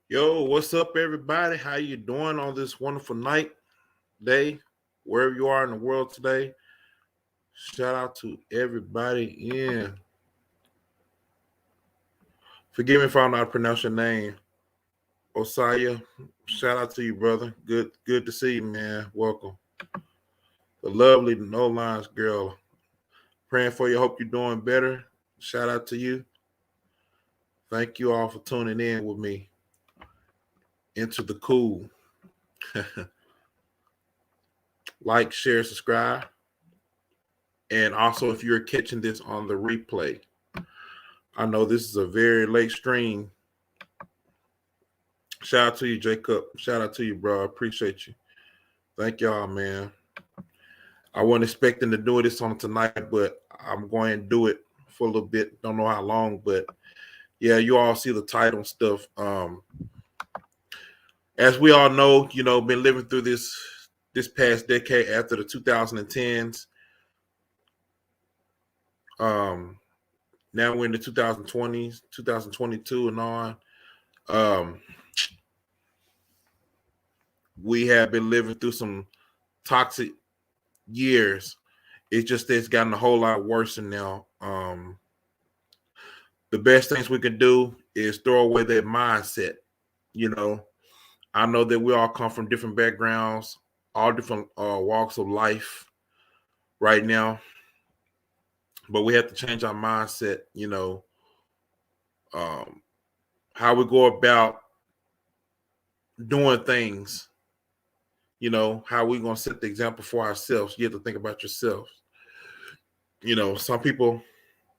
Yo, what's up, everybody? How you doing on this wonderful night, day, wherever you are in the world today? Shout out to everybody in. Forgive me if I don't know how to pronounce your name, Osaya. Shout out to you, brother. Good to see you, man. Welcome. The lovely No Lines girl. Praying for you. Hope you're doing better. Shout out to you. Thank you all for tuning in with me into the cool. Like, share, subscribe. And also, if you're catching this on the replay, I know this is a very late stream. Shout out to you, Jacob. Shout out to you, bro. I appreciate you. Thank y'all, man. I wasn't expecting to do this on tonight, but I'm going to do it for a little bit. Don't know how long, but yeah, you all see the title and stuff. As we all know, been living through this past decade after the 2010s. Now we're in the 2020s, 2022 and on. We have been living through some toxic years. It's just that it's gotten a whole lot worse now. The best things we can do is throw away that mindset. I know that we all come from different backgrounds, all different walks of life right now, but we have to change our mindset. How we go about doing things. How we gonna set the example for ourselves. You have to think about yourself. Some people,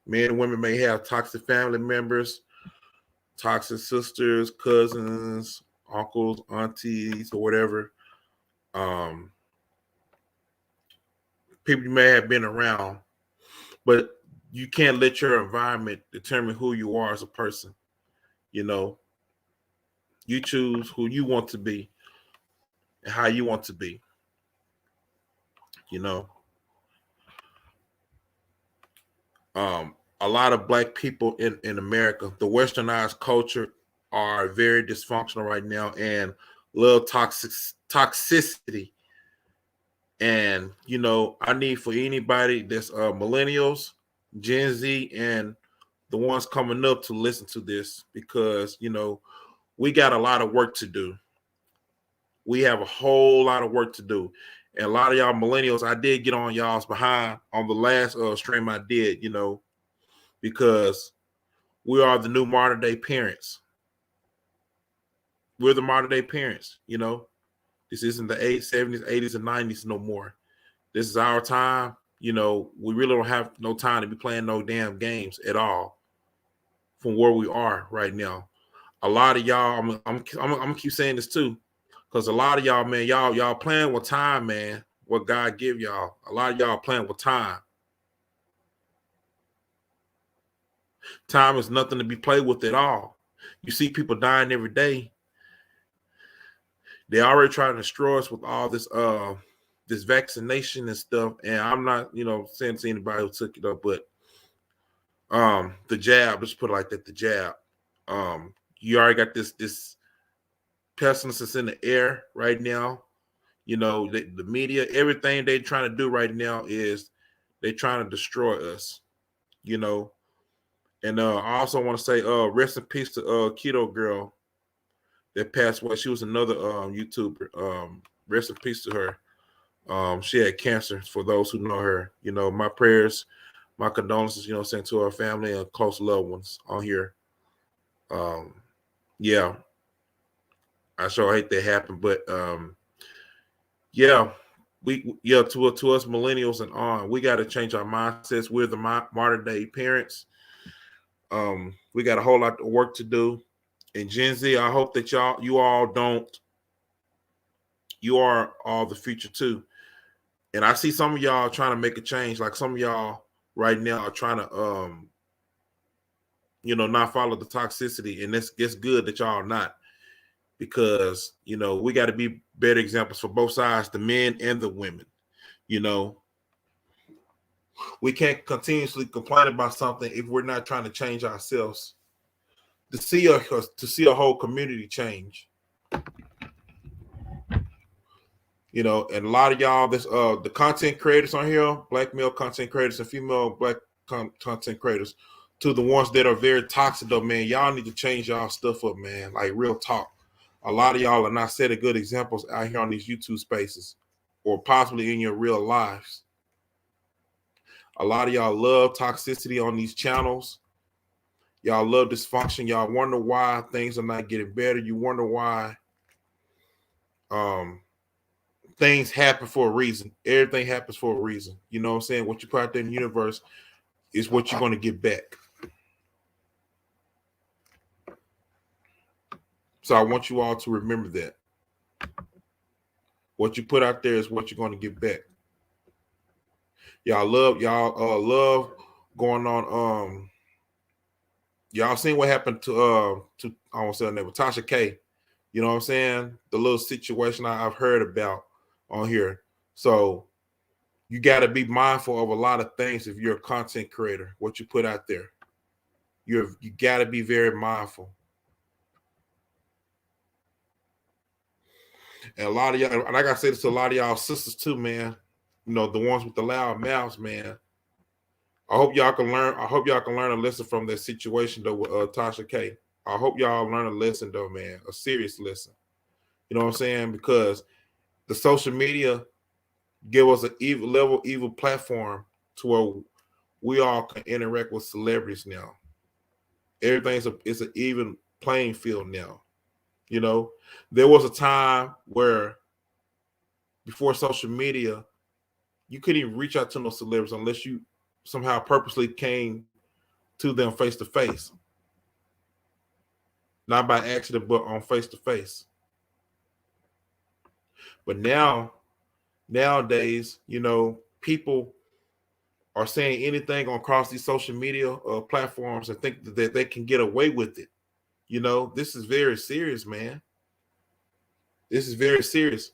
men and women, may have toxic family members, toxic sisters, cousins, uncles, aunties, or whatever. People you may have been around, but you can't let your environment determine who you are as a person. You choose who you want to be and how you want to be. You know, a lot of black people in America, the westernized culture, are very dysfunctional right now and little toxicity. And I need for anybody that's millennials, Gen Z, and the ones coming up to listen to this, because we got a lot of work to do. We have a whole lot of work to do. And a lot of y'all millennials, I did get on y'all's behind on the last stream I did, because we are the new modern day parents. We're the modern day parents. This isn't the 80s, 70s, 80s, and 90s no more. This is our time. We really don't have no time to be playing no damn games at all from where we are right now. A lot of y'all, I'm gonna keep saying this too, because a lot of y'all, man, y'all playing with time, man. What God give y'all. A lot of y'all playing with time. Time is nothing to be played with at all. You see people dying every day. They already trying to destroy us with all this vaccination and stuff. And I'm not, saying to anybody who took it up, but the jab, let's put it like that, the jab. You already got this pestilence that's in the air right now. The media, everything they're trying to do right now is they're trying to destroy us. And I also want to say, rest in peace to Keto Girl that passed away. She was another YouTuber. Rest in peace to her. She had cancer. For those who know her, my prayers, my condolences, sent to her family and close loved ones on here. Yeah, I sure hate that happened, but yeah, to us millennials and on, we got to change our mindsets. We're the modern day parents. We got a whole lot of work to do. And Gen Z, I hope that you all don't. You are all the future too. And I see some of y'all trying to make a change. Like some of y'all right now are trying to, not follow the toxicity. And it's good that y'all are not, because, we got to be better examples for both sides, the men and the women. We can't continuously complain about something if we're not trying to change ourselves. to see a whole community change. You know, and a lot of y'all, this the content creators on here, black male content creators and female black content creators, to the ones that are very toxic though, man, y'all need to change y'all stuff up, man. Like real talk. A lot of y'all are not setting good examples out here on these YouTube spaces, or possibly in your real lives. A lot of y'all love toxicity on these channels. Y'all love dysfunction. Y'all wonder why things are not getting better. You wonder why things happen for a reason. Everything happens for a reason. You know what I'm saying? What you put out there in the universe is what you're going to get back. So I want you all to remember that. What you put out there is what you're going to get back. Y'all love going on. Y'all seen what happened to I won't say her name, Tasha K. You know what I'm saying? The little situation I've heard about on here. So you got to be mindful of a lot of things if you're a content creator, what you put out there. You got to be very mindful. And a lot of y'all, and I got to say this to a lot of y'all sisters too, man. You know, the ones with the loud mouths, man. I hope y'all can learn a lesson from that situation though with Tasha K. I hope y'all learn a lesson though, man, a serious lesson. You know what I'm saying? Because the social media give us an evil platform to where we all can interact with celebrities now. It's an even playing field now. You know, there was a time where before social media, you couldn't even reach out to no celebrities unless you somehow purposely came to them face to face. Not by accident, but on face to face. But nowadays, you know, people are saying anything across these social media platforms and think that they can get away with it. You know, this is very serious, man. This is very serious.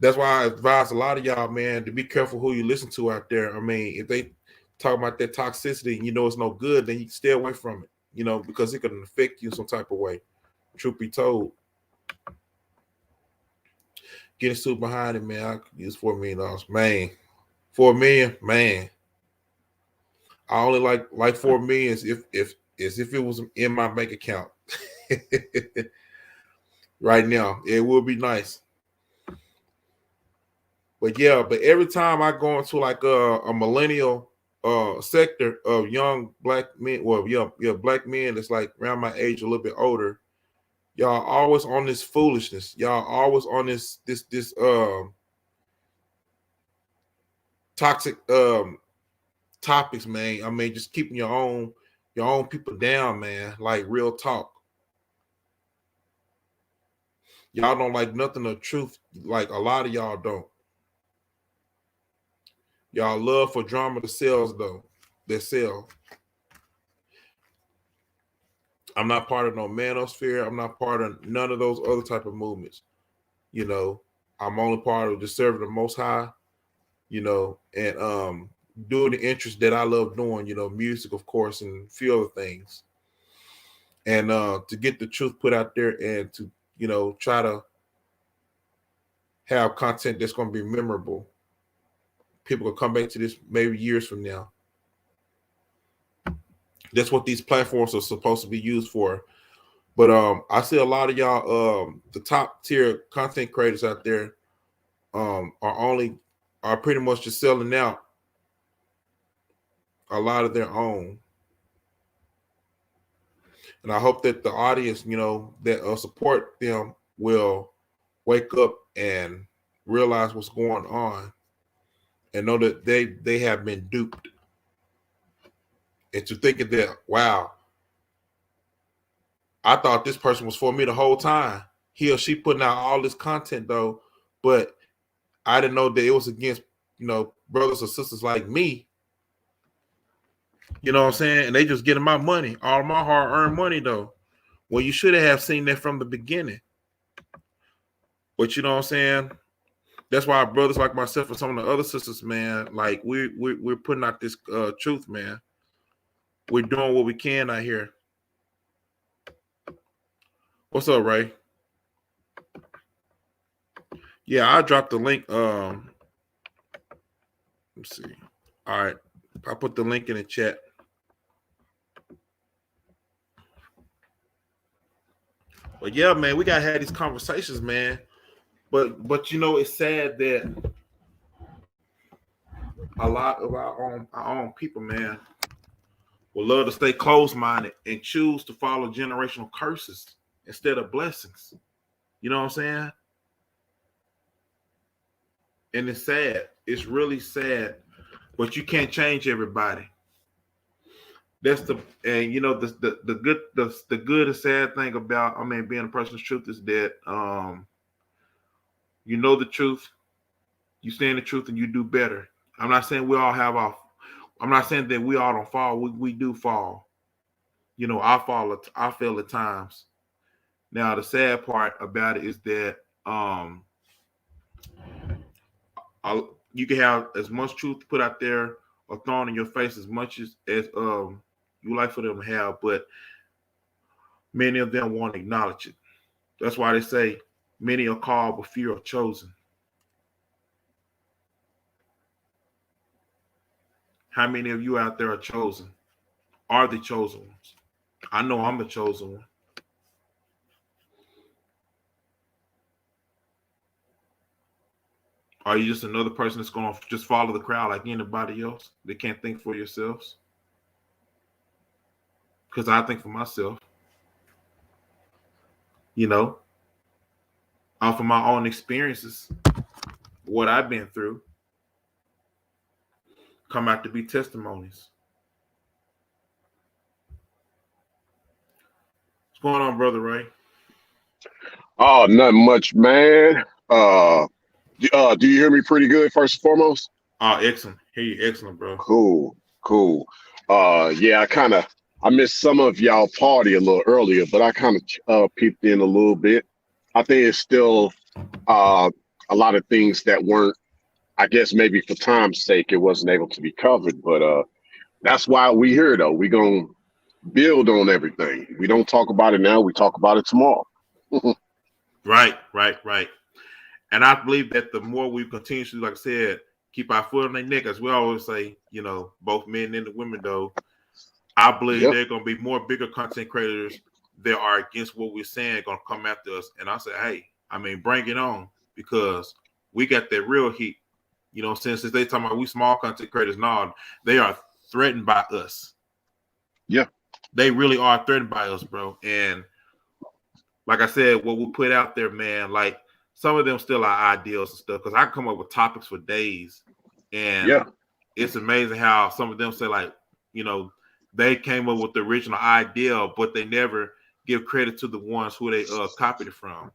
That's why I advise a lot of y'all, man, to be careful who you listen to out there. I mean, if they talk about that toxicity and you know it's no good, then you can stay away from it, you know, because it can affect you some type of way. Truth be told. Getting sued behind it, man. I could use $4 million. Man. $4 million, man. I only like 4 million if it was in my bank account. Right now. It would be nice. But yeah, but every time I go into like a millennial sector of young black men, well, black men that's like around my age, a little bit older, y'all always on this foolishness. Y'all always on this toxic topics, man. I mean, just keeping your own people down, man. Like real talk. Y'all don't like nothing of truth. Like a lot of y'all don't. Y'all love for drama that sells though. That sell. I'm not part of no manosphere. I'm not part of none of those other type of movements. You know, I'm only part of just serving the Most High. You know, and doing the interest that I love doing. You know, music, of course, and a few other things. And to get the truth put out there and to, you know, try to have content that's going to be memorable. People will come back to this maybe years from now. That's what these platforms are supposed to be used for. But I see a lot of y'all, the top tier content creators out there, are pretty much just selling out a lot of their own. And I hope that the audience, you know, that support them will wake up and realize what's going on and know that they have been duped into thinking that, wow, I thought this person was for me the whole time. He or she putting out all this content though, but I didn't know that it was against, you know, brothers or sisters like me. You know what I'm saying? And they just getting my money, all my hard-earned money though. Well, you should have seen that from the beginning. But you know what I'm saying? That's why brothers like myself and some of the other sisters, man, like we're putting out this truth, man. We're doing what we can out here. What's up, Ray? Yeah, I dropped the link. Let's see. All right, I put the link in the chat. But yeah, man, we gotta have these conversations, man. But you know, it's sad that a lot of our own people, man, will love to stay closed-minded and choose to follow generational curses instead of blessings. You know what I'm saying? And it's sad. It's really sad. But you can't change everybody. That's the and you know the good and sad thing about being a person's truth is that you know the truth, you stand the truth, and you do better. I'm not saying we all have our. I'm not saying that we all don't fall. We do fall. You know, I fall. I fail at times. Now the sad part about it is that I, you can have as much truth put out there or thrown in your face as much as you like for them to have, but many of them won't acknowledge it. That's why they say many are called, but few are chosen. How many of you out there are chosen? Are the chosen ones? I know I'm the chosen one. Are you just another person that's going to just follow the crowd like anybody else? They can't think for yourselves? Because I think for myself, you know, off of my own experiences, what I've been through, come out to be testimonies. What's going on, Brother Ray? Oh, nothing much, man. Do you hear me pretty good, first and foremost? Oh, excellent. Hear you, excellent, bro. Cool, cool. Yeah, I missed some of y'all party a little earlier, but I kind of peeped in a little bit. I think it's still uh a lot of things that weren't, I guess maybe for time's sake, it wasn't able to be covered, but that's why we here though. We gonna build on everything. We don't talk about it now, we talk about it tomorrow. Right. And I believe that the more we continuously, like I said, keep our foot on their neck, as we always say, you know, both men and the women, though, I believe Yep. there are going to be more bigger content creators that are against what we're saying going to come after us. And I say, hey, bring it on, because we got that real heat. You know, since they talking about we small content creators, no, they are threatened by us. Yeah. They really are threatened by us, bro. And like I said, what we put out there, man, like some of them still are ideals and stuff. Because I come up with topics for days, and Yeah. it's amazing how some of them say, like, you know, they came up with the original idea, but they never give credit to the ones who they copied it from.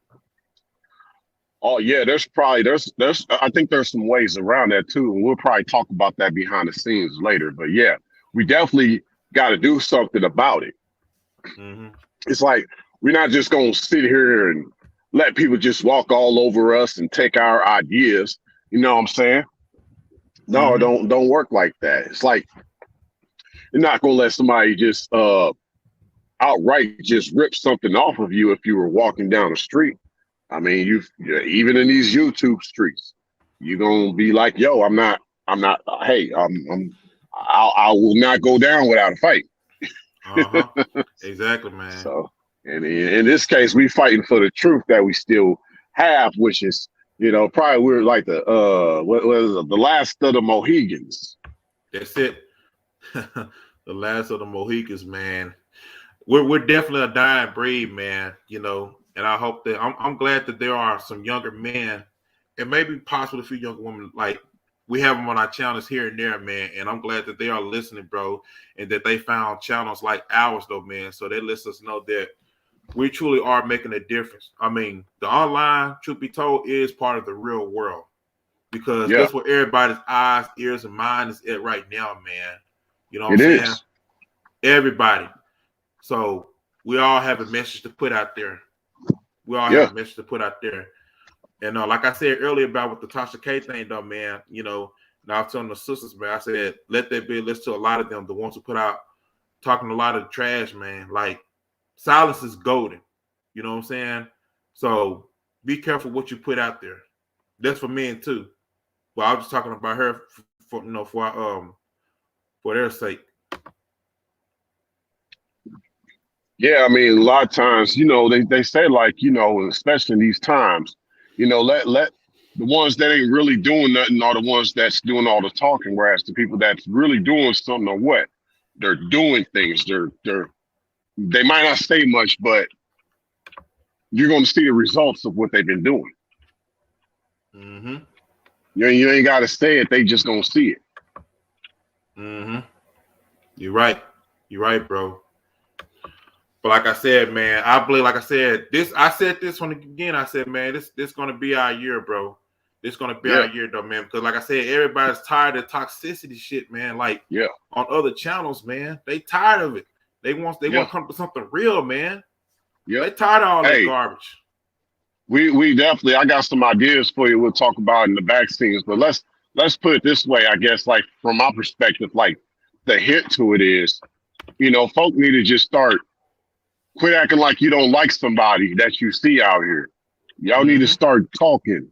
Oh yeah, there's I think there's some ways around that too. And we'll probably talk about that behind the scenes later. But yeah, we definitely got to do something about it. Mm-hmm. It's like we're not just gonna sit here and let people just walk all over us and take our ideas. You know what I'm saying? No, Mm-hmm. don't work like that. It's like you're not gonna let somebody just outright just rip something off of you if you were walking down the street. I mean, even in these YouTube streets, you're gonna be like, "Yo, I'm not. Hey, I will not go down without a fight." Uh-huh. Exactly, man. So, and in this case, we fighting for the truth that we still have, which is, probably we're like what is it, the last of the Mohegans. That's it. The last of the Mohicans, man. We're definitely a dying breed, man. You know, and I hope that I'm glad that there are some younger men, and maybe possibly a few younger women. Like we have them on our channels here and there, man. And I'm glad that they are listening, bro, and that they found channels like ours, though, man. So they let us know that we truly are making a difference. I mean, the online, truth be told, is part of the real world, because Yeah, that's where everybody's eyes, ears, and mind is at right now, man. You know what I'm it saying? is. Everybody. So we all have a message to put out there. We all have Yeah, a message to put out there. And like I said earlier about with the Tasha K thing, though, man, you know, now I'm telling the sisters, man, I said, let that be a list to a lot of them, the ones who put out talking a lot of trash, man. Like silence is golden. You know what I'm saying? So be careful what you put out there. That's for men too. But I was just talking about her for their sake. Yeah, I mean, a lot of times, they say like, especially in these times, let the ones that ain't really doing nothing are the ones that's doing all the talking, whereas the people that's really doing something are what? They're doing things. They might not say much, but you're going to see the results of what they've been doing. Mm-hmm. You ain't got to say it. They just going to see it. Mm-hmm. You're right. You're right, bro. But like I said, man, I believe, like I said this from the beginning. I said, man, this gonna be our year, bro. This gonna be our Yeah, year, though, man. Because like I said, everybody's tired of toxicity shit, man. Like yeah, on other channels, man, they tired of it. They want yeah, to come to something real, man. yeah. They tired of all that Hey, garbage. we definitely. I got some ideas for you. We'll talk about in the back scenes, but let's put it this way. I guess, like from my perspective, like the hint to it is, folk need to just quit acting like you don't like somebody that you see out here. Y'all need to Mm-hmm. start talking.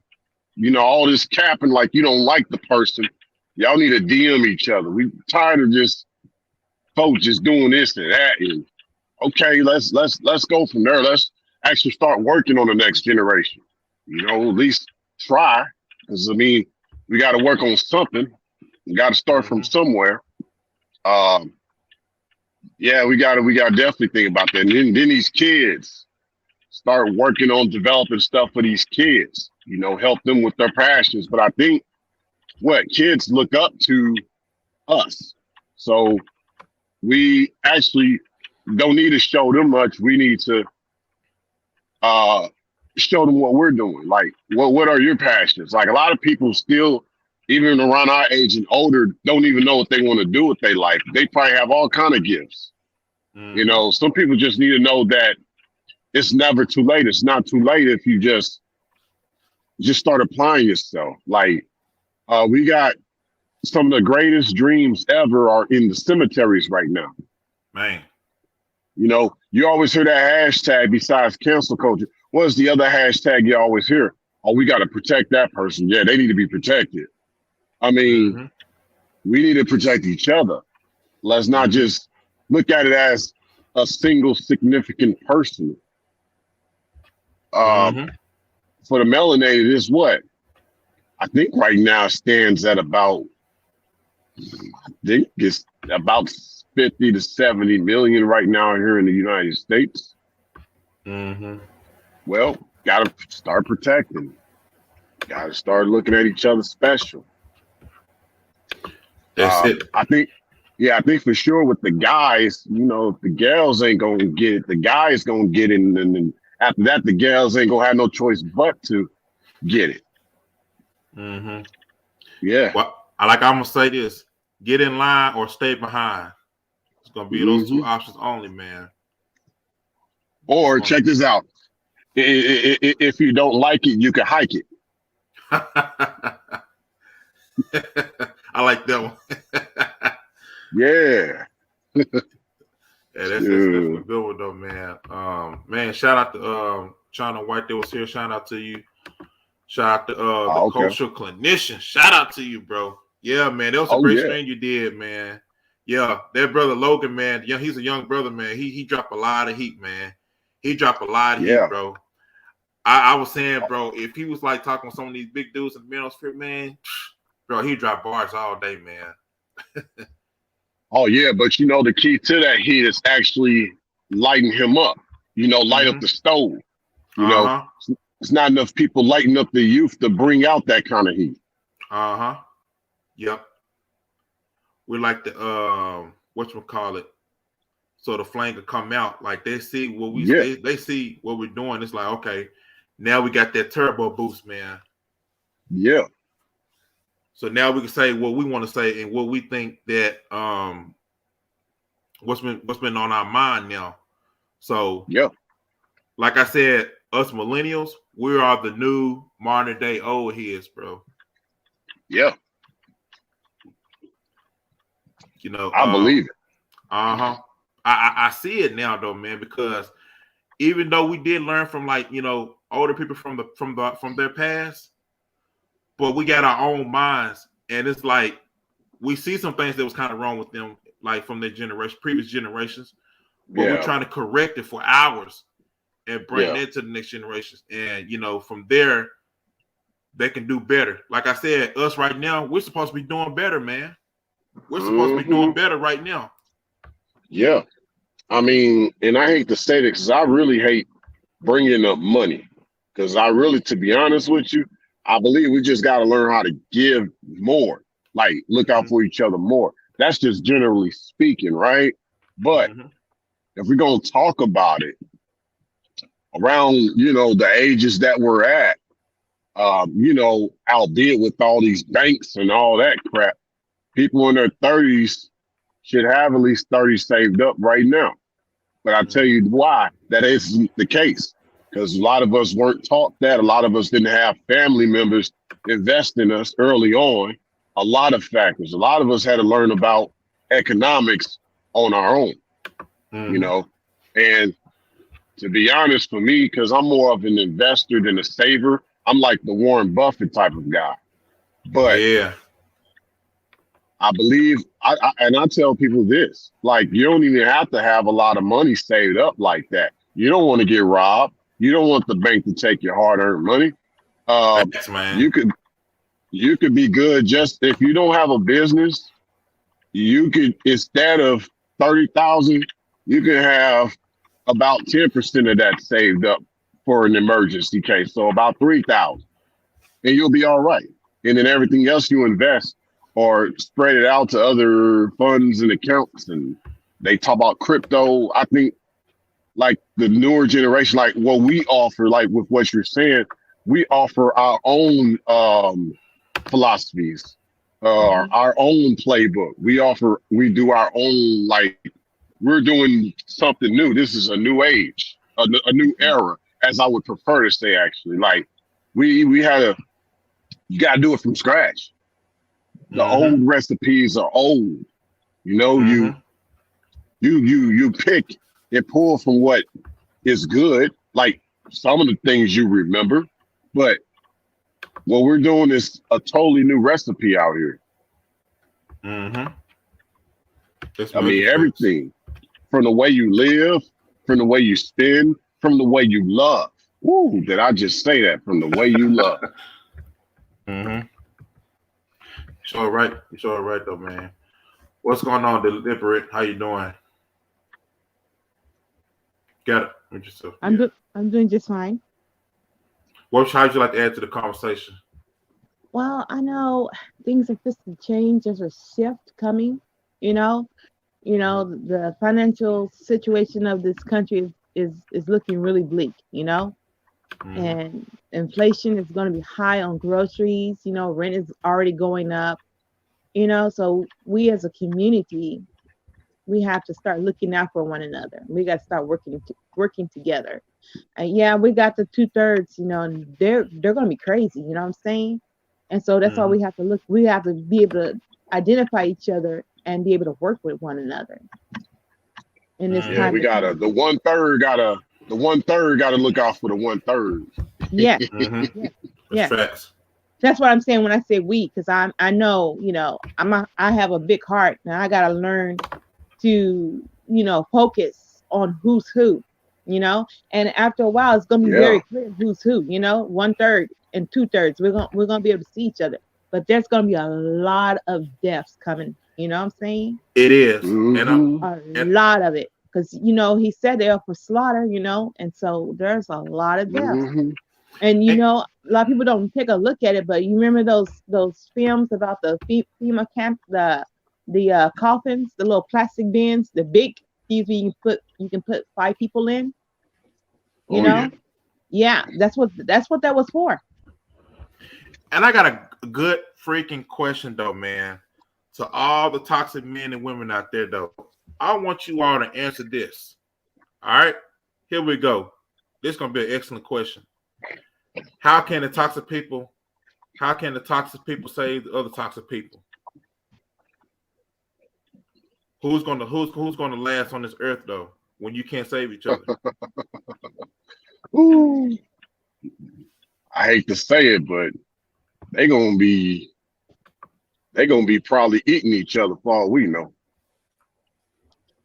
All this capping like you don't like the person. Y'all need to DM each other. We tired of just folks just doing this and that. And okay, let's go from there. Let's actually start working on the next generation. At least try. Because I mean, we got to work on something. We got to start from Mm-hmm. somewhere. Um, yeah, we gotta definitely think about that. And then these kids start working on developing stuff for these kids. Help them with their passions. But I think what kids look up to us. So we actually don't need to show them much. We need to uh show them what we're doing. Like what are your passions? Like a lot of people still, even around our age and older, don't even know what they want to do with their life. They probably have all kind of gifts. Mm-hmm. Some people just need to know that it's never too late. It's not too late if you just start applying yourself. Like we got some of the greatest dreams ever are in the cemeteries right now. Man. You always hear that hashtag besides cancel culture. What's the other hashtag you always hear? Oh, we got to protect that person. Yeah, they need to be protected. I mean, Mm-hmm. we need to protect each other. Let's not Mm-hmm. just look at it as a single significant person. Um, Mm-hmm. for the melanated, is what? I think right now stands at about, I think it's about 50 to 70 million right now here in the United States. Mm-hmm. Well, got to start protecting. Got to start looking at each other special. That's it. I think for sure with the guys, if the girls ain't going to get it, the guys going to get it. And then after that, the girls ain't going to have no choice but to get it. Mm-hmm. Yeah. Well, I'm gonna say this: get in line or stay behind. It's gonna be those two Hmm. options only, man. It's Or gonna. check this out. If you don't like it, you can hike it. I like that one. Yeah. Yeah, that's a Yeah. good one though, man. Man, shout out to China White that was here. Shout out to you. Shout out to the Oh, okay. cultural clinician. Shout out to you, bro. Yeah, man, that was a Oh, great yeah. stream you did, man. Yeah, that brother Logan, man. Yeah, he's a young brother, man. He dropped a lot of heat, man. He dropped a lot of heat, Yeah. bro. I was saying, bro, if he was like talking with some of these big dudes in the Manosphere, man, bro, he dropped bars all day, man. Oh, yeah. But the key to that heat is actually lighting him up, light up Mm-hmm. the stove. You know, Uh-huh. it's not enough people lighting up the youth to bring out that kind of heat. Uh-huh. Yep. We like the whatchamacallit. So the flame could come out. Like they see what Yeah. they see what we're doing. It's like, okay, now we got that turbo boost, man. Yeah. So now we can say what we want to say and what we think that what's been on our mind now. So Yeah. like I said, us millennials, we are the new modern day old heads, bro. Yeah. You know, I believe it. uh-huh. I see it now though, man, because even though we did learn from like older people from their past, but we got our own minds, and it's like we see some things that was kind of wrong with them, like from their generation, previous generations, but we're Yeah, trying to correct it for ours and bring yeah. that to the next generations, and from there they can do better. Like I said, us right now, we're supposed to be doing better, man. We're supposed to be Hmm. doing better right now. Yeah. I mean, and I hate to say this because I really hate bringing up money. Because I really, to be honest with you, I believe we just got to learn how to give more, like look out Mm-hmm. for each other more. That's just generally speaking, right? But Mm-hmm. if we're going to talk about it around, the ages that we're at, albeit with all these banks and all that crap, people in their 30s should have at least 30 saved up right now. But I tell Mm-hmm. you why that isn't the case. Because a lot of us weren't taught that. A lot of us didn't have family members invest in us early on. A lot of factors. A lot of us had to learn about economics on our own, you Mm-hmm. know. And to be honest, for me, because I'm more of an investor than a saver, I'm like the Warren Buffett type of guy. But Yeah. I believe, and I tell people this, like, you don't even have to have a lot of money saved up like that. You don't want to get robbed. You don't want the bank to take your hard-earned money. Thanks, man. You could be good just if you don't have a business. You could, instead of 30,000, you can have about 10% of that saved up for an emergency case. So about 3,000, and you'll be all right. And then everything else you invest or spread it out to other funds and accounts. And they talk about crypto. I think like the newer generation, like what we offer, like with what you're saying, we offer our own philosophies, Hmm. our own playbook. We do our own, like, we're doing something new. This is a new age, a new Hmm. era, as I would prefer to say, actually. Like, we had you got to do it from scratch. The Mm-hmm. old recipes are old. You know, Mm-hmm. you pick and pull from what is good, like some of the things you remember, but what we're doing is a totally new recipe out here. Mm-hmm. It's I mean, making sense. everything from the way you live, from the way you spend, from the way you love. Woo, did I just say that? From the way you love. Mm-hmm. Sure right. You sure right though, man. What's going on, Deliberate? How you doing? Got it. With yourself. I'm Yeah. do I'm doing just fine. How'd you like to add to the conversation? Well, I know things are just to change. There's a shift coming. You know, Mm-hmm. the financial situation of this country is looking really bleak. Mm-hmm. And inflation is going to be high on groceries. Rent is already going up. So we as a community, we have to start looking out for one another. We got to start working together. And yeah, we got the 2/3, and they're gonna be crazy, you know what I'm saying? And so that's why Mm-hmm. we have to look. We have to be able to identify each other and be able to work with one another in this Yeah, Mm-hmm. time we to gotta come. the 1/3 gotta look out for the 1/3. Yes, Mm-hmm. yes, That's yes. facts. That's what I'm saying when I say we, because I know, I have a big heart, and I gotta learn to, focus on who's who, and after a while, it's gonna be Yeah. very clear who's who, 1/3 and 2/3. We're gonna be able to see each other, but there's gonna be a lot of deaths coming. You know what I'm saying? It is, Hmm. A and lot of it, because he said they're up for slaughter, and so there's a lot of deaths. Hmm. And and a lot of people don't take a look at it, but you remember those films about the FEMA camp, the coffins, the little plastic bins, the big these you can put 5 people in. You Oh yeah. know, yeah, that's what that was for. I got a good freaking question though, man. To all the toxic men and women out there, though, I want you all to answer this. All right, here we go. This is gonna be an excellent question. How can the toxic people? How can the toxic people save the other toxic people? Who's gonna last on this earth though? When you can't save each other, Ooh, I hate to say it, but they gonna be they gonna be probably eating each other for all we know.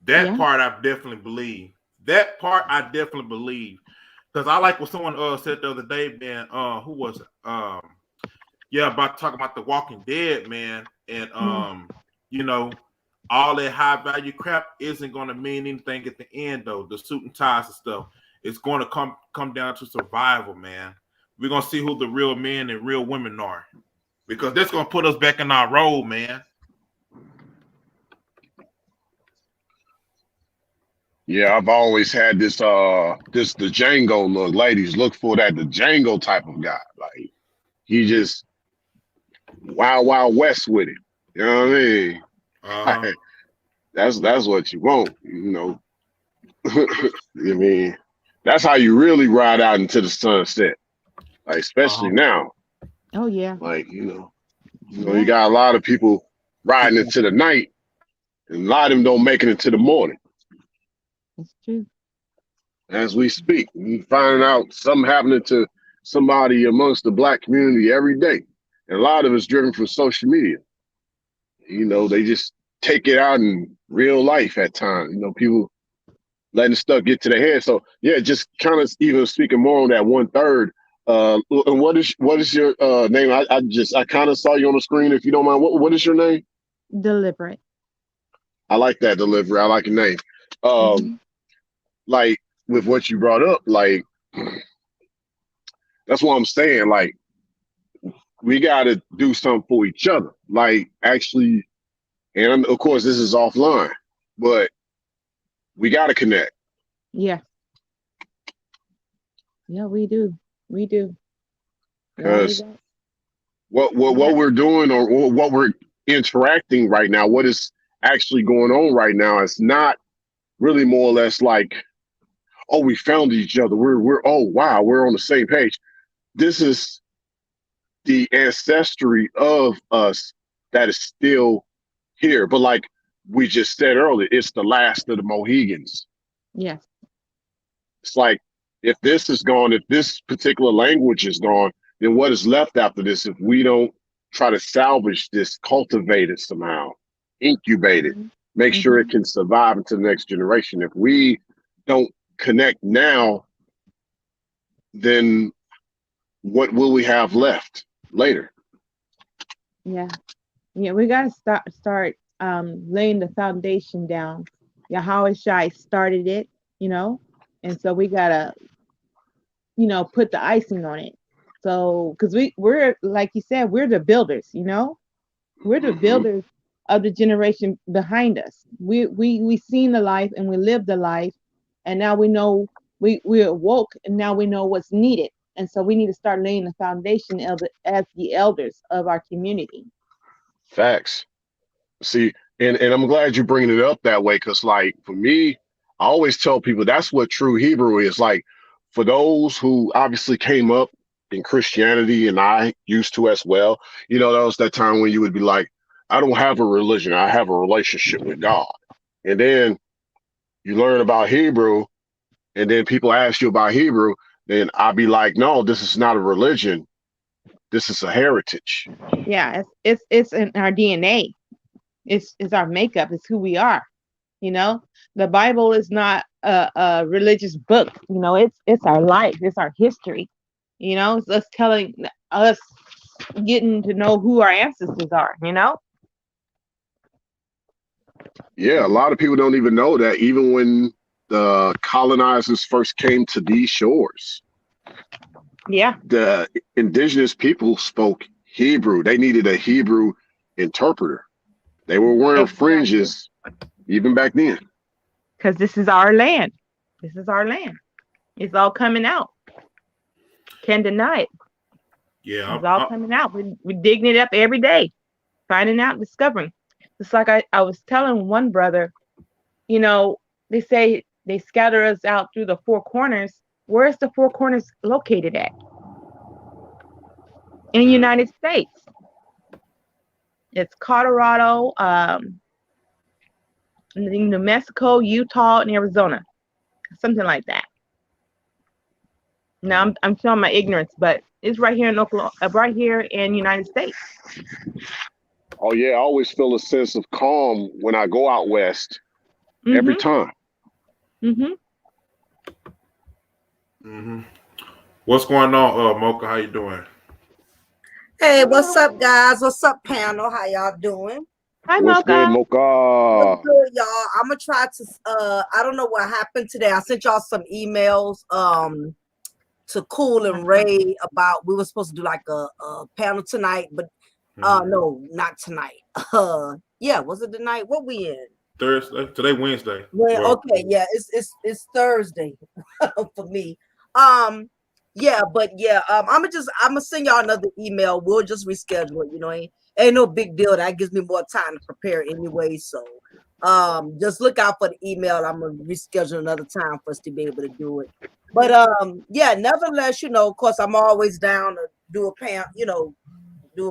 That Yeah. part I definitely believe. That part I definitely believe. Because I like what someone said the other day, man. Who was it? Yeah, about talking about the Walking Dead, man. And you know, all that high value crap isn't gonna mean anything at the end though. The suit and ties and stuff. It's gonna come down to survival, man. We're gonna see who the real men and real women are. Because that's gonna put us back in our role, man. Yeah, I've always had this the Django look. Ladies, look for that the Django type of guy. Like he just wild west with it. You know what I mean? Uh-huh. That's what you want, you know. I mean, that's how you really ride out into the sunset. Like especially Uh-huh. now. Oh yeah. Like, you Yeah. got a lot of people riding into the night and a lot of them don't make it into the morning. It's true. As we speak, we finding out something happening to somebody amongst the black community every day. And a lot of it's driven from social media. They just take it out in real life at times. People letting stuff get to their head. So yeah, just kind of even speaking more on that 1/3. And what is your name? I kind of saw you on the screen. If you don't mind, what is your name? Deliberate. I like that delivery. I like your name. Mm-hmm. Like with what you brought up, like that's what I'm saying. Like we got to do something for each other. Like actually, and of course this is offline, but we got to connect. Yeah. Yeah, we do. We do. Yeah, Because we got what we're doing or what we're interacting right now, what is actually going on right now, is not really more or less like, oh, we found each other. We're oh wow, we're on the same page. This is the ancestry of us that is still here. But like we just said earlier, it's the last of the Mohegans. yes. It's like if this is gone, if this particular language is gone, then what is left after this if we don't try to salvage this, cultivate it somehow, incubate it, Mm-hmm. make sure it Mm-hmm. can survive into the next generation? If we don't connect now, then what will we have left later? Yeah. Yeah, we gotta start laying the foundation down. Yahweh Shai started it, you know, and so we gotta, put the icing on it. So, because we're like you said, we're the builders, we're the Hmm. builders of the generation behind us. We seen the life and we lived the life, and now we know we awoke and now we know what's needed, and so we need to start laying the foundation as the elders of our community. Facts. See, and I'm glad you're bringing it up that way because, like, for me, I always tell people that's what true Hebrew is. Like, for those who obviously came up in Christianity, and I used to as well, that was that time when you would be like, I don't have a religion, I have a relationship with God. And then you learn about Hebrew, and then people ask you about Hebrew, then I'd be like, no, this is not a religion, this is a heritage. Yeah, it's in our DNA. It's our makeup. It's who we are. You know, the Bible is not a religious book. It's our life. It's our history. It's us telling us getting to know who our ancestors are. Yeah, a lot of people don't even know that even when the colonizers first came to these shores, Yeah. the indigenous people spoke Hebrew. They needed a Hebrew interpreter. They were wearing Exactly. fringes even back then. Because this is our land. This is our land. It's all coming out. Can't deny it. Yeah. It's all coming out. We're digging it up every day, finding out, discovering. It's like I was telling one brother, you know, they say they scatter us out through the four corners. Where's the four corners located at? In the Mm. United States. It's Colorado, New Mexico, Utah, and Arizona. Something like that. Now I'm showing my ignorance, but it's right here in Oklahoma, right here in United States. Oh yeah, I always feel a sense of calm when I go out west every Mhm. time. Mhm. Hmm. What's going on, Mocha? How you doing? Hey, what's up, guys? What's up, panel? How y'all doing? Hi, What's good, Mocha. What's Mocha? good, y'all? I'm gonna try to I don't know what happened today. I sent y'all some emails to Cool and Ray about we were supposed to do like a panel tonight, but Mhm. no, not tonight. Yeah, was it tonight? What we in? Thursday. Today, Wednesday. Well, Well, okay, yeah, it's Thursday for me. Um, yeah, but yeah, I'm gonna send y'all another email. We'll just reschedule it. Ain't no big deal. That gives me more time to prepare anyway. So, just look out for the email. I'm gonna reschedule another time for us to be able to do it. But yeah, nevertheless, of course, I'm always down to do a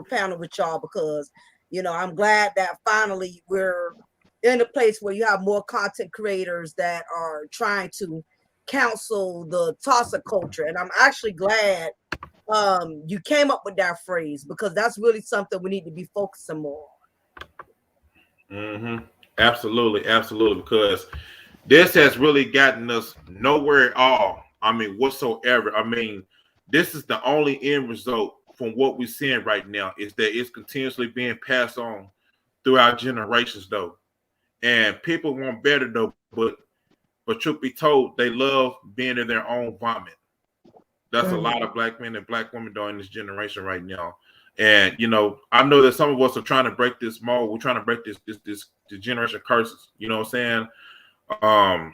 panel with y'all because I'm glad that finally we're in a place where you have more content creators that are trying to counsel the toxic culture. And I'm actually glad you came up with that phrase because that's really something we need to be focusing more hmm absolutely, absolutely, because this has really gotten us nowhere at all. I mean, whatsoever. I mean, this is the only end result from what we're seeing right now is that it's continuously being passed on throughout generations, though. And people want better, though. But truth be told, they love being in their own vomit. That's a on. lot of black men and black women doing this generation right now. And I know that some of us are trying to break this mold. We're trying to break this generation curses. You know what I'm saying? Um,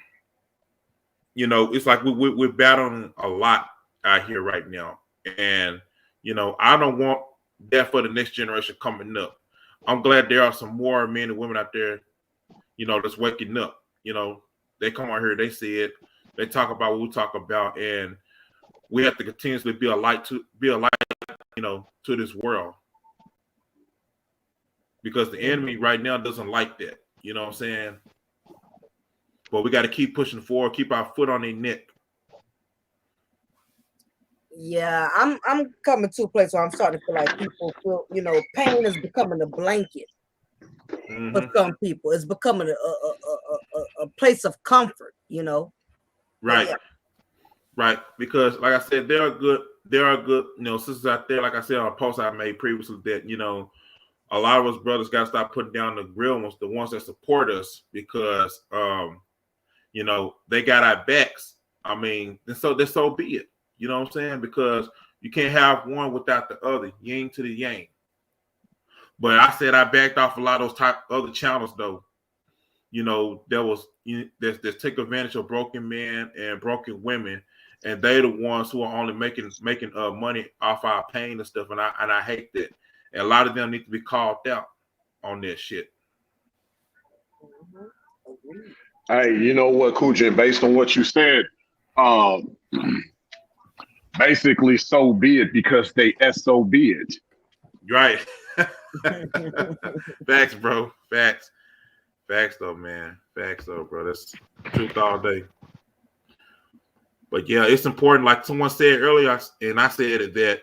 it's like we're battling a lot out here right now. And I don't want that for the next generation coming up. I'm glad there are some more men and women out there, that's waking up. They come out here, they see it, they talk about what we talk about, and we have to continuously be a light to this world because the enemy right now doesn't like that. You know what I'm saying? But we got to keep pushing forward, keep our foot on their neck. Yeah, I'm coming to a place where I'm starting to feel like people feel, pain is becoming a blanket for Hmm. some people. It's becoming a place of comfort. But Right, yeah. right. Because like I said, there are good, sisters out there. Like I said on a post I made previously, that a lot of us brothers got to stop putting down the real ones, the ones that support us, because they got our backs. I mean, and so be it. You know what I'm saying? Because you can't have one without the other. Yin to the yang. But I said I backed off a lot of those type other channels though. There was that take advantage of broken men and broken women, and they the ones who are only making money off our pain and stuff. And I hate that. And a lot of them need to be called out on that shit. Agreed. Hey, you know what, Kujan? Based on what you said, um, basically, so be it because they sob it. Right. Facts, bro. Facts. Facts though, man. Facts though, bro. That's truth all day. But yeah, it's important. Like someone said earlier, and I said it, that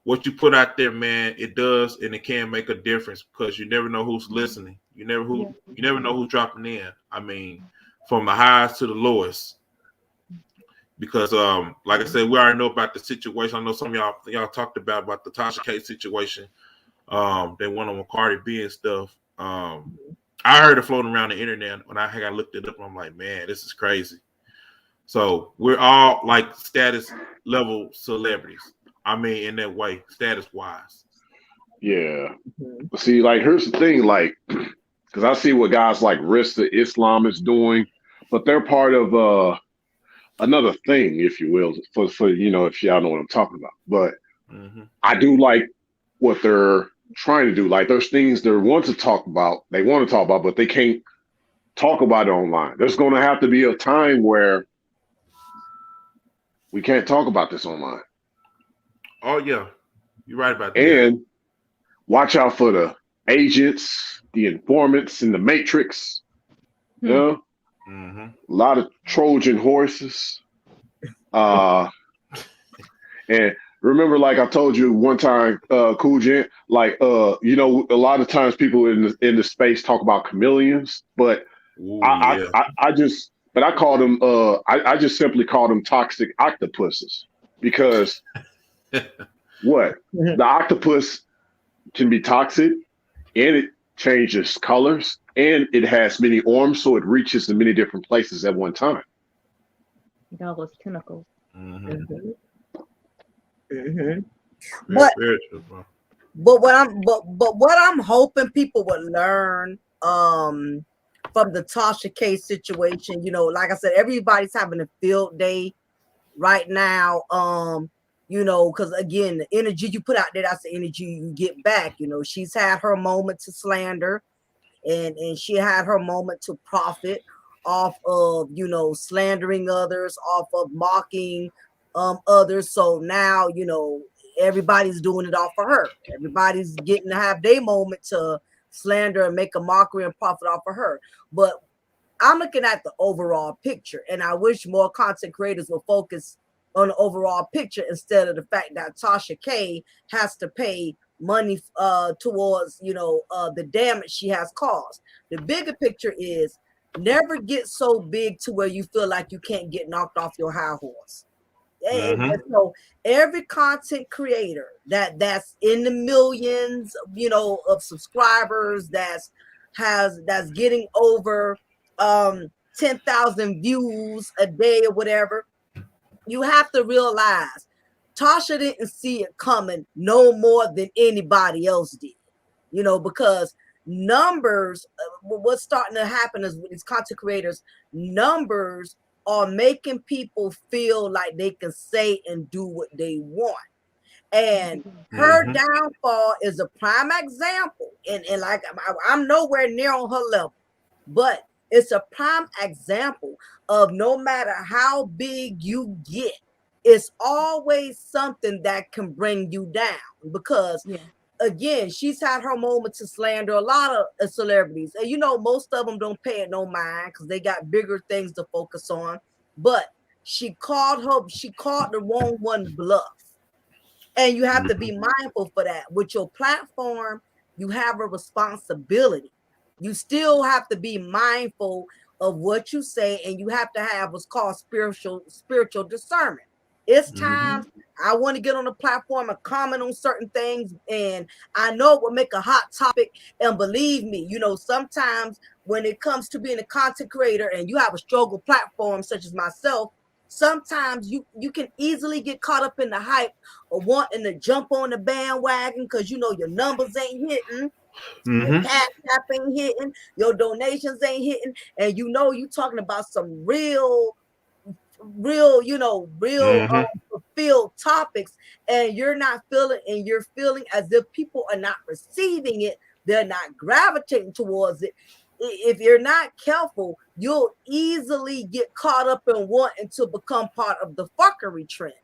what you put out there, man, it does and it can make a difference because you never know who's listening. Yeah. You never know who's dropping in. I mean, from the highs to the lowest. Because like I said, we already know about the situation. I know some of y'all talked about the Tasha K situation. They went on with Cardi B and stuff. I heard it floating around the internet when I looked it up. And I'm like, man, this is crazy. So we're all like status level celebrities. I mean, in that way, status wise. Yeah. Mhm. See, like, here's the thing, like, because I see what guys like Rista Islam is doing, but they're part of another thing, if you will, for if y'all know what I'm talking about. But Mm-hmm. I do like what they're trying to do. Like, there's things they want to talk about, but they can't talk about it online. There's going to have to be a time where we can't talk about this online. Oh yeah, you're right about that. And watch out for the agents, the informants, and the matrix. You Hmm. know, Mm-hmm. a lot of Trojan horses. Uh, And remember, like I told you one time, Cool Gent, like you know, a lot of times people in the space talk about chameleons, but Ooh, yeah. I call them I just simply call them toxic octopuses because what the octopus can be toxic and it changes colors and it has many arms, so it reaches in many different places at one time. All those tentacles. Mm-hmm. But Very true, bro. but what I'm hoping people would learn from the Tasha K situation, you know, like I said, everybody's having a field day right now. You know, because again, the energy you put out there, that's the energy you get back. You know, she's had her moment to slander, and she had her moment to profit off of, you know, slandering others, off of mocking others. So now, you know, everybody's doing it off of her. Everybody's getting to have their moment to slander and make a mockery and profit off of her. But I'm looking at the overall picture, and I wish more content creators will focus on the overall picture instead of the fact that Tasha K has to pay money towards, you know, the damage she has caused. The bigger picture is never get so big to where you feel like you can't get knocked off your high horse. Mm-hmm. And so every content creator that's in the millions, you know, of subscribers, that's getting over 10,000 views a day or whatever, you have to realize Tasha didn't see it coming no more than anybody else did, you know, because numbers, what's starting to happen is with these content creators, numbers are making people feel like they can say and do what they want. And her Mm-hmm. downfall is a prime example. And like I'm nowhere near on her level, but it's a prime example of no matter how big you get, it's always something that can bring you down. Because Yeah. again, she's had her moment to slander a lot of celebrities. And you know, most of them don't pay it no mind because they got bigger things to focus on. But she called the wrong one bluff. And you have to be mindful for that. With your platform, you have a responsibility. You still have to be mindful of what you say, and you have to have what's called spiritual discernment. It's Mm-hmm. times I want to get on the platform and comment on certain things, and I know it will make a hot topic. And believe me, you know, sometimes when it comes to being a content creator and you have a struggle platform such as myself, sometimes you can easily get caught up in the hype or wanting to jump on the bandwagon because you know your numbers ain't hitting, your Mm-hmm. cash app ain't hitting, your donations ain't hitting, and you know you talking about some real, you know, real Mm-hmm. fulfilled topics, and you're feeling as if people are not receiving it, they're not gravitating towards it. If you're not careful, you'll easily get caught up in wanting to become part of the fuckery trend.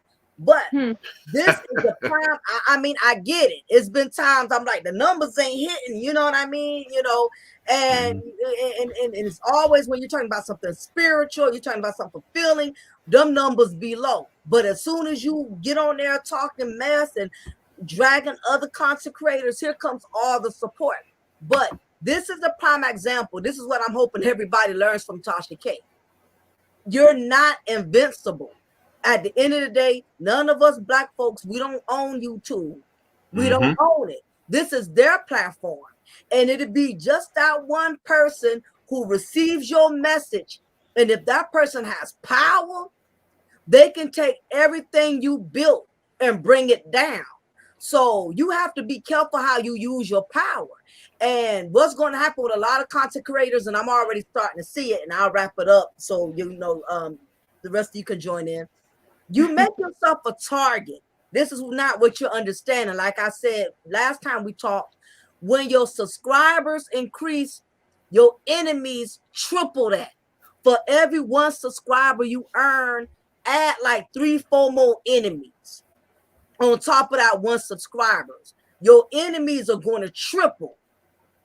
But Hmm. this is the prime. I mean, I get it. It's been times I'm like, the numbers ain't hitting, you know what I mean? You know, and and it's always when you're talking about something spiritual, you're talking about something fulfilling, them numbers be low. But as soon as you get on there talking mess and dragging other content creators, here comes all the support. But this is a prime example. This is what I'm hoping everybody learns from Tasha K. You're not invincible. At the end of the day, none of us black folks, we don't own YouTube. We don't Mm-hmm. own it. This is their platform. And it'll be just that one person who receives your message. And if that person has power, they can take everything you built and bring it down. So you have to be careful how you use your power. And what's going to happen with a lot of content creators, and I'm already starting to see it, and I'll wrap it up so you know the rest of you can join in. You make yourself a target. This is not what you're understanding. Like I said last time we talked, when your subscribers increase, your enemies triple that. For every one subscriber you earn, add like 3, 4 more enemies on top of that one subscribers. Your enemies are going to triple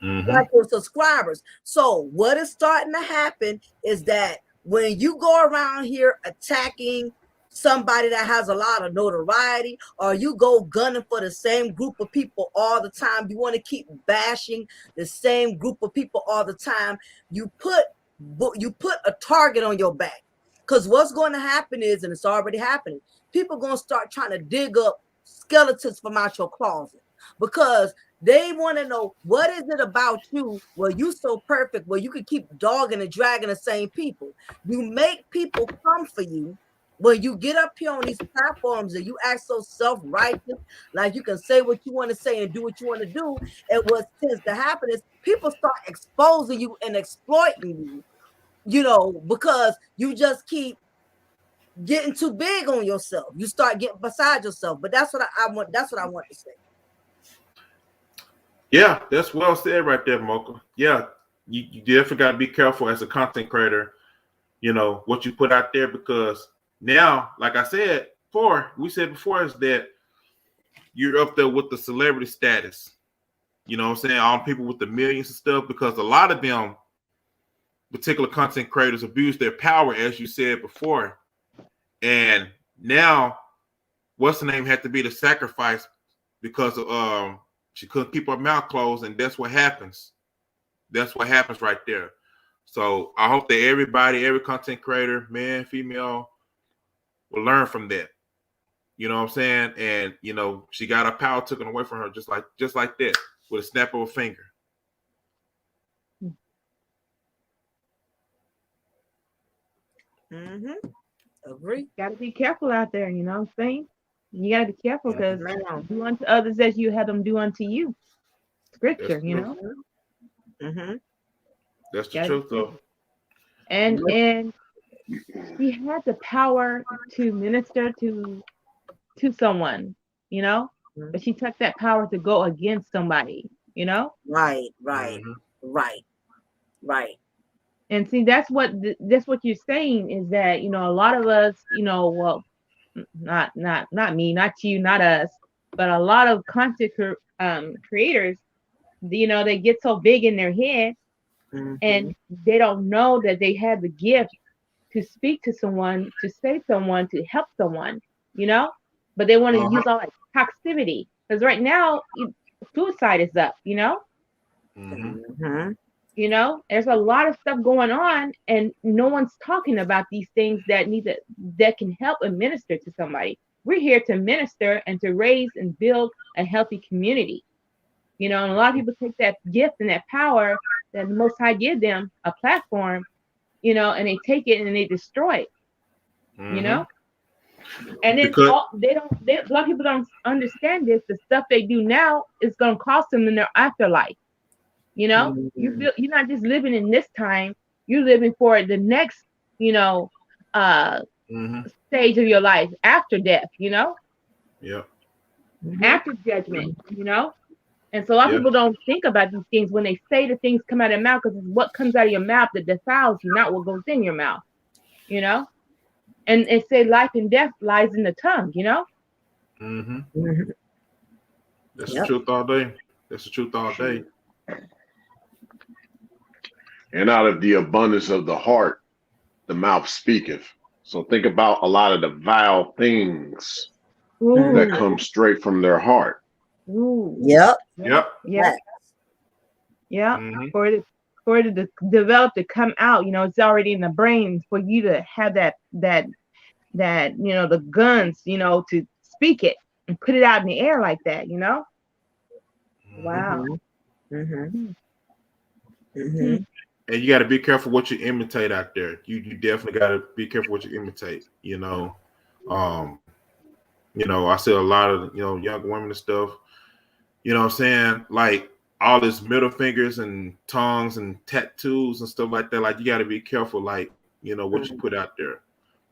Mm-hmm. like your subscribers. So what is starting to happen is that when you go around here attacking somebody that has a lot of notoriety, or you go gunning for the same group of people all the time. You want to keep bashing the same group of people all the time. You put a target on your back, because what's going to happen is, and it's already happening, people are going to start trying to dig up skeletons from out your closet, because they want to know, what is it about you where you so perfect, where you can keep dogging and dragging the same people? You make people come for you when you get up here on these platforms and you act so self-righteous, like you can say what you want to say and do what you want to do. And what tends to happen is people start exposing you and exploiting you, because you just keep getting too big on yourself. You start getting beside yourself. But that's what I want. That's what I want to say. Yeah, that's well said right there, Mocha. Yeah, you definitely got to be careful as a content creator, what you put out there, because now, like I said before, is that you're up there with the celebrity status. You know what I'm saying? All people with the millions and stuff, because a lot of them particular content creators abuse their power, as you said before. And now, what's the name had to be the sacrifice because she couldn't keep her mouth closed, and that's what happens. That's what happens right there. So I hope that every content creator, man, female, will learn from that. You know what I'm saying? And she got her power taken away from her just like that, with a snap of a finger. Agree. Got to be careful out there. You know what I'm saying? You got to be careful, because do unto others as you had them do unto you. Scripture, That's the truth, though. And she had the power to minister to someone, but she took that power to go against somebody, Right. And see, that's what you're saying, is that a lot of us, well, not me, not you, not us, but a lot of content creators, they get so big in their head, and they don't know that they have the gift to speak to someone, to save someone, to help someone, but they want to use all that toxicity, because right now suicide is up, there's a lot of stuff going on, and no one's talking about these things that can help and minister to somebody. We're here to minister and to raise and build a healthy community, and a lot of people take that gift and that power that the Most High give them, a platform, and they take it and they destroy it, and then a lot of people don't understand this. The stuff they do now is going to cost them in their afterlife. You feel you're not just living in this time, you're living for the next, stage of your life after death, after judgment, And so a lot of people don't think about these things when they say the things come out of their mouth, because it's what comes out of your mouth that defiles you, not what goes in your mouth, And it say life and death lies in the tongue, That's the truth all day. That's the truth all day. And out of the abundance of the heart, the mouth speaketh. So think about a lot of the vile things that come straight from their heart. Yep. For it to develop, to come out, it's already in the brain, for you to have that the guns, to speak it and put it out in the air like that, Wow. And you got to be careful what you imitate out there. You definitely got to be careful what you imitate. I see a lot of young women and stuff. You know what I'm saying? Like all this middle fingers and tongues and tattoos and stuff like that. Like you got to be careful, like what you put out there,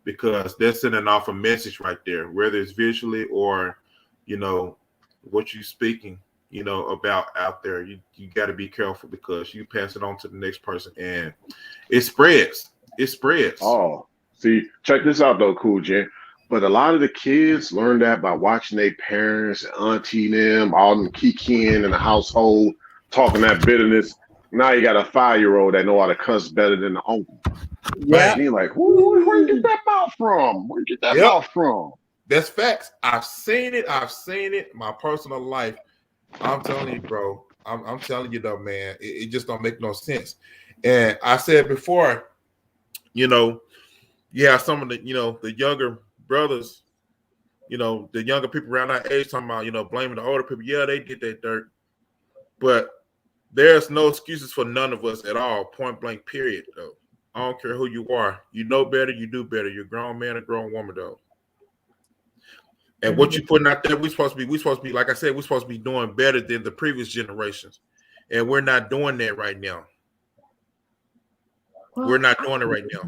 because they're sending off a message right there, whether it's visually or what you speaking. About out there, you got to be careful, because you pass it on to the next person and it spreads. Oh, see, check this out though, Cool J. But a lot of the kids learn that by watching their parents, auntie them, all them kikiing in the household, talking that bitterness. Now you got a 5-year-old that know how to cuss better than the uncle. Yeah. And you're like, where you get that mouth from? Where you get that mouth from? That's facts. I've seen it. My personal life. I'm telling you, bro. I'm telling you though, man. It just don't make no sense. And I said before, you know, you have some of the, the younger brothers, the younger people around our age talking about, blaming the older people. Yeah, they did that dirt. But there's no excuses for none of us at all, point blank, period, though. I don't care who you are. You know better, you do better. You're a grown man, a grown woman, though. And what you putting out there, we supposed to be, like I said, we're supposed to be doing better than the previous generations. And we're not doing that right now. Well, we're not doing it right now.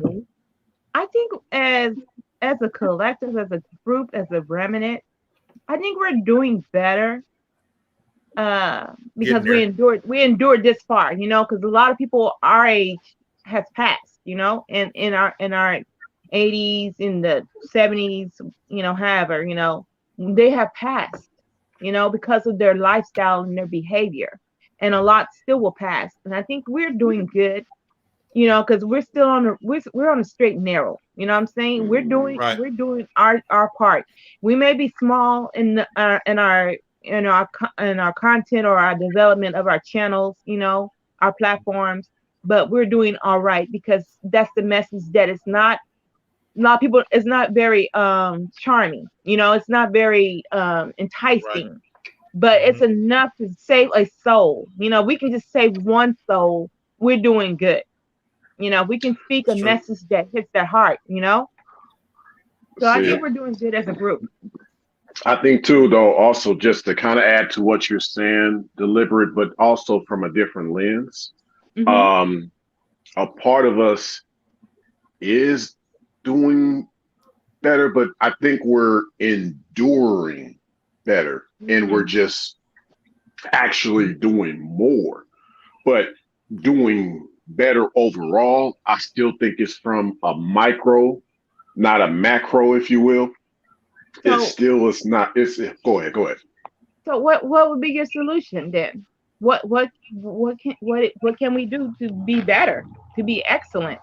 I think as a collective, as a group, as a remnant, I think we're doing better because we endured this far, because a lot of people our age has passed, in our 80s, in the 70s, however, they have passed, because of their lifestyle and their behavior, and a lot still will pass. And I think we're doing good, because we're still we're on a straight and narrow. You know what I'm saying? We're doing our part. We may be small in our content or our development of our channels, our platforms, but we're doing all right, because that's the message that it's not a lot of people, it's not very charming, it's not very enticing, but it's enough to save a soul. We can just save one soul, we're doing good. We can speak a message that hits their heart, so I think we're doing good as a group. I think too, though, also just to kind of add to what you're saying, deliberate, but also from a different lens. A part of us is doing better, but I think we're enduring better, and we're just actually doing more. But doing better overall, I still think it's from a micro, not a macro, if you will. So, it's not. Go ahead. So what would be your solution then? What can we do to be better, to be excellent,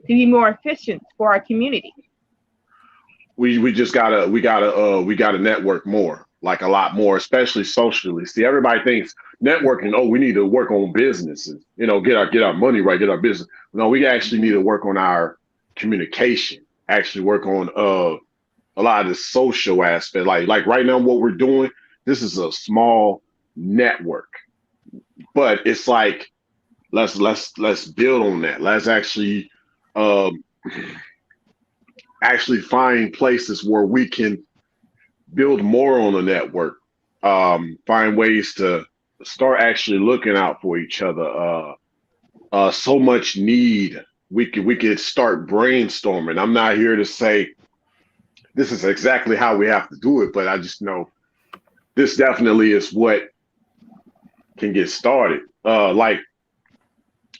to be more efficient for our community? We just gotta network more, like a lot more, especially socially. See, everybody thinks networking, oh, we need to work on businesses, get our money right, get our business. No, we actually need to work on our communication, actually work on a lot of the social aspect. Like right now, what we're doing, this is a small network, but it's like let's build on that. Let's actually find places where we can build more on the network. Find ways to start actually looking out for each other. So much need. We could start brainstorming. I'm not here to say this is exactly how we have to do it, but I just know this definitely is what can get started. Like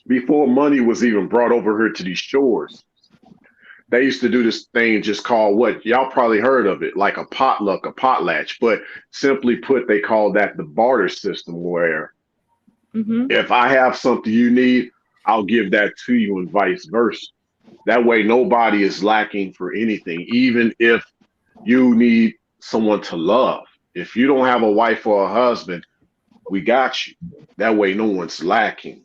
before money was even brought over here to these shores, they used to do this thing just called what y'all probably heard of it, like a potluck, a potlatch, but simply put, they call that the barter system, where if I have something you need, I'll give that to you, and vice versa. That way, nobody is lacking for anything, even if you need someone to love. If you don't have a wife or a husband, we got you. That way, no one's lacking.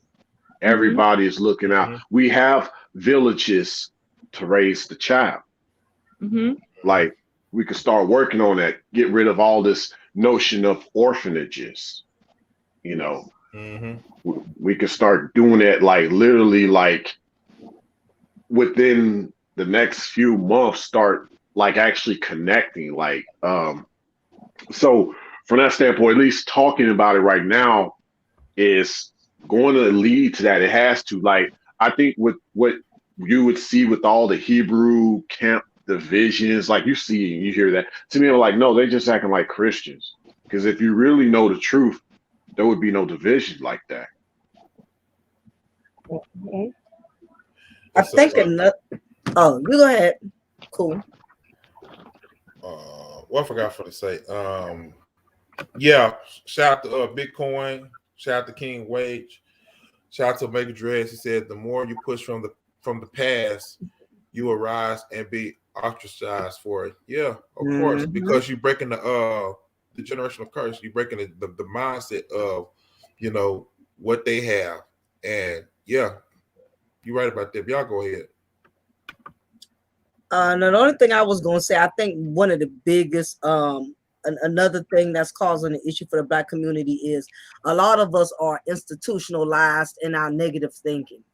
Everybody is looking out. We have villages to raise the child. Like, we could start working on that, get rid of all this notion of orphanages. We could start doing that, like literally, like within the next few months, start like actually connecting. Like, so from that standpoint, at least talking about it right now is going to lead to that. It has to. Like, I think with what you would see with all the Hebrew camp divisions, like you see and you hear that, to me, I'm like, no, they just acting like Christians. Because if you really know the truth, there would be no division like that. I'm thinking that. Oh, you go ahead. Cool. What I forgot to say. Yeah, shout out to Bitcoin, shout out to King Wage, shout out to Omega Dreads. He said the more you push from the from the past, you will rise and be ostracized for it. Yeah, of course, because you're breaking the generational curse. You're breaking the mindset of, you know, what they have. And yeah, you're right about that. Y'all go ahead. The only thing I was gonna say, I think one of the biggest another thing that's causing an issue for the Black community is a lot of us are institutionalized in our negative thinking.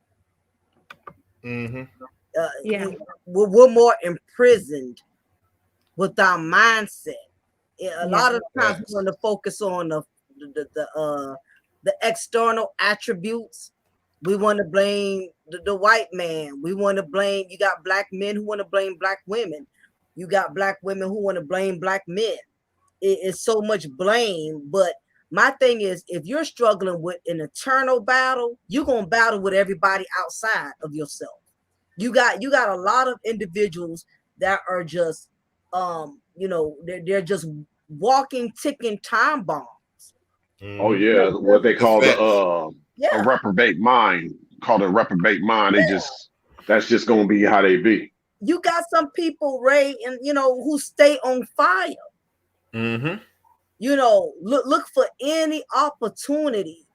Yeah. We're more imprisoned with our mindset. A lot of times we want to focus on the external attributes. We want to blame the white man. We want to blame, you got Black men who want to blame Black women. You got Black women who want to blame Black men. It's so much blame. But my thing is, if you're struggling with an internal battle, you're going to battle with everybody outside of yourself. You got a lot of individuals that are just, you know, they're just walking, ticking time bombs. Oh yeah, what they call a reprobate mind. Called a reprobate mind. They just, that's just gonna be how they be. You got some people, Ray, and you know, who stay on fire. You know, look for any opportunity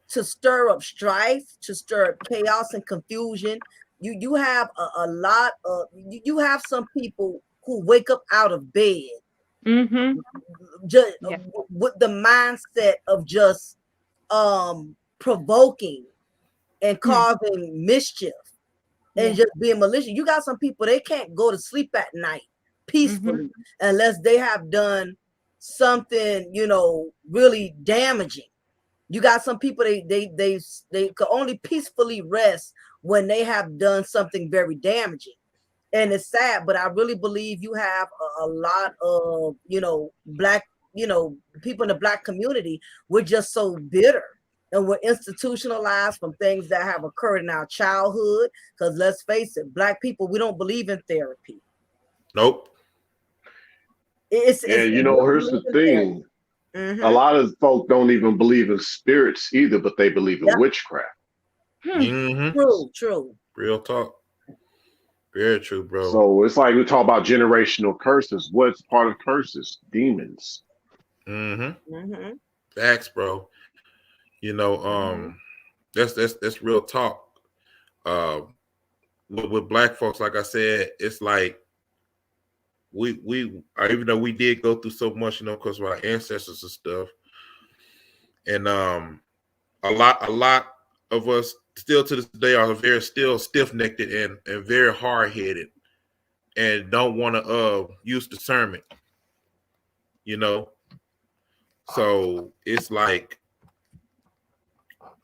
to stir up strife, to stir up chaos and confusion. You have a lot of, you have some people who wake up out of bed just with the mindset of just provoking and causing mischief and just being malicious. You got some people, they can't go to sleep at night peacefully unless they have done something, you know, really damaging. You got some people, they could only peacefully rest when they have done something very damaging. And it's sad, but I really believe you have a lot of, you know, Black, you know, people in the Black community. We're just so bitter and we're institutionalized from things that have occurred in our childhood. Because let's face it, Black people, we don't believe in therapy. Nope. It's you know, here's the thing. A lot of folk don't even believe in spirits either, but they believe in witchcraft. True. Real talk. Very true, bro. So it's like we talk about generational curses. What's part of curses? Demons. Facts, bro. You know, that's real talk. With Black folks, like I said, it's like we even though we did go through so much, you know, because of our ancestors and stuff, and a lot of us still to this day are very still stiff-necked and very hard-headed and don't want to use discernment, you know. So it's like,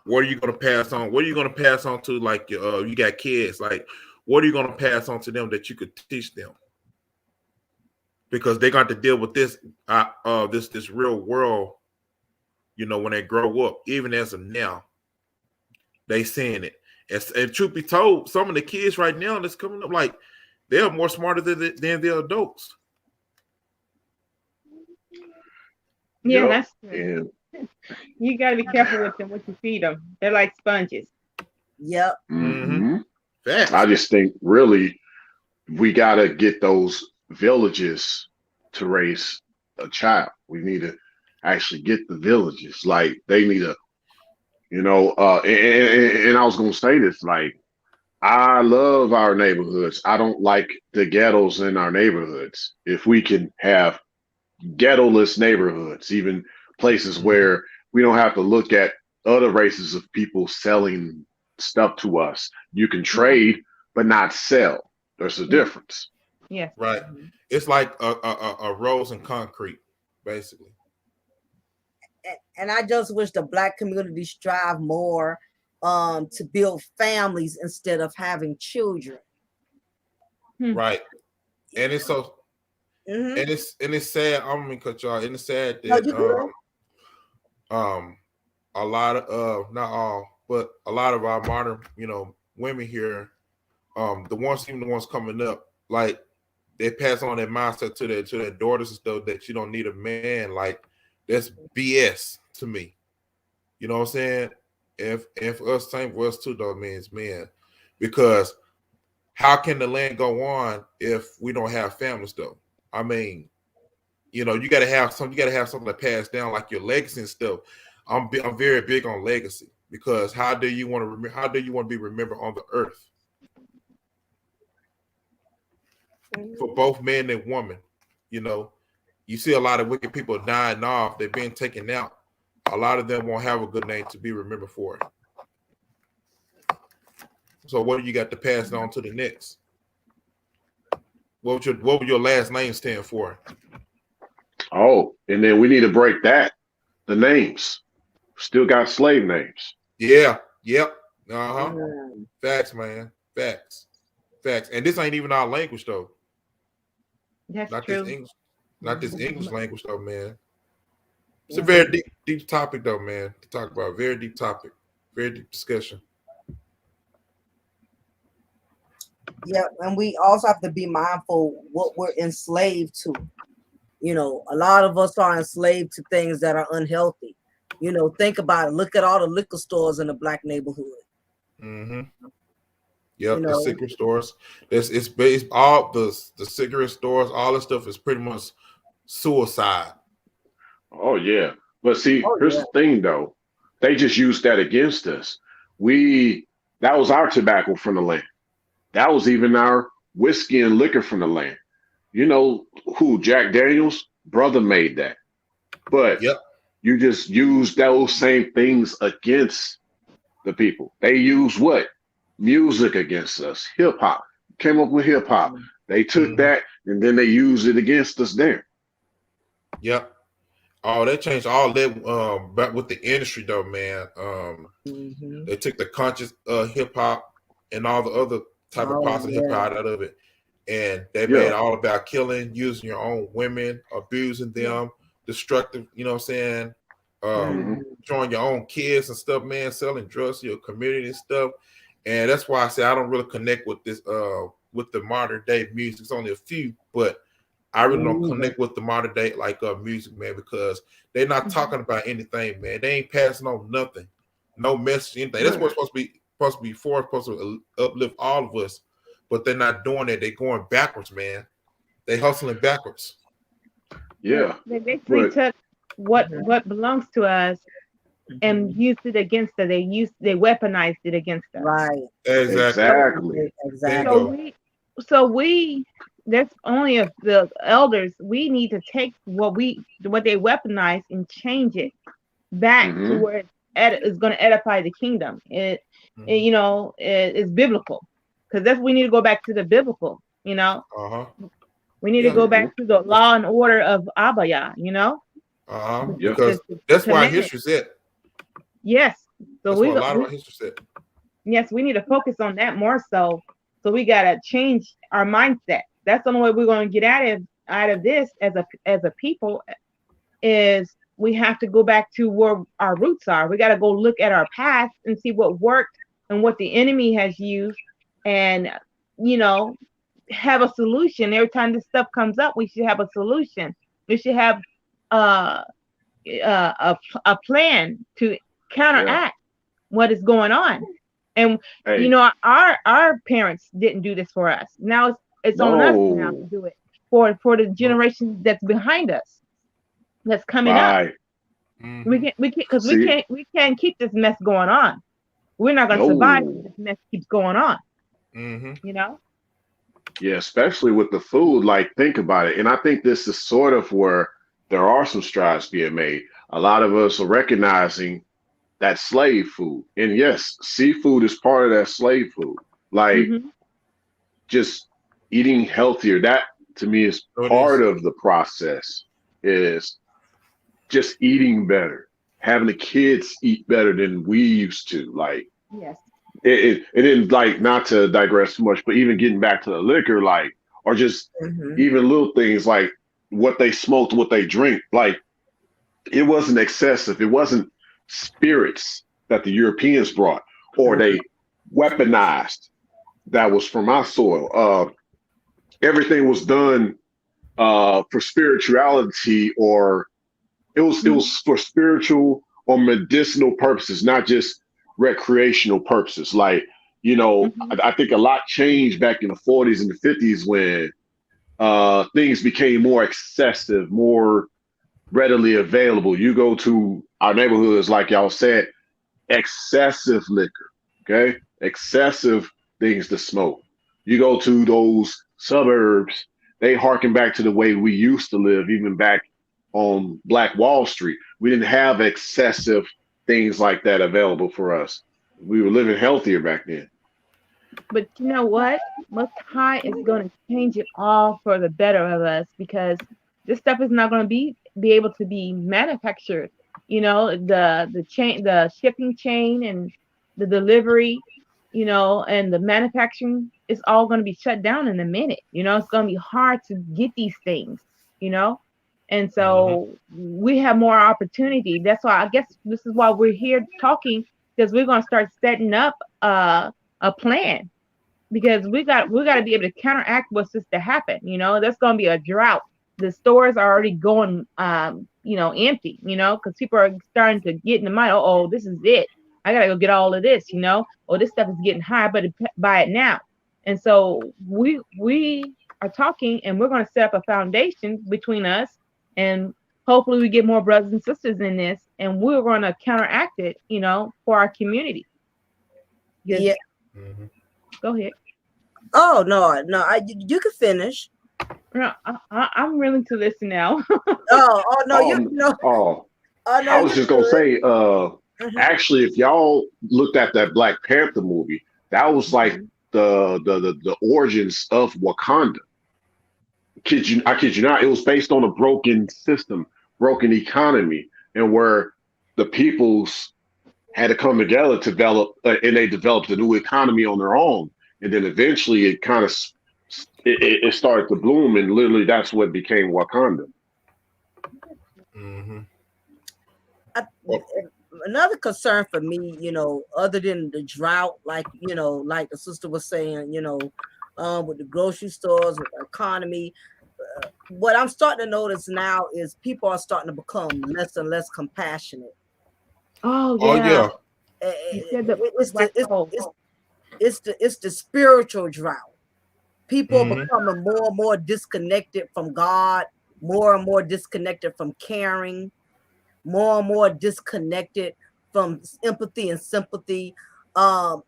what are you going to pass on? What are you going to pass on to, like, you got kids, like, what are you going to pass on to them that you could teach them? Because they got to deal with this this real world, you know, when they grow up. Even as of now, they seeing it. And truth be told, some of the kids right now that's coming up, like, they're more smarter than the adults. Yeah, that's true. You got to be careful with them, what you feed them. They're like sponges. Yep. I just think really we got to get those villages to raise a child. We need to actually get the villages. Like, they need to, you know, and I was going to say this, like, I love our neighborhoods. I don't like the ghettos in our neighborhoods. If we can have ghetto-less neighborhoods, even places where we don't have to look at other races of people selling stuff to us. You can trade, but not sell. There's a difference. Yeah. Right. It's like a rose and concrete, basically. And I just wish the Black community strive more to build families instead of having children. Right. And it's so and it's sad. I'm gonna cut y'all. And it's sad that a lot of not all, but a lot of our modern, you know, women here, the ones coming up, like, they pass on that mindset to their daughters and stuff, that you don't need a man. Like, that's BS to me. You know what I'm saying? And for us, same for us too, though, man, because how can the land go on if we don't have families though? I mean, you got to have something. You got to have something to pass down, like your legacy and stuff. I'm very big on legacy because how do you want to remember? How do you want to be remembered on the earth for both men and women? You see a lot of wicked people dying off. They're being taken out. A lot of them won't have a good name to be remembered for. So what do you got to pass on to the next? What would your last name stand for? Oh, and then we need to break that. The names. Still got slave names. Yeah. Yep. Uh-huh. Mm. Facts, man. Facts. And this ain't even our language though. That's Not true. this English. Not this English language though, man. It's a very deep topic though, man, to talk about. Very deep topic. Very deep discussion. Yeah, and we also have to be mindful what we're enslaved to. A lot of us are enslaved to things that are unhealthy. Think about it. Look at all the liquor stores in the black neighborhood. Mm-hmm. Yep, the cigarette stores. It's based all the cigarette stores. All this stuff is pretty much suicide. Oh yeah, but see, here's the thing though. They just used that against us. That was our tobacco from the land. That was even our whiskey and liquor from the land. You know who? Jack Daniels' brother made that. But you just use those same things against the people. They use what? Music against us. Hip hop. Came up with hip hop. They took that and then they used it against us there. Yep. Oh, they changed all that back with the industry though, man. They took the conscious hip hop and all the other type of positive hip hop out of it. And they made it all about killing, using your own women, abusing them, destructive, you know what I'm saying? Showing your own kids and stuff, man, selling drugs to your community and stuff. And that's why I say I don't really connect with this with the modern day music. It's only a few, but I really don't connect with the modern day like music, man, because they're not talking about anything, man. They ain't passing on nothing, no message, anything. That's what's supposed to be for. It's supposed to uplift all of us, but they're not doing it. They're going backwards, man. They hustling backwards. Yeah, they basically took what belongs to us and used it against us. They weaponized it against us. Right. Exactly. So we that's only of the elders. We need to take what they weaponized and change it back to where it's going to edify the kingdom. It's biblical, because that's we need to go back to the biblical. We need to go back to the law and order of Abaya. Because that's why history's it. Yes. So that's what a lot of our history said. Yes, we need to focus on that more so. So we gotta change our mindset. That's the only way we're going to get out of this as a people. Is we have to go back to where our roots are. We got to go look at our past and see what worked and what the enemy has used, and have a solution. Every time this stuff comes up, we should have a solution. We should have a plan to counteract what is going on. And our parents didn't do this for us. Now it's on us now to do it for the generation that's behind us, that's coming up. We can't keep this mess going on. We're not going to survive if this mess keeps going on. Yeah, especially with the food. Like, think about it. And I think this is sort of where there are some strides being made. A lot of us are recognizing that slave food. And yes, seafood is part of that slave food. Like, just eating healthier. That, to me, is part of the process, is just eating better, having the kids eat better than we used to. Like, it didn't, like, not to digress too much, but even getting back to the liquor, like, or just even little things like what they smoked, what they drink, like, it wasn't excessive. It wasn't spirits that the Europeans brought or they weaponized that was from our soil. Everything was done for spirituality, or it was for spiritual or medicinal purposes, not just recreational purposes. Like, I think a lot changed back in the 40s and the 50s when things became more excessive, more readily available. You go to our neighborhoods, like y'all said, excessive liquor, okay? Excessive things to smoke. You go to those suburbs, they harken back to the way we used to live, even back on Black Wall Street. We didn't have excessive things like that available for us. We were living healthier back then. But you know what? Most High is going to change it all for the better of us, because this stuff is not going to be able to be manufactured. You know, the shipping chain, and the delivery, and the manufacturing is all going to be shut down in a minute. It's going to be hard to get these things. You know, and so we have more opportunity. That's why I guess this is why we're here talking, because we're going to start setting up a plan, because we got to be able to counteract what's just to happen. There's going to be a drought. The stores are already going empty, because people are starting to get in the mind, oh, this is it, I gotta go get all of this, or this stuff is getting high, but buy it now. And so we are talking, and we're going to set up a foundation between us, and hopefully we get more brothers and sisters in this, and we're going to counteract it, for our community. Yeah. Go ahead. Oh no, you can finish. No, I'm willing to listen now. Oh no, you know. Oh, I was just gonna say, actually, if y'all looked at that Black Panther movie, that was like the origins of Wakanda. I kid you not, it was based on a broken system, broken economy, and where the peoples had to come together to develop, and they developed a new economy on their own. And then eventually it kind of it started to bloom, and literally that's what became Wakanda. Another concern for me, other than the drought, like like the sister was saying, with the grocery stores, with the economy, what I'm starting to notice now is people are starting to become less and less compassionate. Oh yeah. It's the spiritual drought. People are becoming more and more disconnected from God, more and more disconnected from caring, more and more disconnected from empathy and sympathy. The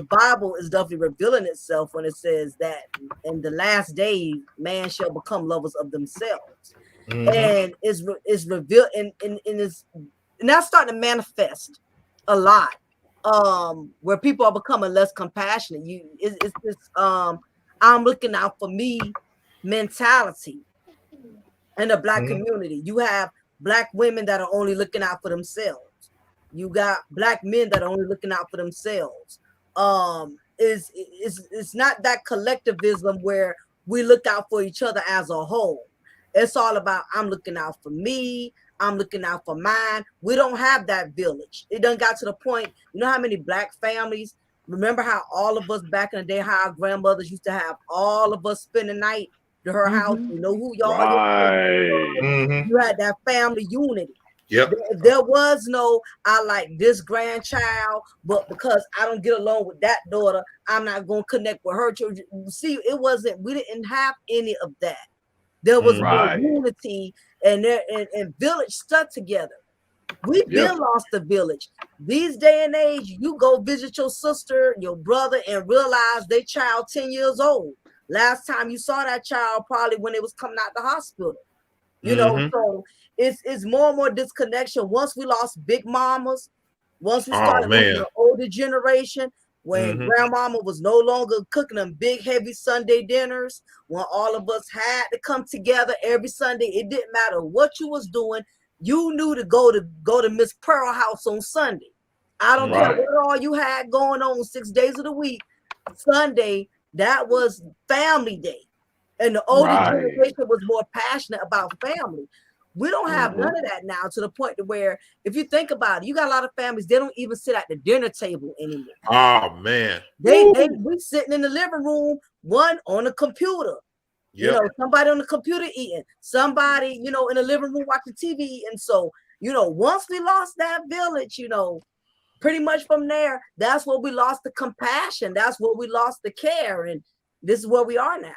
Bible is definitely revealing itself when it says that in the last days, man shall become lovers of themselves. And it's revealed, and it's now starting to manifest a lot. Where people are becoming less compassionate. It's this I'm looking out for me mentality in the Black community. You have Black women that are only looking out for themselves. You got Black men that are only looking out for themselves. It's not that collectivism where we look out for each other as a whole. It's all about I'm looking out for me, I'm looking out for mine. We don't have that village. It done got to the point, how many Black families, remember how all of us back in the day, how our grandmothers used to have all of us spend the night to her house, who y'all Right. You had that family unity. Yep. There was no, I like this grandchild, but because I don't get along with that daughter, I'm not going to connect with her children. See, we didn't have any of that. There was more unity, and village stuck together. We've been lost the village. These day and age, you go visit your sister, your brother, and realize their child 10 years old. Last time you saw that child probably when it was coming out the hospital. So it's more and more disconnection. Once we lost big mamas, once we started losing the older generation, when grandmama was no longer cooking them big, heavy Sunday dinners, when all of us had to come together every Sunday, it didn't matter what you was doing. You knew to go to Miss Pearl house on Sunday. I don't care what all you had going on 6 days of the week. Sunday, that was family day. And the older generation was more passionate about family. We don't have none of that now, to the point to where, if you think about it, you got a lot of families, they don't even sit at the dinner table anymore. Oh man. We sitting in the living room, one on the computer. Somebody on the computer eating, somebody, in the living room watching TV. And so, once we lost that village, pretty much from there, that's where we lost the compassion. That's where we lost the care. And this is where we are now.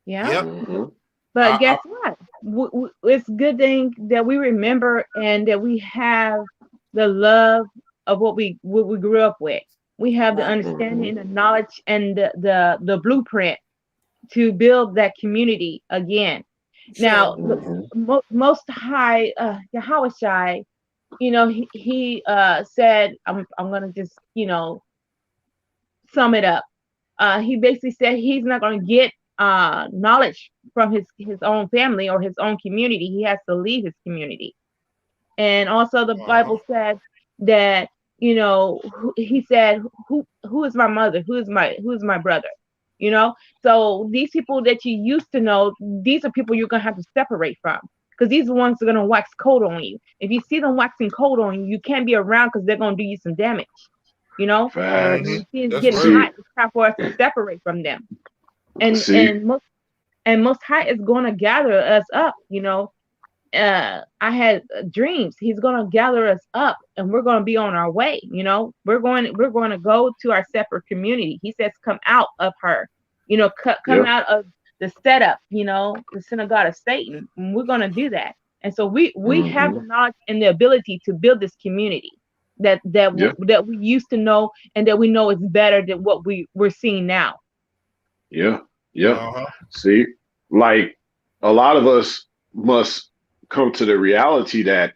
Yeah. Yep. Mm-hmm. But guess what? It's a good thing that we remember and that we have the love of what we grew up with. We have the Right. understanding and the knowledge and the blueprint to build that community again. Now, Sure. most high Yahweh Shai, he said, I'm gonna just sum it up. He basically said he's not gonna get knowledge from his own family or his own community. He has to leave his community. And also the Bible said that he said who is my mother, who is my brother, so these people that you used to know, these are people you're gonna have to separate from, because these are the ones that are gonna wax cold on you. If you see them waxing cold on you, you can't be around because they're gonna do you some damage. Facts. When you see it's That's getting right. hot, it's time for us to separate from them. And See, most high is gonna gather us up. I had dreams. He's gonna gather us up, and we're gonna be on our way. We're going to go to our separate community. He says, "Come out of her." Come yeah, out of the setup. The synagogue of Satan. And we're gonna do that. And so we have the knowledge and the ability to build this community that yeah, we used to know, and that we know is better than what we're seeing now. yeah, yeah. Uh-huh. See, like a lot of us must come to the reality that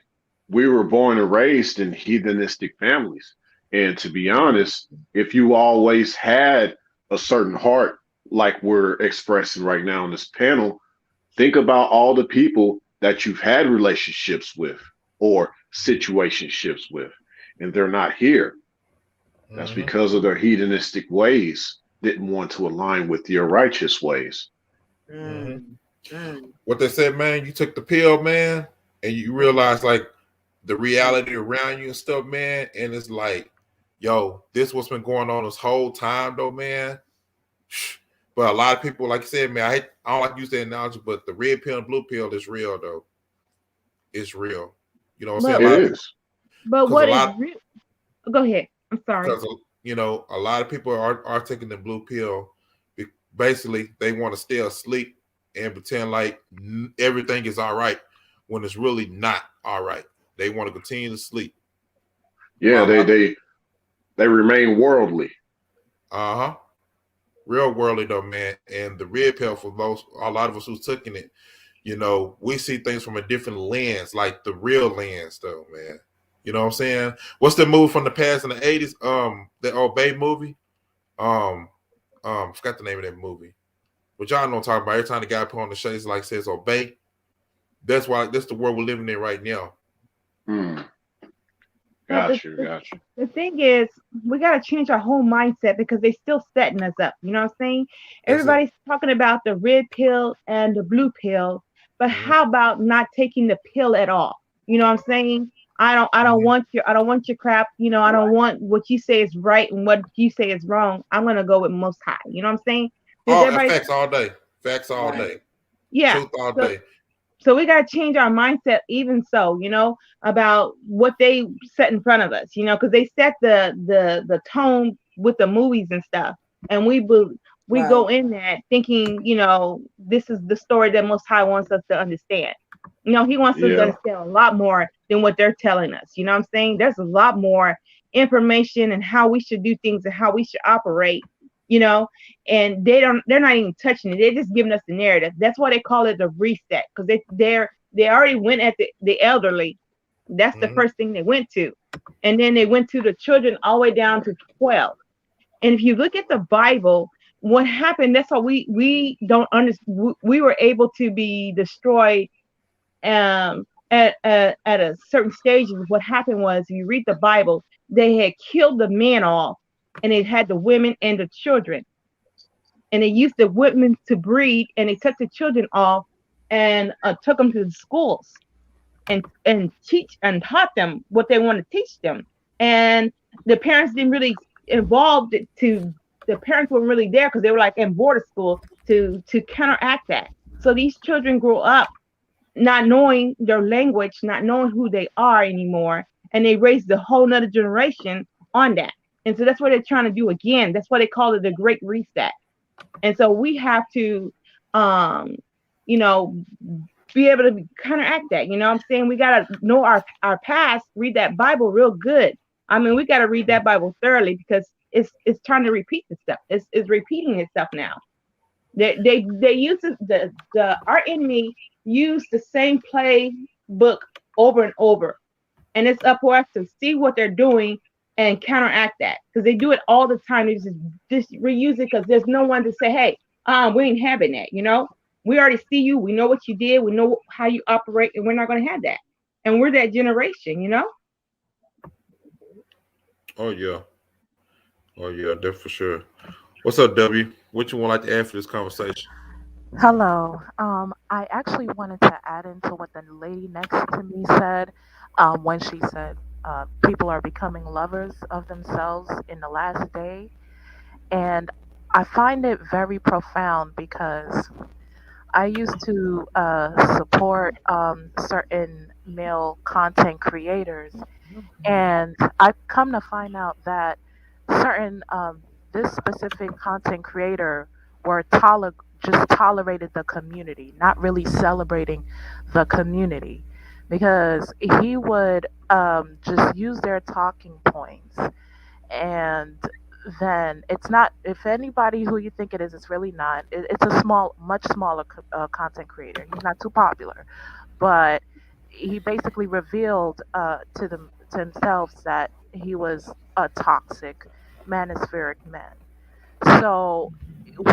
we were born and raised in heathenistic families. And to be honest, if you always had a certain heart, like we're expressing right now in this panel, think about all the people that you've had relationships with or situationships with, and they're not here. That's Mhm. because of their hedonistic ways, didn't want to align with your righteous ways. Mm. Mm. What they said, man, you took the pill, man, and you realize like the reality around you and stuff, man, and it's like, yo, this what's been going on this whole time, though, man. But a lot of people, like you said, man, I don't like to use that analogy, but the red pill and blue pill is real, though. It's real. You know what I'm saying? But A It lot of people, is. because a what is lot, real? Go ahead. I'm sorry. because a lot of people are taking the blue pill. Basically, they want to stay asleep and pretend like everything is all right when it's really not all right. They want to continue to sleep. Yeah, While they remain worldly. uh-huh. Real worldly though, man. And the red pill, for a lot of us who's taking it, we see things from a different lens, like the real lens though, man. You know what I'm saying? What's the movie from the past in the 80s? The Obey movie. Forgot the name of that movie. But y'all know what I'm talking about. Every time the guy put on the shades like says obey. That's the world we're living in right now. Hmm. But Got you. the thing is, we got to change our whole mindset, because they're still setting us up. You know what I'm saying? That's it. Everybody's talking about the red pill and the blue pill, but how about not taking the pill at all? You know what I'm saying? I don't want your crap. I don't want what you say is right and what you say is wrong. I'm gonna go with Most High. You know what I'm saying? Because And everybody, facts all day. Facts all Right. day. yeah. Truth all So, day. so we got to change our mindset, even so, about what they set in front of us, because they set the tone with the movies and stuff, and we Right. go in that thinking, this is the story that Most High wants us to understand. He wants us to Yeah. understand a lot more than what they're telling us. You know what I'm saying? There's a lot more information and how we should do things and how we should operate. And they're not even touching it. They're just giving us the narrative. That's why they call it the reset, because they already went at the elderly. That's the first thing they went to, and then they went to the children all the way down to 12. And if you look at the Bible, what happened? That's why we don't understand. We were able to be destroyed at a certain stage. What happened was, if you read the Bible, they had killed the men off, and they had the women and the children, and they used the women to breed, and they took the children off and took them to the schools and teach and taught them what they want to teach them. And the parents didn't really involve the parents weren't really there, because they were like in border school to counteract that. So these children grow up not knowing their language, not knowing who they are anymore, and they raised the whole nother generation on that. And so that's what they're trying to do again. That's why they call it the Great Reset. And so we have to, um, you know, be able to counteract that. You know what I'm saying? We got to know our past, read that Bible real good. I mean, we got to read that Bible thoroughly because it's trying to repeat itself. It's repeating itself now. They use our enemy use the same playbook over and over, and it's up for us to see what they're doing and counteract that because they do it all the time. They just reuse it because there's no one to say, hey, we ain't having that. You know, we already see you. We know what you did. We know how you operate, and we're not going to have that. And we're that generation, you know. Oh yeah. Oh yeah, that's for sure. What's up, W? What you want like to add for this conversation? Hello. I actually wanted to add into what the lady next to me said when she said people are becoming lovers of themselves in the last day. And I find it very profound because I used to support certain male content creators, and I've come to find out that certain this specific content creator were just tolerated the community, not really celebrating the community, because he would just use their talking points, and then it's not, if anybody who you think it is, it's really not. It's a much smaller content creator. He's not too popular, but he basically revealed to himself that he was a toxic manospheric man. So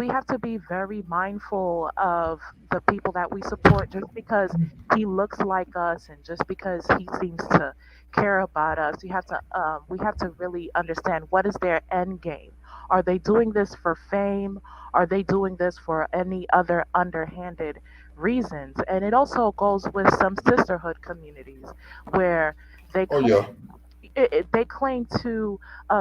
we have to be very mindful of the people that we support. Just because he looks like us and just because he seems to care about us, we have to really understand what is their end game. Are they doing this for fame? Are they doing this for any other underhanded reasons? And it also goes with some sisterhood communities where they Oh claim yeah. they claim to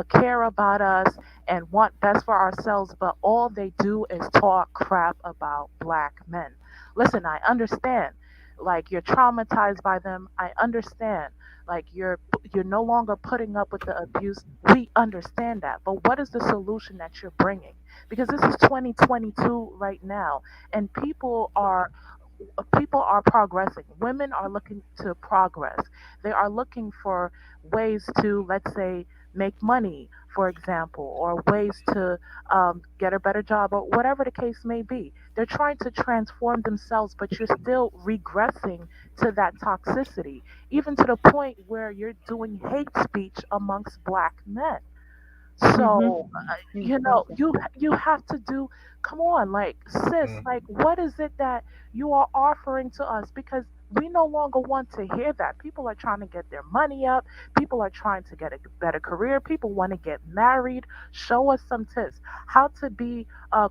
care about us and want best for ourselves, but all they do is talk crap about black men. Listen, I understand. Like, you're traumatized by them. I understand. Like, you're no longer putting up with the abuse. We understand that. But what is the solution that you're bringing? Because this is 2022 right now, and people are progressing. Women are looking to progress. They are looking for ways to, let's say, make money, for example, or ways to get a better job, or whatever the case may be. They're trying to transform themselves, but you're still regressing to that toxicity, even to the point where you're doing hate speech amongst black men. So, you have to do. Come on, like, sis, Mm. like, what is it that you are offering to us? Because we no longer want to hear that. People are trying to get their money up. People are trying to get a better career. People want to get married. Show us some tips. How to be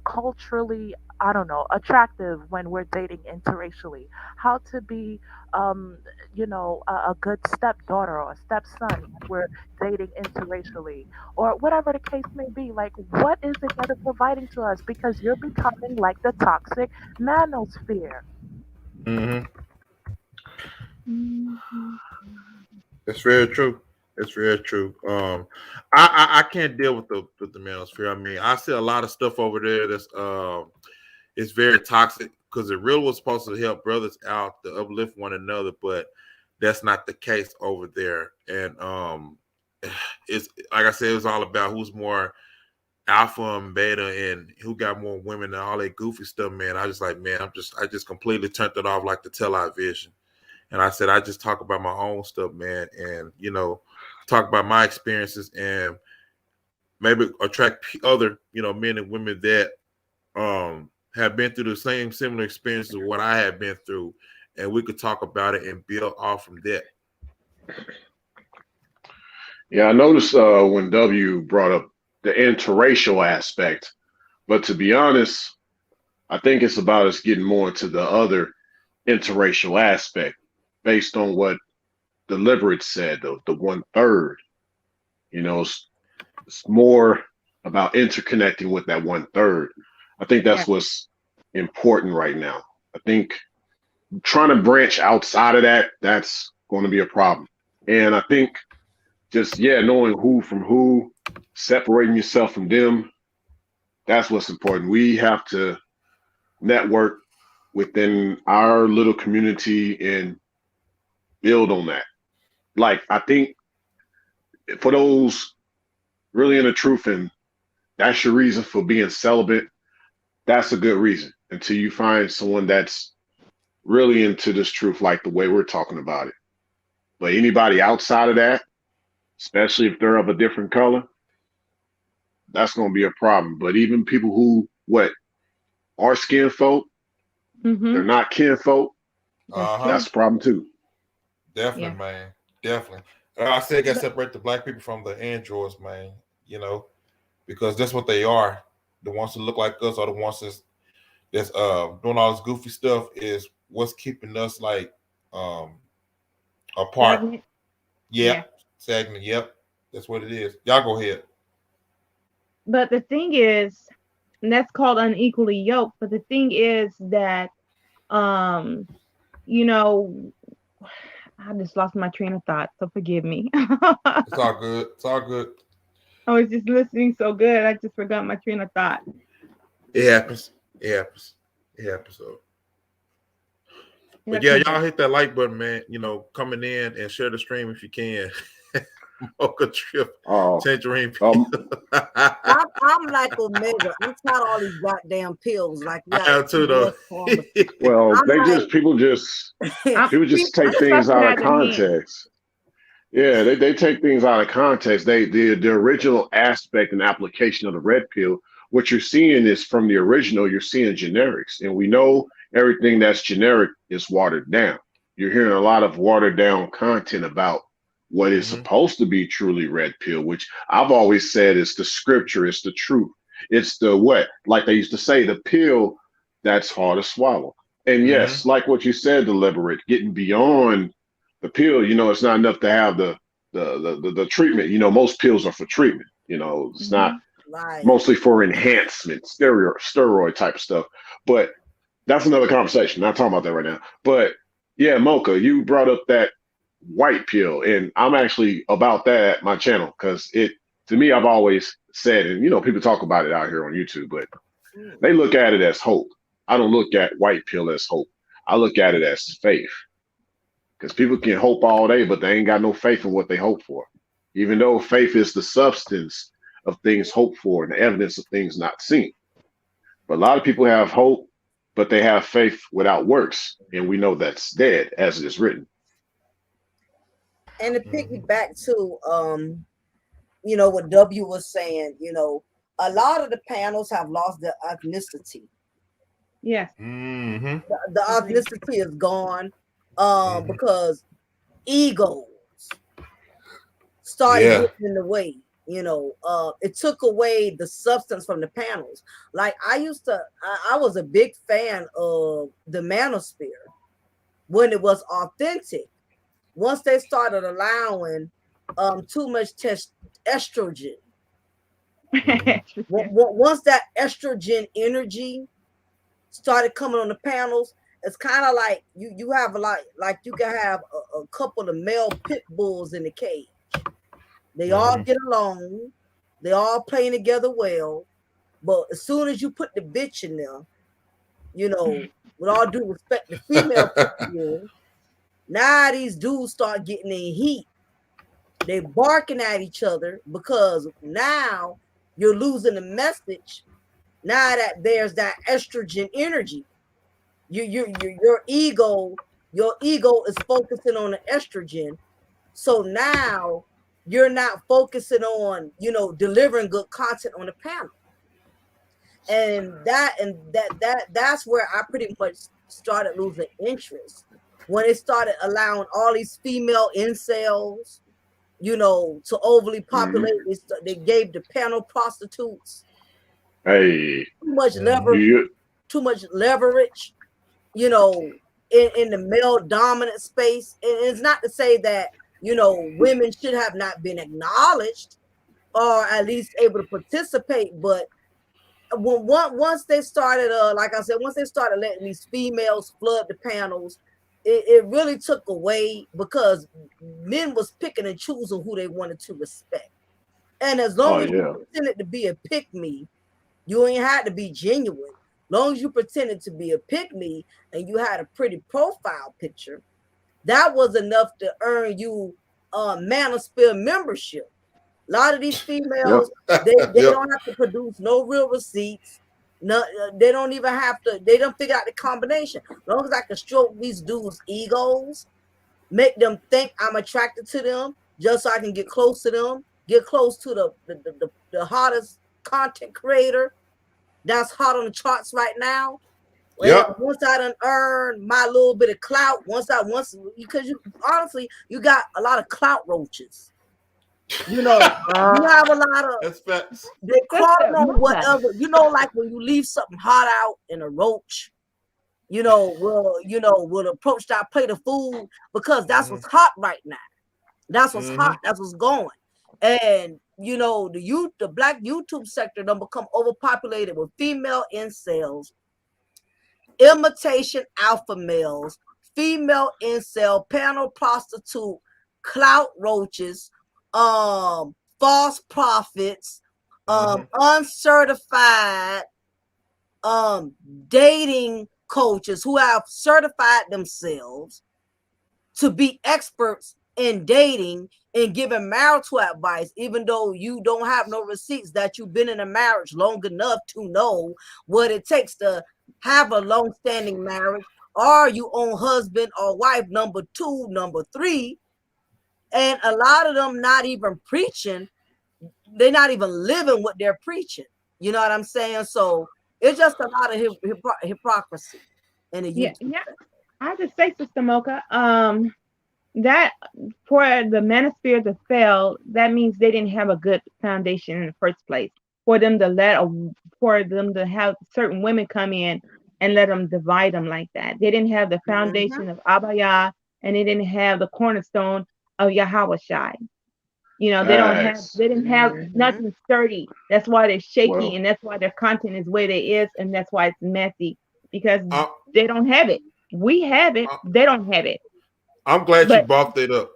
culturally, I don't know, attractive when we're dating interracially. How to be, um, a good stepdaughter or a stepson when we're dating interracially, or whatever the case may be. Like, what is it that is providing to us? Because you're becoming like the toxic manosphere. Hmm. Mhm. That's very true. That's very true. I can't deal with the manosphere. I mean, I see a lot of stuff over there that's it's very toxic because it really was supposed to help brothers out to uplift one another, but that's not the case over there. And it's like I said, it's all about who's more alpha and beta and who got more women and all that goofy stuff, man. I just like, man, I just completely turned it off like the television. And I said, I just talk about my own stuff, man, and talk about my experiences and maybe attract other, men and women that have been through the same similar experiences of what I have been through, and we could talk about it and build off from that. Yeah, I noticed when W brought up the interracial aspect, but to be honest, I think it's about us getting more into the other interracial aspect based on what Deliberate said, the one third. It's more about interconnecting with that one third. I think Yeah. that's what's important right now. I think trying to branch outside of that, that's going to be a problem. And I think just knowing who from who, separating yourself from them. That's what's important. We have to network within our little community and build on that. Like I think for those really in the truth and that's your reason for being celibate, that's a good reason until you find someone that's really into this truth like the way we're talking about it. But anybody outside of that, especially if they're of a different color, that's going to be a problem. But even people who are skin folk, they're not kin folk, that's a problem too. Definitely, man. Definitely. I said, got to separate the black people from the androids, man. You know, because that's what they are. The ones that look like us are the ones that's doing all this goofy stuff is what's keeping us like apart. Stagnant. Stagnant. Yep, that's what it is. Y'all go ahead. But the thing is, and that's called unequally yoked. But the thing is that, you know, I just lost my train of thought, so forgive me. It's all good. It's all good. I was just listening so good, I just forgot my train of thought. It happens. It happens. It happens. So. But yeah, y'all hit that like button, man. You know, coming in and share the stream if you can. Mocha Trip, Tangerine Peel. I'm like Omega. I'm tired of all these goddamn pills. Like I have too, though. Well, people just take things out of context. Yeah, they take things out of context. The original aspect and application of the red pill, what you're seeing is from the original, you're seeing generics. And we know everything that's generic is watered down. You're hearing a lot of watered down content about what is supposed to be truly red pill, which I've always said is the scripture, it's the truth. It's the like they used to say, the pill that's hard to swallow. And yes, like what you said, deliberate, getting beyond the pill, it's not enough to have the treatment. Most pills are for treatment. It's not mostly for enhancement, steroid type of stuff. But that's another conversation. Not talking about that right now. But yeah, Mocha, you brought up that white pill, and I'm actually about that at my channel because to me, I've always said, and people talk about it out here on YouTube, but they look at it as hope. I don't look at white pill as hope. I look at it as faith. Because people can hope all day, but they ain't got no faith in what they hope for. Even though faith is the substance of things hoped for and the evidence of things not seen. But a lot of people have hope, but they have faith without works. And we know that's dead, as it is written. And to piggyback to, what W was saying, a lot of the panels have lost their ethnicity. Yes. The ethnicity is gone. Because egos started getting in the way, it took away the substance from the panels. Like I was a big fan of the manosphere when it was authentic. Once they started allowing too much estrogen, once that estrogen energy started coming on the panels, it's kind of like you have like you can have a couple of male pit bulls in the cage. They all get along, they all playing together well, but as soon as you put the bitch in there, with all due respect, the female in, now these dudes start getting in heat. They barking at each other because now you're losing the message. Now that there's that estrogen energy. Your ego is focusing on the estrogen. So now you're not focusing on, delivering good content on the panel. And that's where I pretty much started losing interest. When it started allowing all these female incels, to overly populate, they gave the panel prostitutes too much leverage. In the male dominant space. And it's not to say that, women should have not been acknowledged or at least able to participate. But once they started, like I said, once they started letting these females flood the panels, it really took away because men was picking and choosing who they wanted to respect. And as long as you pretended to be a pick me, you ain't had to be genuine. Long as you pretended to be a pick me and you had a pretty profile picture, that was enough to earn you Manosphere membership. A lot of these females, they don't have to produce no real receipts. No, they don't even have to. They don't figure out the combination. As long as I can stroke these dudes' egos, make them think I'm attracted to them, just so I can get close to them, get close to the hottest content creator that's hot on the charts right now. Well, once I done earned my little bit of clout, because you honestly, you got a lot of clout roaches. You know, you have a lot of they crawl on whatever. You know, like when you leave something hot out in a roach, will approach that plate of food because that's what's hot right now. That's what's hot. That's what's going. And the black YouTube sector done become overpopulated with female incels, imitation alpha males, female incel, panel prostitute, clout roaches, false prophets, uncertified dating coaches who have certified themselves to be experts in dating and giving marital advice, even though you don't have no receipts that you've been in a marriage long enough to know what it takes to have a long-standing marriage, or you own husband or wife number 2, number 3. And a lot of them not even preaching. They're not even living what they're preaching. You know what I'm saying? So it's just a lot of hypocrisy in the YouTube. Yeah. I just say, Sister Mocha, that for the manosphere to fail, that means they didn't have a good foundation in the first place. For them to have certain women come in and let them divide them like that. They didn't have the foundation of Abaya, and they didn't have the cornerstone of Yahweh Shai. They didn't have nothing sturdy. That's why they're shaky, and that's why their content is where it is, and that's why it's messy, because they don't have it. We have it. They don't have it. I'm glad you brought that up.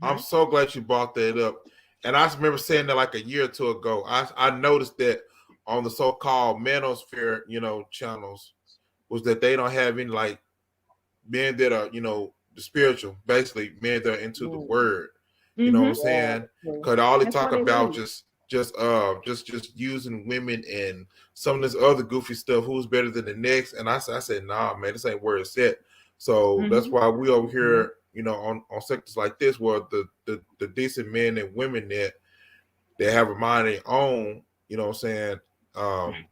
I'm so glad you brought that up. And I remember saying that like a year or two ago. I noticed that on the so-called manosphere, channels, was that they don't have any like men that are, the spiritual, basically men that are into the word. You know what I'm saying? Because all they talk about just using women and some of this other goofy stuff. Who's better than the next? And I said, nah, man, this ain't where it's at. So that's why we over here, on sectors like this, where the decent men and women that they have a mind of their own, you know what I'm saying?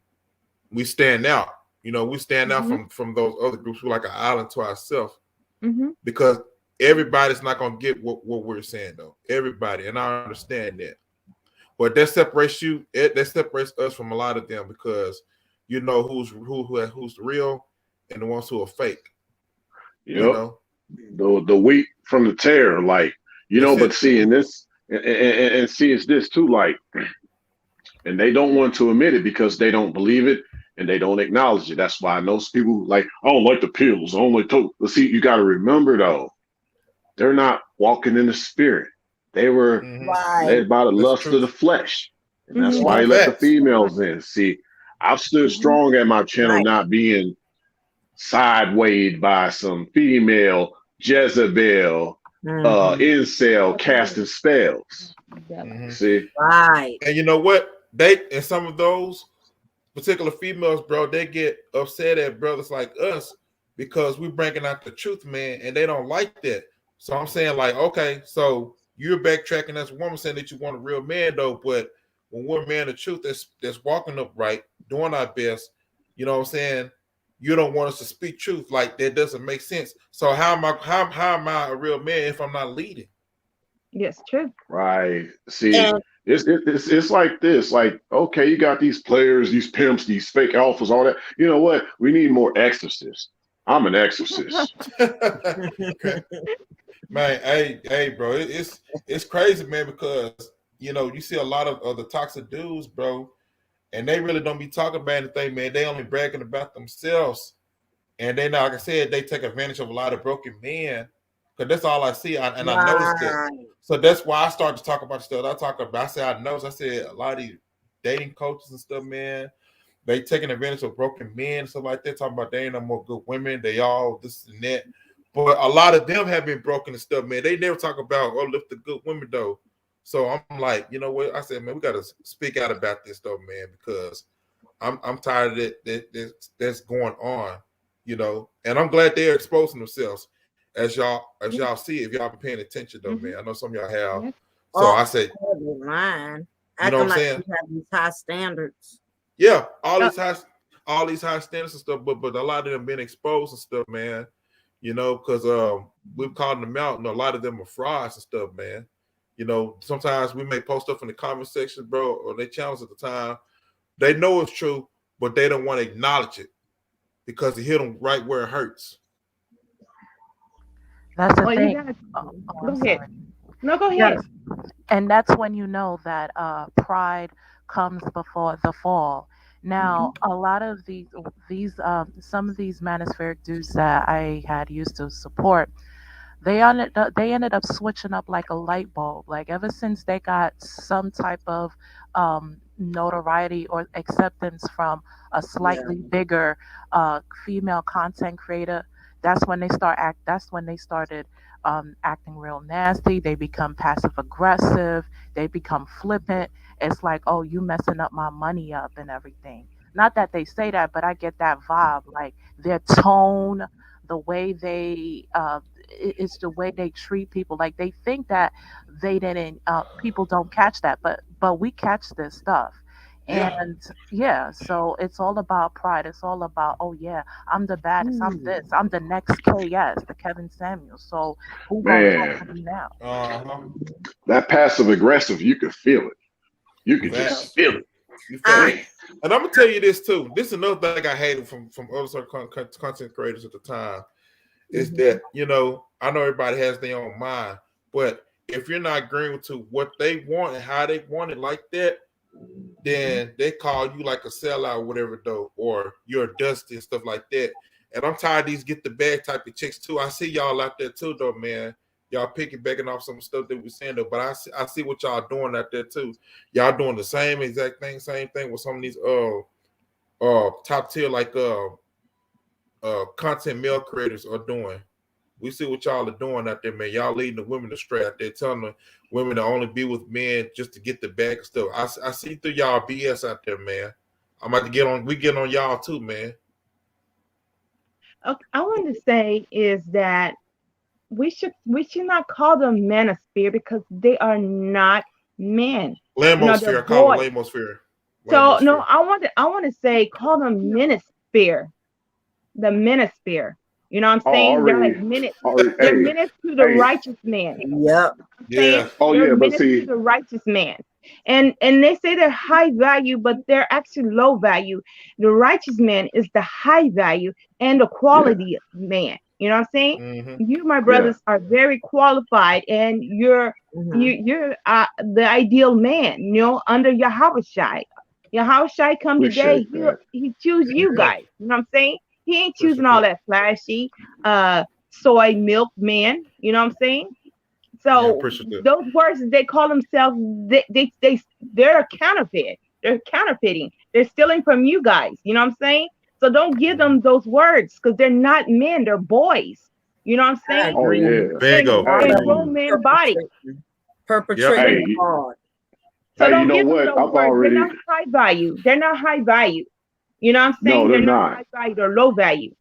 We stand out. We stand out from those other groups. We're like an island to ourselves because everybody's not gonna get what we're saying though. Everybody, and I understand that. But that separates us from a lot of them because you know who's real and the ones who are fake. Yep. The wheat from the tare, like but seeing this and see it's this too, like, and they don't want to admit it because they don't believe it and they don't acknowledge it. That's why most people like, I don't like the pills, I don't like to. But see, you got to remember though, they're not walking in the spirit. They were led by the lust of the flesh. And that's why they let the females in. See, I've stood strong at my channel, not being sidewayed by some female Jezebel, incel casting spells. See? Right. And you know what? And some of those particular females, bro, they get upset at brothers like us because we're bringing out the truth, man, and they don't like that. So I'm saying, like, okay, so you're backtracking as a woman saying that you want a real man, though, but when we're a man of truth that's walking upright, doing our best, you know what I'm saying? You don't want us to speak truth. Like, that doesn't make sense. So how am I a real man if I'm not leading? Yes, true. Right. See, it's like this. Like, okay, you got these players, these pimps, these fake alphas, all that. You know what? We need more exorcists. I'm an exorcist. Man, hey, bro, it's crazy, man, because you see a lot of the toxic dudes, bro, and they really don't be talking about anything, man. They only bragging about themselves. And then, like I said, they take advantage of a lot of broken men, because that's all I see. And I noticed that. Right. So that's why I started to talk about stuff. I said I noticed. I said a lot of these dating coaches and stuff, man. They taking advantage of broken men and stuff like that. Talking about they ain't no more good women. They all this and that. But a lot of them have been broken and stuff, man. They never talk about lift the good women though. So I'm like, you know what? I said, man, we got to speak out about this though, man, because I'm tired of it. That's going on, you know. And I'm glad they're exposing themselves, as y'all see, if y'all been paying attention though, man. I know some of y'all have. Yeah. So I said, Mine. you know what Acting I'm like saying? we have these high standards. Yeah, all these high standards and stuff, but a lot of them been exposed and stuff, man. You know, because we've called them out, and a lot of them are frauds and stuff, man. You know, sometimes we may post stuff in the comment section, bro, or they challenge at the time. They know it's true, but they don't want to acknowledge it because it hit them right where it hurts. That's the Well, you thing. gotta Oh, go I'm ahead. sorry. No, go ahead. Yes. And that's when you know that pride comes before the fall. Now, a lot of these some of these manospheric dudes that I had used to support, they ended up switching up like a light bulb. Like ever since they got some type of notoriety or acceptance from a Yeah. slightly bigger female content creator, that's when they started acting real nasty. They become passive aggressive. They become flippant. It's like, oh, you messing up my money up and everything. Not that they say that, but I get that vibe. Like their tone, the way it's the way they treat people. Like they think that they didn't people don't catch that, but we catch this stuff. Yeah. And yeah, so it's all about pride. It's all about, oh yeah, I'm the baddest, I'm this, I'm the next KS, the Kevin Samuels. So who gonna talk Man, to me now? Uh-huh. that passive aggressive, you could feel it. You could Facts. just feel it. You Ah. feel it. And I'm gonna tell you this too. This is another thing I hated from other certain content creators at the time is that, you know, I know everybody has their own mind, but if you're not agreeing to what they want and how they want it like that, then they call you like a sellout, whatever though, or you're dusty and stuff like that. And I'm tired of these get the bag type of chicks too. I see y'all out there too, though, man. Y'all piggybacking off some stuff that we're saying though, but I see what y'all doing out there too. Y'all doing the same exact thing, same thing with some of these top tier like content male creators are doing. We see what y'all are doing out there, man. Y'all leading the women astray out there, telling the women to only be with men just to get the bag and stuff. I see through y'all BS out there, man. I'm about to get on. We get on y'all too, man. Okay, I want to say is that we should not call them manosphere because they are not men. They're Lamosphere, I call it boys. Lamosphere. So no, Lamosphere. I want to say call them manosphere. The manosphere. You know what I'm Oh, saying? They're like already, minutes. already. They're Hey, minutes to the hey. righteous man. Yep. Yeah. Saying Oh they're yeah, but minutes to see, the righteous man. And they say they're high value, but they're actually low value. The righteous man is the high value and the yeah, quality man. You know what I'm saying? Mm-hmm. You, my yeah, brothers, are very qualified, and you're Mhm. you're the ideal man. You know, under Yahweh Shai. Yahweh Shai come today. appreciate that. He choose you Yeah. guys. You know what I'm saying? He ain't choosing Appreciate all that. that flashy soy milk man. You know what I'm saying? Yeah, So appreciate that. those words that they call themselves, they're a counterfeit. They're counterfeiting. They're stealing from you guys. You know what I'm saying? So don't give them those words because they're not men. They're boys. You know what I'm I saying? Oh agree. yeah. In Bingo. Hey, grown man body. Yep. Perpetrating hey, fraud. So hey. You don't know give them what? those I've words. They're already. not high value. They're not high value. You know what I'm No, saying? they're They're not not. high value. They're low value.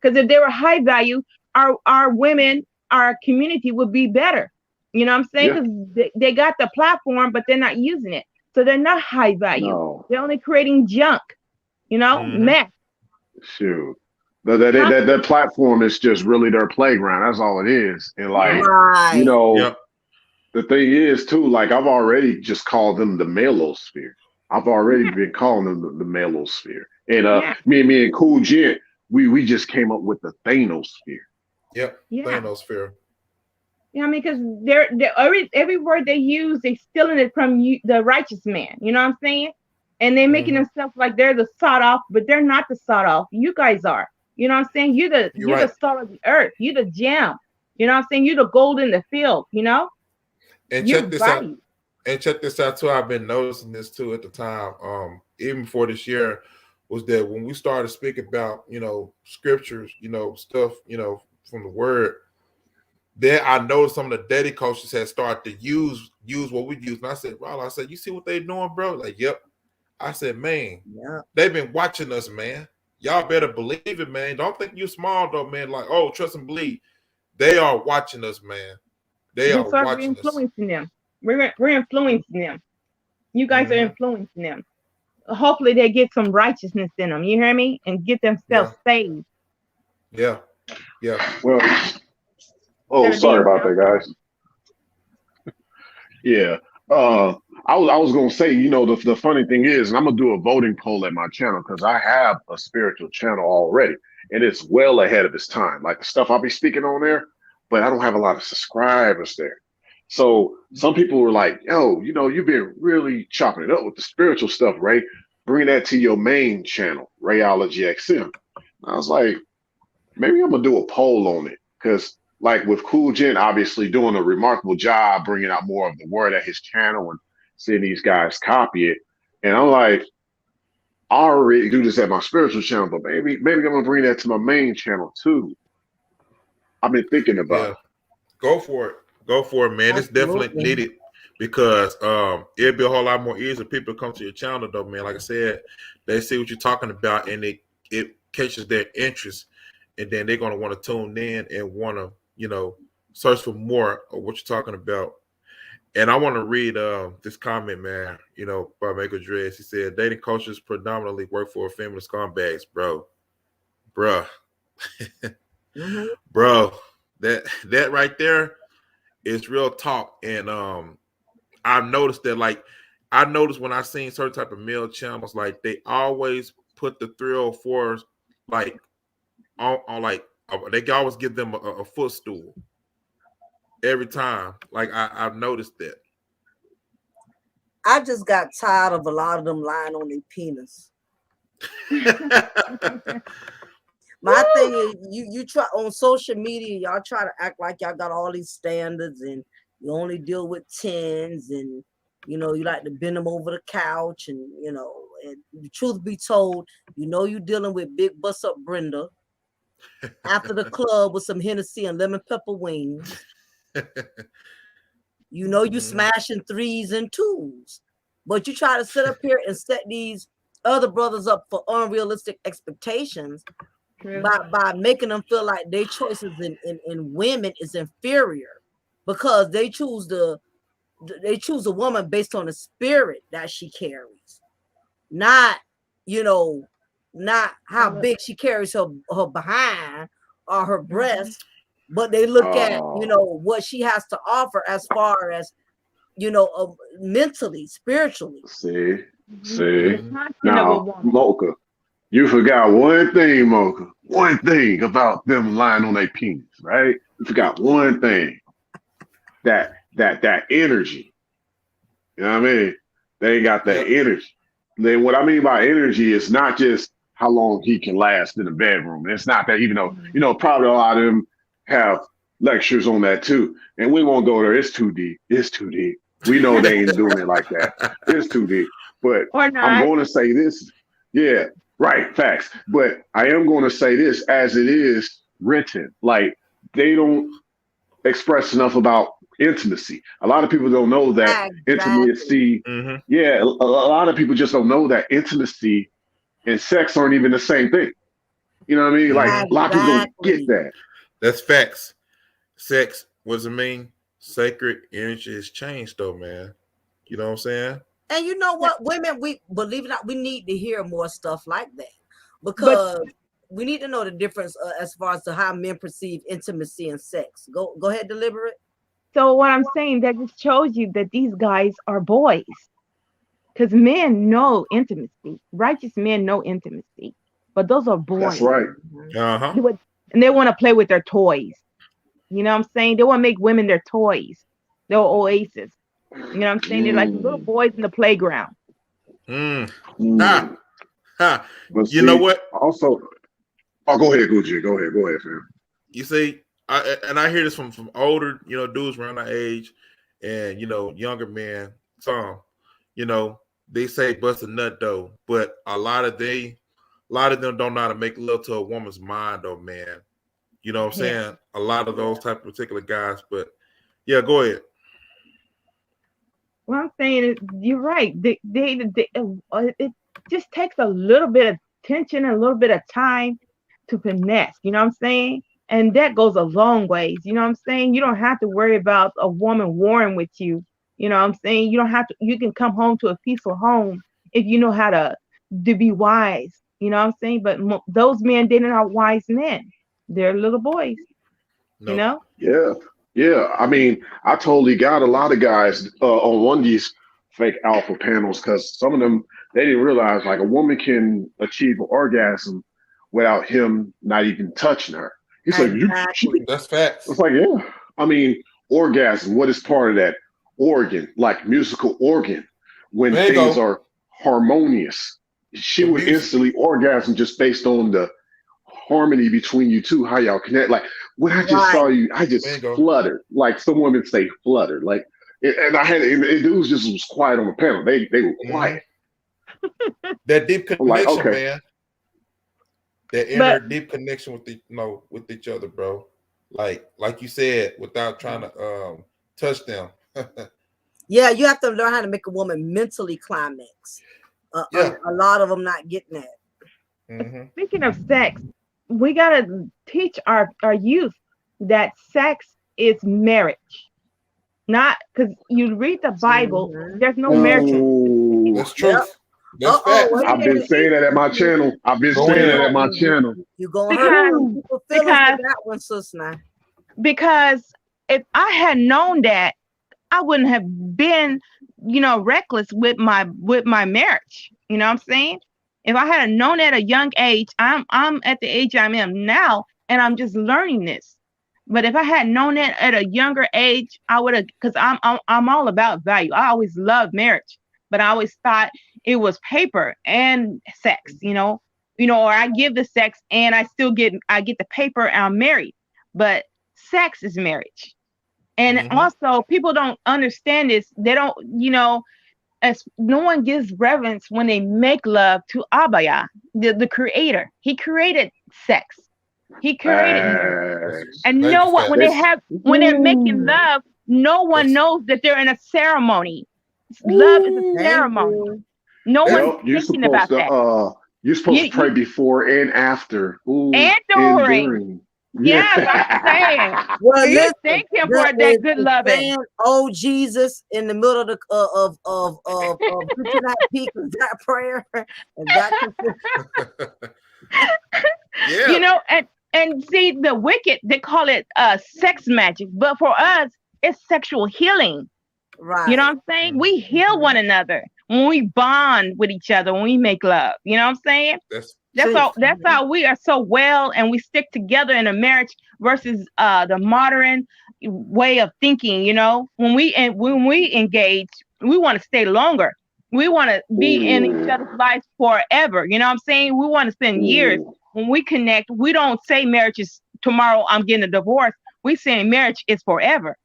Because if they were high value, our women, our community would be better. You know what I'm saying? Yeah. Because they got the platform, but they're not using it. So they're not high value. No. They're only creating junk, Mm-hmm. mess. Shoot. That platform is just really their playground. That's all it is. And Yeah. like, you Right. know, Yep. the thing is too, like I've already just called them the malosphere. I've already Yeah. been calling them the malosphere. And Yeah. me and Cool Gent, we just came up with the Thanosphere. Yep. Yeah. Thanos fear. Yeah, I mean, because they're every word they use, they stealing it from you, the righteous man. You know what I'm saying? And they're making Mm-hmm. themselves like they're the sought off, but they're not the sought off. You guys are. You know what I'm saying? You're the right. salt of the earth. You're the gem. You know what I'm saying? You're the gold in the field, you know? And You're check this out. right. And check this out too. I've been noticing this too at the time, even before this year, was that when we started speaking about, scriptures, stuff, from the word, then I noticed some of the daddy coaches had started to use what we use. And I said, Ronald, I said, you see what they doing, bro? Like, yep. I said, man, Yeah. they've been watching us, man. Y'all better believe it, man. Don't think you small though, man. Like, oh, trust and believe. They are watching us, man. They are That's why we're watching us. influencing them. We're influencing them. You guys are Mm-hmm. influencing them. Hopefully they get some righteousness in them. You hear me? And get themselves Yeah. saved. Yeah. Yeah. Well, sorry about that, guys. Yeah. I was gonna say, the funny thing is, and I'm gonna do a voting poll at my channel because I have a spiritual channel already, and it's well ahead of its time. Like the stuff I'll be speaking on there, but I don't have a lot of subscribers there. So some people were like, "Yo, you've been really chopping it up with the spiritual stuff, Ray. Bring that to your main channel, Rayology XM." I was like, maybe I'm gonna do a poll on it because, like, with Cool Gen obviously doing a remarkable job bringing out more of the word at his channel and seeing these guys copy it, and I'm like, I already do this at my spiritual channel, but maybe I'm gonna bring that to my main channel too. I've been thinking about it. Go for it. Go for it, man. It's definitely Absolutely. needed because it'll be a whole lot more easy if people come to your channel though, man. Like I said, they see what you're talking about and it catches their interest, and then they're gonna want to tune in and want to, search for more of what you're talking about. And I want to read this comment, man, by Michael Dress. He said, dating coaches predominantly work for family scumbags, bro. Bruh. Mm-hmm. Bro, that right there is real talk. And I've noticed that, like, I noticed when I seen certain type of male channels, like they always put the 304s like on like they always give them a footstool every time. Like I've noticed that. I just got tired of a lot of them lying on their penis. My thing is, you try on social media, y'all try to act like y'all got all these standards and you only deal with 10s and you like to bend them over the couch and and the truth be told, you dealing with big bust up Brenda after the club with some Hennessy and lemon pepper wings. You smashing 3s and 2s, but you try to sit up here and set these other brothers up for unrealistic expectations. By making them feel like their choices in women is inferior because they choose a woman based on the spirit that she carries, not how big she carries her behind or her breast, but they look at what she has to offer as far as mentally, spiritually. See, The content of a now, woman. Mocha, you forgot one thing, Mocha. One thing about them lying on their penis, right? You forgot one thing. That energy. You know what I mean? They ain't got that energy. Then what I mean by energy is not just how long he can last in the bedroom. It's not that, even though, probably a lot of them have lectures on that too. And we won't go there. It's too deep. It's too deep. We know they ain't doing it like that. It's too deep. But I'm going to say this. Yeah, right. Facts. But I am going to say this as it is written. Like, they don't express enough about intimacy. A lot of people don't know that intimacy. Mm-hmm. Yeah, a lot of people just don't know that intimacy and sex aren't even the same thing. You know what I mean? Like, a lot of people don't get that. That's facts. Sex, what does it mean? Sacred energy has changed, though, man. You know what I'm saying? And you know what, women, we believe it or not, we need to hear more stuff like that because we need to know the difference as far as to how men perceive intimacy and sex. Go ahead, deliberate. So what I'm saying, that just shows you that these guys are boys, because men know intimacy. Righteous men know intimacy, but those are boys. That's right. And they want to play with their toys. You know what I'm saying? They want to make women their toys, their oasis. You know what I'm saying? They're like little boys in the playground. You But know what? Also, Oh, go ahead, Gucci. Go ahead, fam. You see, I hear this from older, dudes around our age, and younger men. Some, they say bust a nut though, but a lot of them don't know how to make love to a woman's mind though, man. You know what I'm Yeah. saying? A lot of those type of particular guys, but yeah, go ahead. What I'm saying is, you're right. It just takes a little bit of tension and a little bit of time to finesse. You know what I'm saying? And that goes a long ways. You know what I'm saying? You don't have to worry about a woman warring with you. You know what I'm saying? You don't have to. You can come home to a peaceful home if you know how to be wise. You know what I'm saying? But those men, they're not wise men. They're little boys. You No. know? Yeah, yeah. I mean, I totally got a lot of guys on one of these fake alpha panels because some of them they didn't realize like a woman can achieve an orgasm without him not even touching her. He's like, Exactly. That's facts. it's like, yeah. I mean, orgasm. What is part of that organ? Like musical organ. When There you things go. are harmonious, she The would music. instantly orgasm just based on the harmony between you two, how y'all connect. Like when I just Right. saw you, I just There you go. fluttered. Like some women say fluttered. Like and I had and dudes just was quiet on the panel. They were Hmm. quiet. That deep I'm like, connection, okay. man. That inner But deep connection with with each other, bro. Like you said, without trying to touch them. Yeah, you have to learn how to make a woman mentally climax. Yeah. A lot of them not getting that. Hmm. speaking of sex, we gotta teach our youth that sex is marriage. Not because you read the Bible, Mhm. there's no marriage. Ooh. That's Yep. truth. That's Wait facts. a I've been minute. saying that at my channel. I've been Go saying in. that at my You, channel. you gonna hurt because some Ooh. people's feelings with because that one, sis. Now. because if I had known that, I wouldn't have been, reckless with my marriage. You know what I'm saying? If I had known at a young age, I'm at the age I am now, and I'm just learning this. But if I had known that at a younger age, I would have, because I'm all about value. I always loved marriage, but I always thought it was paper and sex, or I give the sex and I get the paper and I'm married. But sex is marriage. And Hmm. also, people don't understand this. They don't, as no one gives reverence when they make love to Abaya, the creator. He created sex. He created marriage. And Thank you, what when facts. when they're making Ooh. love, no one That's knows that they're in a ceremony. Love is a Thank Ooh. ceremony. you. No that's one's Yep, thinking about that. you're supposed You, to pray you before and after. Ooh, and and during. during. Yes, I'm saying. Yeah. Well, You listen, thank him for that good is loving. saying "Oh Jesus" in the middle of the of reaching that peak is that prayer, and that you yeah. know and see, the wicked, they call it sex magic, but for us it's sexual healing. You know right. what I'm saying? Mhm. We heal Mhm. one another when we bond with each other, when we make love. You know what I'm saying? That's That's truth. all. That's how we are so well, and we stick together in a marriage versus the modern way of thinking. When we engage, we want to stay longer. We want to be in each Ooh. other's lives forever. You know what I'm saying? We want to spend years. Ooh. When we connect, we don't say marriage is tomorrow. I'm getting a divorce. We say marriage is forever.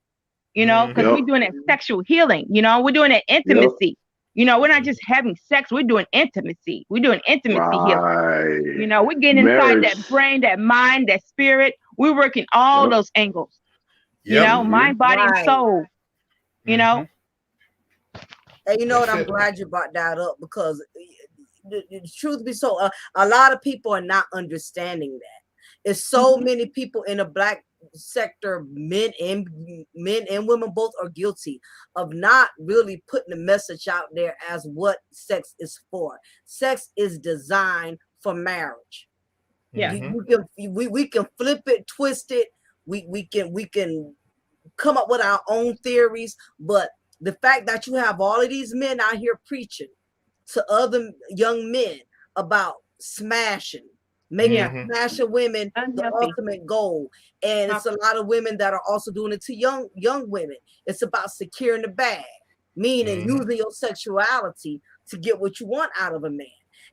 Because Hmm. Yep. we're doing it sexual healing. We're doing it Yep. intimacy. We're not just having sex. We're doing intimacy. We're doing intimacy healing. Right. We're getting inside Marriage. that brain, that mind, that spirit. We're working all Yep. those angles, Yep. Mm-hmm. mind, body, and Right. soul, you Hmm. know? And you know what? That's I'm it, man. glad you brought that up because the truth be so, a lot of people are not understanding that. It's so Hmm. many people in the black sector, men and women both are guilty of not really putting the message out there as what sex is for. Sex is designed for marriage. Yeah. Hmm. We can flip it, twist it. We can come up with our own theories, but the fact that you have all of these men out here preaching to other young men about smashing, making Yeah. Hmm. smashing women the Unhealthy. ultimate goal. And it's a Toxic. lot of women that are also doing it to young women. It's about securing the bag, meaning Hmm. using your sexuality to get what you want out of a man.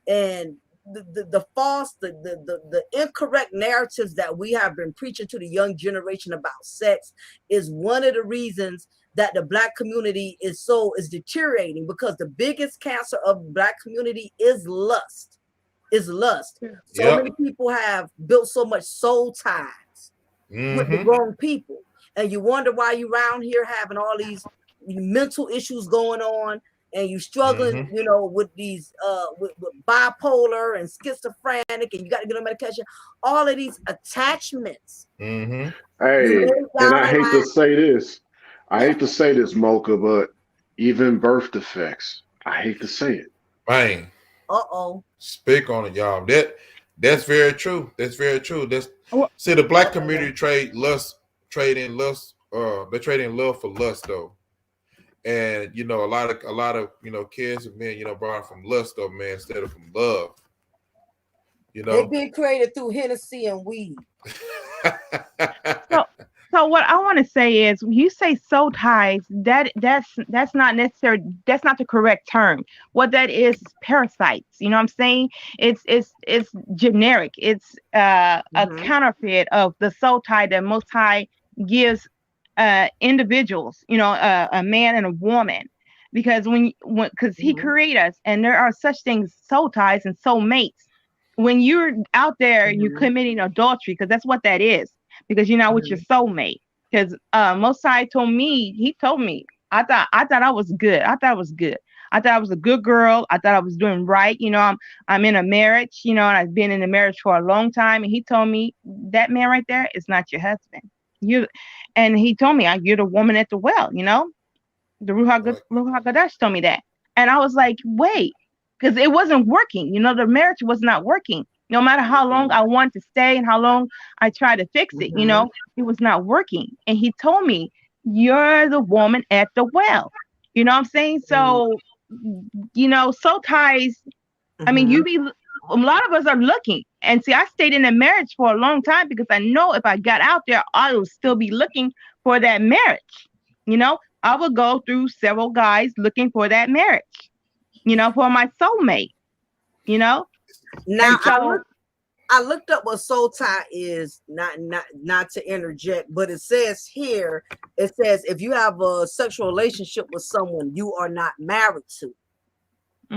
And the false, the incorrect narratives that we have been preaching to the young generation about sex is one of the reasons that the Black community is deteriorating, because the biggest cancer of the Black community is lust. So many people have built so much soul ties with the wrong people, and you wonder why you around here having all these mental issues going on, and you struggling, with these with bipolar and schizophrenic, and you got to get on medication. All of these attachments. Hey, and I hate to say this. I hate to say this, Mocha, but even birth defects. I hate to say it. Man. Speak on it, y'all. That's very true. That's very true. See, the Black community trade in lust. They trade in love for lust, though. And a lot of kids and men, brought from lust, though, man, instead of from love. They've been created through Hennessy and weed. So what I want to say is, when you say soul ties, that's not necessary. That's not the correct term. What that is parasites. You know what I'm saying? It's generic. It's a counterfeit of the soul tie that Most High gives individuals. A man and a woman. Because because He created us, and there are such things, soul ties and soul mates. When you're out there, you're committing adultery, because that's what that is. Because you're not with your soulmate. Because Mosai told me, I thought I was good. I thought I was a good girl. I thought I was doing right. I'm in a marriage, and I've been in a marriage for a long time. And he told me, that man right there is not your husband. And he told me, you're the woman at the well, the Ruach HaKodesh told me that. And I was like, wait, because it wasn't working. The marriage was not working. No matter how long I wanted to stay and how long I tried to fix it, it was not working. And he told me, you're the woman at the well. You know what I'm saying? So, soul ties, I mean, a lot of us are looking. And see, I stayed in a marriage for a long time because I know if I got out there, I would still be looking for that marriage. I would go through several guys looking for that marriage, for my soulmate, Now, I looked up what soul tie is, not to interject, but it says here, if you have a sexual relationship with someone you are not married to,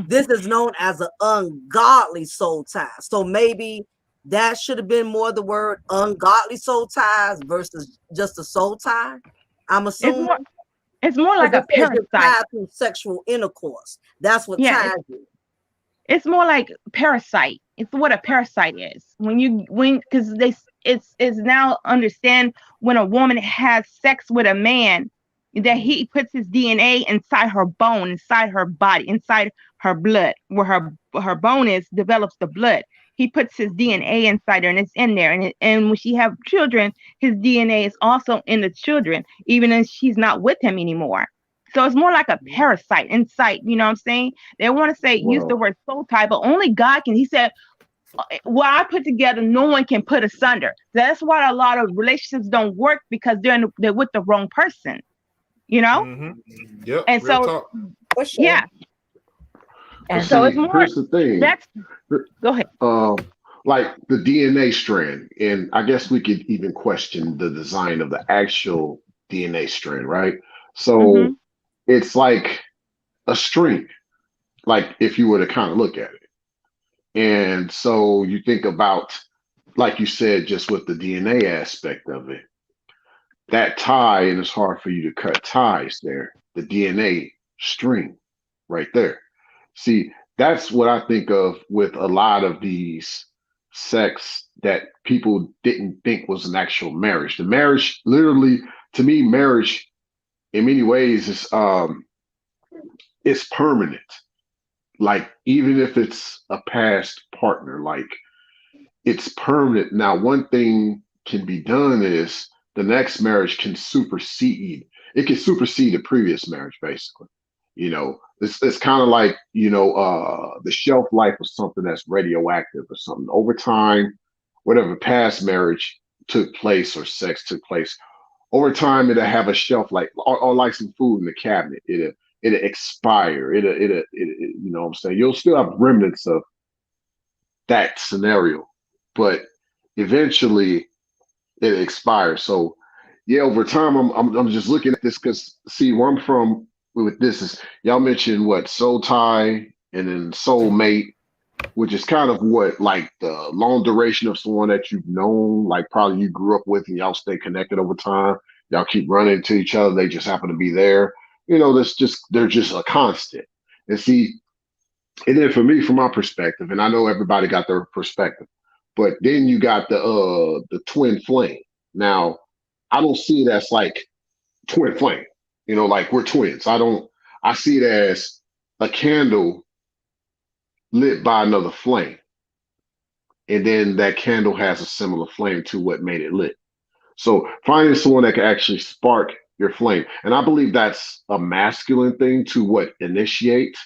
this is known as an ungodly soul tie. So maybe that should have been more the word ungodly soul ties versus just a soul tie. I'm assuming it's more like a parasite through sexual intercourse. That's what ties you. It's more like parasite. It's what a parasite is. Because it's now understand when a woman has sex with a man, that he puts his DNA inside her bone, inside her body, inside her blood, where her bone is, develops the blood. He puts his DNA inside her, and it's in there. And when she have children, his DNA is also in the children, even if she's not with him anymore. So it's more like a parasite inside, you know what I'm saying? They want to use the word soul tie, but only God can. He said, what I put together, no one can put asunder. That's why a lot of relationships don't work, because they're with the wrong person, Yep. And so, yeah. And so it's more. Here's the thing. Go ahead. Like the DNA strand, and I guess we could even question the design of the actual DNA strand, right? So it's like a string, like if you were to kind of look at it. And so you think about, like you said, just with the DNA aspect of it, that tie, and it's hard for you to cut ties there, the DNA string right there. See, that's what I think of with a lot of these sex that people didn't think was an actual marriage. The marriage, literally, to me, marriage in many ways is permanent. Like, even if it's a past partner, like, it's permanent. Now, one thing can be done is the next marriage can supersede. It can supersede the previous marriage, basically. It's kind of like, the shelf life of something that's radioactive or something. Over time, whatever past marriage took place or sex took place, over time it'll have a shelf life, or like some food in the cabinet. It'll expire. It'll you know what I'm saying? You'll still have remnants of that scenario. But eventually it expires. So yeah, over time, I'm just looking at this because see, where I'm from with this is y'all mentioned what soul tie and then soul mate, which is kind of what like the long duration of someone that you've known, like probably you grew up with, and y'all stay connected over time. Y'all keep running into each other. They just happen to be there. You know, that's just they're just a constant. And see, and then for me, from my perspective, and I know everybody got their perspective, but then you got the twin flame. Now, I don't see it as like twin flame. You know, like we're twins. I don't. I see it as a candle lit by another flame, and then that candle has a similar flame to what made it lit. So finding someone that can actually spark your flame, and I believe that's a masculine thing to what initiate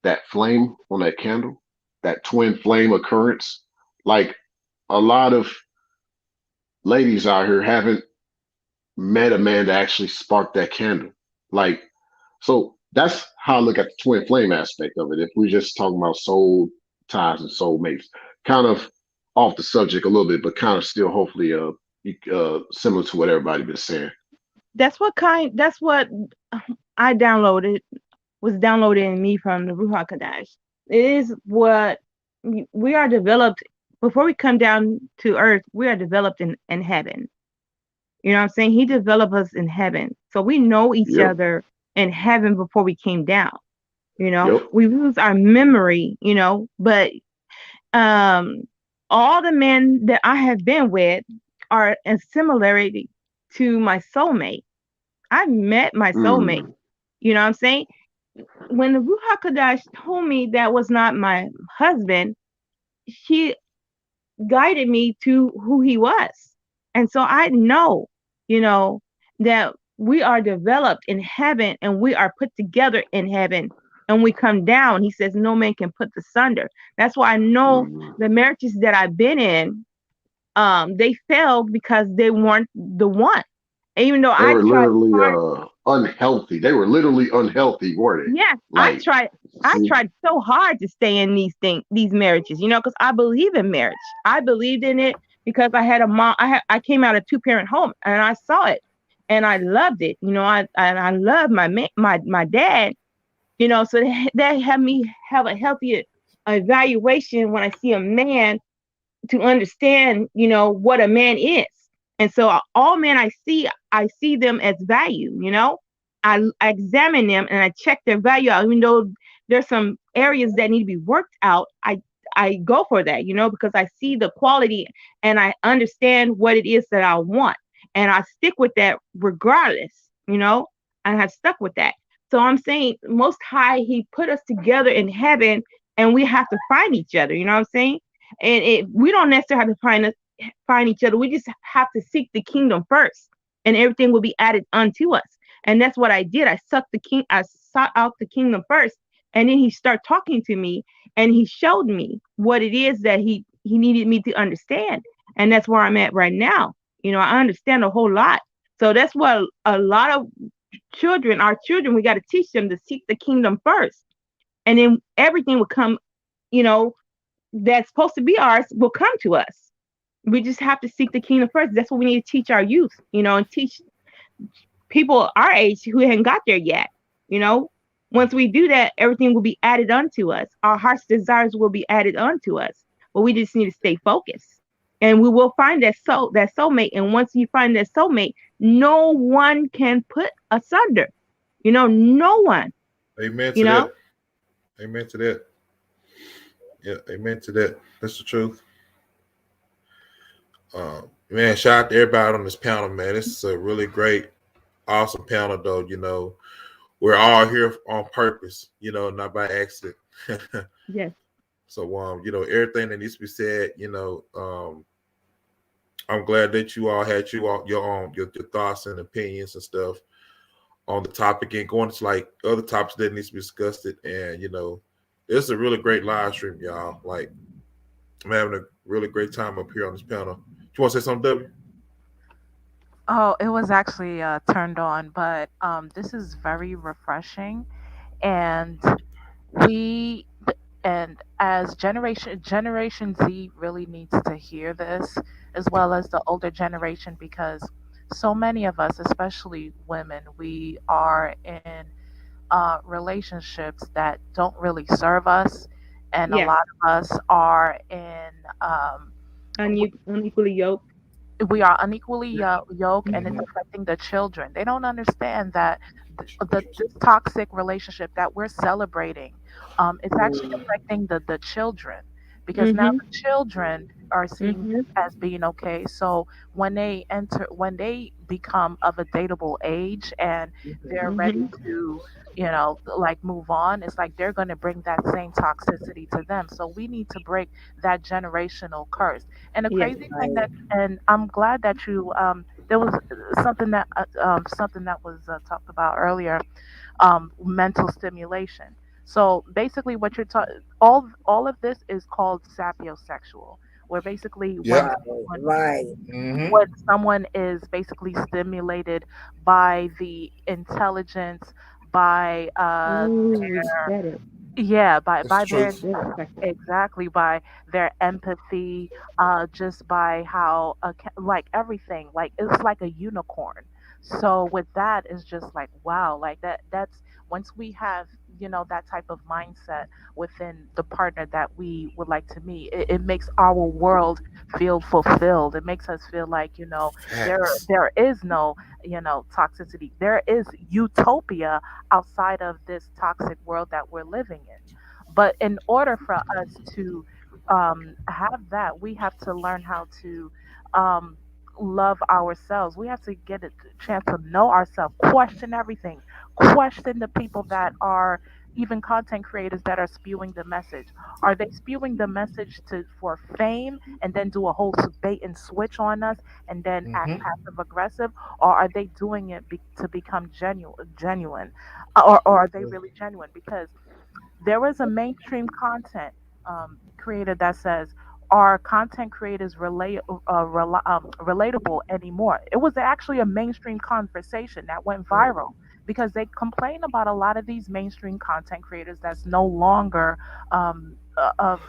that flame on that candle, that twin flame occurrence. Like a lot of ladies out here haven't met a man to actually spark that candle. Like, so that's how I look at the twin flame aspect of it. If we're just talking about soul ties and soul mates, kind of off the subject a little bit, but kind of still hopefully similar to what everybody been saying. That's what I downloaded was downloaded in me from the Ruach Kodesh. It is what we are developed before we come down to earth. We are developed in heaven. You know what I'm saying? He developed us in heaven, so we know each Yep. other in heaven before we came down. Yep. We lose our memory. But um, all the men that I have been with are in similarity to my soulmate. I met my soulmate. Mm, You know what I'm saying? When the Ruach Kodesh told me that was not my husband, she guided me to who he was. And so I know, you know, that we are developed in heaven and we are put together in heaven and we come down. He says, no man can put asunder. That's why I know mm. the marriages that I've been in, they failed because they weren't the one. Even though They I were tried literally hard. unhealthy. They were literally unhealthy, weren't they? Yes, I Like, tried. I see, tried so hard to stay in these marriages, because I believe in marriage. I believed in it because I had a mom. I came out of two-parent home and I saw it, and I loved it. I love my dad. So that had me have a healthier evaluation when I see a man to understand, what a man is. And so all men I see them as value, I examine them and I check their value out, even though there's some areas that need to be worked out. I go for that, because I see the quality and I understand what it is that I want. And I stick with that regardless, I have stuck with that. So I'm saying most high, he put us together in heaven and we have to find each other, you know what I'm saying? And we don't necessarily have to find each other. We just have to seek the kingdom first, and everything will be added unto us. And that's what I did. I sought out the kingdom first, and then he started talking to me, and he showed me what it is that he needed me to understand, and that's where I'm at right now. I understand a whole lot. So that's what a lot of our children, we got to teach them to seek the kingdom first, and then everything will come. You know, that's supposed to be ours will come to us. We just have to seek the kingdom first. That's what we need to teach our youth, and teach people our age who haven't got there yet. You know, once we do that, everything will be added unto us. Our heart's desires will be added unto us. But we just need to stay focused. And we will find that soulmate. And once you find that soulmate, no one can put asunder. No one, Amen you to know. that. Amen to that. Yeah, amen to that. That's the truth. Man, shout out to everybody on this panel, man. This is a really great, awesome panel, though. We're all here on purpose, not by accident. Yes. So, everything that needs to be said, I'm glad that you all had your own your thoughts and opinions and stuff on the topic and going to like other topics that needs to be discussed. And it's a really great live stream, y'all. Like I'm having a really great time up here on this panel. You want to say something, W? Oh, it was actually turned on, but this is very refreshing, and we And as Generation Z really needs to hear this, as well as the older generation, because so many of us, especially women, we are in relationships that don't really serve us, and a Yeah, lot of us are in um, unequally yoked. we are unequally yoked, and it's Mhm. affecting the children. They don't understand that this toxic relationship that we're celebrating, it's actually affecting the children, because now Mhm. the children are seeing this Mhm. as being okay. So when they become of a dateable age and they're ready Mhm. to, like, move on, it's like they're going to bring that same toxicity to them. So we need to break that generational curse. And the Yes. crazy thing Right. that, and I'm glad that you, there was something that was talked about earlier, mental stimulation. So basically, what you're talking, all of this is called sapiosexual, where basically Yep. Right. Right. Hmm. when someone is basically stimulated by the intelligence, by Ooh, you said it. yeah, That's by true. their, You said it, Spectre. exactly, by their empathy, just by how like everything, like it's like a unicorn. So with that, it's just like wow, like that's once we have, that type of mindset within the partner that we would like to meet, it makes our world feel fulfilled. It makes us feel like, Facts. there is no, toxicity. There is utopia outside of this toxic world that we're living in. But in order for us to have that, we have to learn how to um, love ourselves. We have to get a chance to know ourselves, question everything, question the people that are even content creators that are spewing the message. Are they spewing the message to for fame and then do a whole bait and switch on us and then act Hmm. passive aggressive, or are they doing it to become genuine, or are they really genuine? Because there was a mainstream content creator that says, "Are content creators relatable anymore?" It was actually a mainstream conversation that went viral because they complain about a lot of these mainstream content creators that's no longer of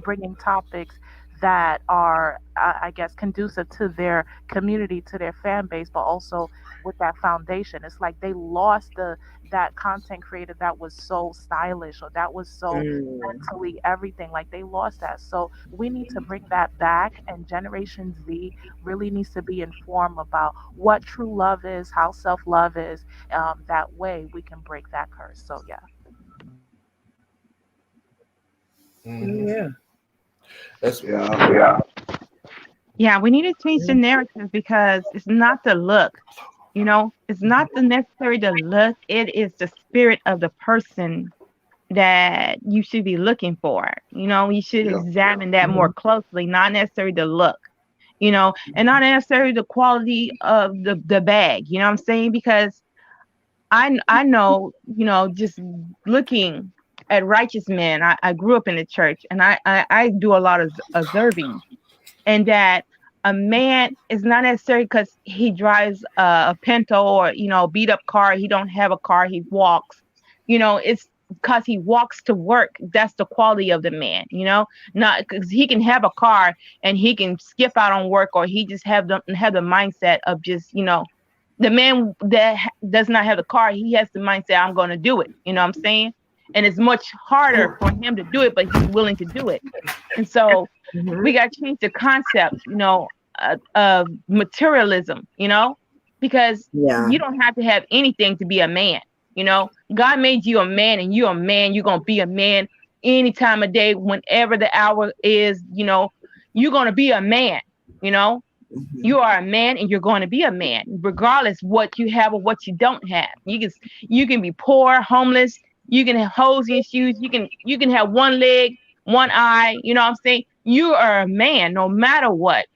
bringing topics that are, I guess, conducive to their community, to their fan base, but also with that foundation. It's like they lost that content creator that was so stylish or that was so Mm. mentally everything. Like they lost that. So we need to bring that back, and Generation Z really needs to be informed about what true love is, how self love is. That way we can break that curse. So yeah. Hmm. Yeah. That's Yeah. Yeah, we need to change the narrative because it's not the look. It's not the necessary the look. It is the spirit of the person that you should be looking for. You should Yeah. examine that more Mhm. closely, not necessarily the look, and not necessarily the quality of the bag. You know what I'm saying? Because I know, just looking at righteous men. I grew up in the church, and I do a lot of observing, and that a man is not necessarily because he drives a Pinto or beat up car. He don't have a car. He walks. It's because he walks to work. That's the quality of the man. Not because he can have a car and he can skip out on work, or he just have the mindset of just the man that does not have the car. He has the mindset, I'm going to do it. You know what I'm saying? And it's much harder for him to do it, but he's willing to do it. And so we Mhm. got to change the concept, of materialism, because Yeah. you don't have to have anything to be a man. God made you a man, and you're a man. You're going to be a man any time of day, whenever the hour is, you're going to be a man, you know. Mhm. You are a man, and you're going to be a man, regardless what you have or what you don't have. You can be poor, homeless. You can have holes in your shoes. You can have one leg, one eye. You know what I'm saying? You are a man, no matter what.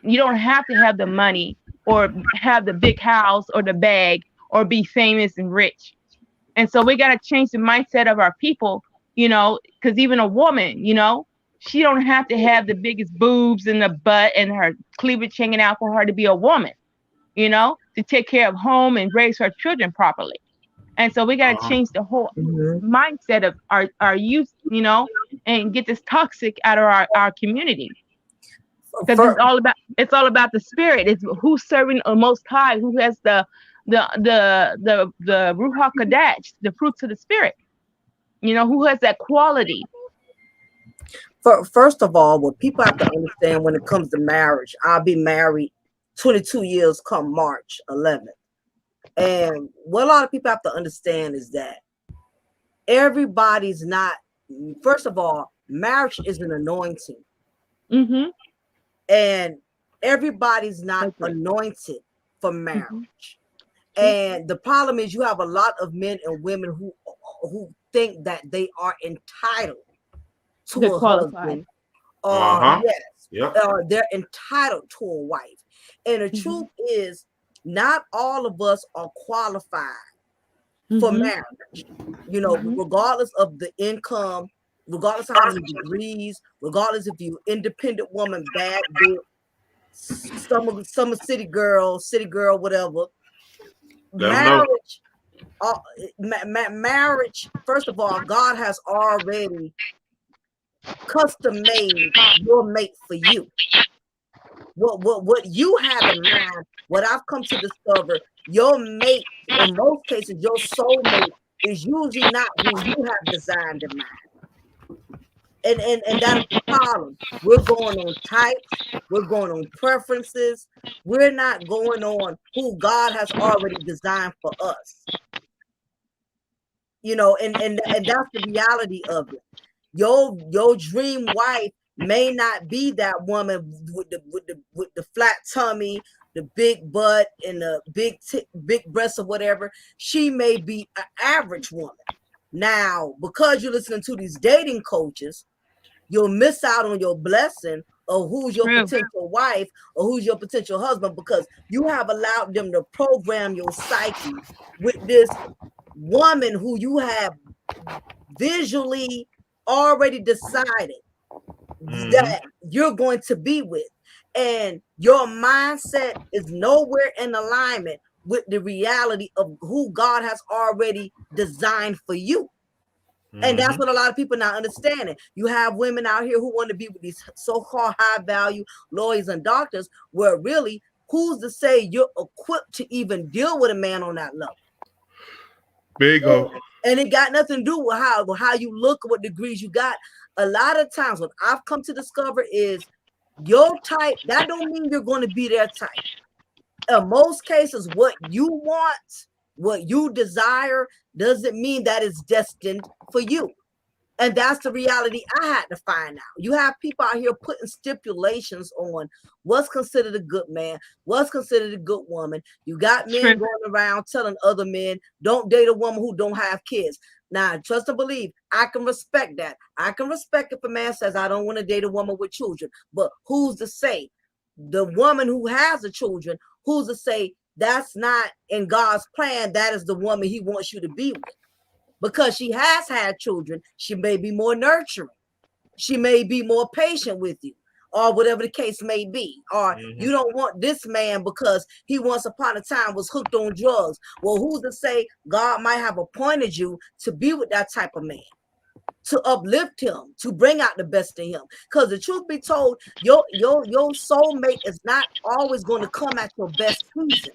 You don't have to have the money or have the big house or the bag or be famous and rich. And so we got to change the mindset of our people, because even a woman, she don't have to have the biggest boobs and the butt and her cleavage hanging out for her to be a woman, to take care of home and raise her children properly. And so we got to change the whole Mhm. mindset of our youth, and get this toxic out of our community. Because For, it's all about the spirit. It's who's serving the Most High, who has the Ruach Kodesh, the fruits of the spirit. Who has that quality. first of all, what people have to understand when it comes to marriage, I'll be married 22 years come March 11th. And what a lot of people have to understand is that everybody's not, first of all, marriage is an anointing. Mm-hmm. And everybody's not Agree. anointed for Mm-hmm. marriage. And the problem is you have a lot of men and women who think that they are entitled to They're a qualified. husband, or yes, Yep. or they're entitled to a wife. And the Mm-hmm. truth is, not all of us are qualified for Mm-hmm. marriage. Mm-hmm. Regardless of the income, regardless of how many degrees, regardless if you independent woman, bad bitch, some city girl, whatever. Let them know. Marriage, marriage. First of all, God has already custom made your mate for you. What you have in mind, what I've come to discover, your mate, in most cases, your soulmate is usually not who you have designed in mind. And that is the problem. We're going on types, we're going on preferences, we're not going on who God has already designed for us. And that's the reality of it. Your dream wife may not be that woman with the flat tummy, the big butt, and the big breasts or whatever. She may be an average woman. Now, because you're listening to these dating coaches, you'll miss out on your blessing of who's your True. potential wife or who's your potential husband, because you have allowed them to program your psyche with this woman who you have visually already decided that you're going to be with. And your mindset is nowhere in alignment with the reality of who God has already designed for you. And that's what a lot of people not understanding. You have women out here who want to be with these so-called high value lawyers and doctors, where really, who's to say you're equipped to even deal with a man on that level? Bingo. And it got nothing to do with how you look, what degrees you got. A lot of times what I've come to discover is your type, that don't mean you're going to be their type. In most cases, what you want, what you desire, doesn't mean that it's destined for you. And that's the reality I had to find out. You have people out here putting stipulations on what's considered a good man, what's considered a good woman. You got men True. going around telling other men, don't date a woman who don't have kids. Now, trust and believe, I can respect that. I can respect if a man says, I don't want to date a woman with children. But who's to say the woman who has the children, who's to say that's not in God's plan? That is the woman he wants you to be with. Because she has had children, she may be more nurturing. She may be more patient with you, or whatever the case may be. Or you don't want this man because he once upon a time was hooked on drugs. Well, who's to say God might have appointed you to be with that type of man, to uplift him, to bring out the best in him? Because the truth be told, your soulmate is not always going to come at your best season.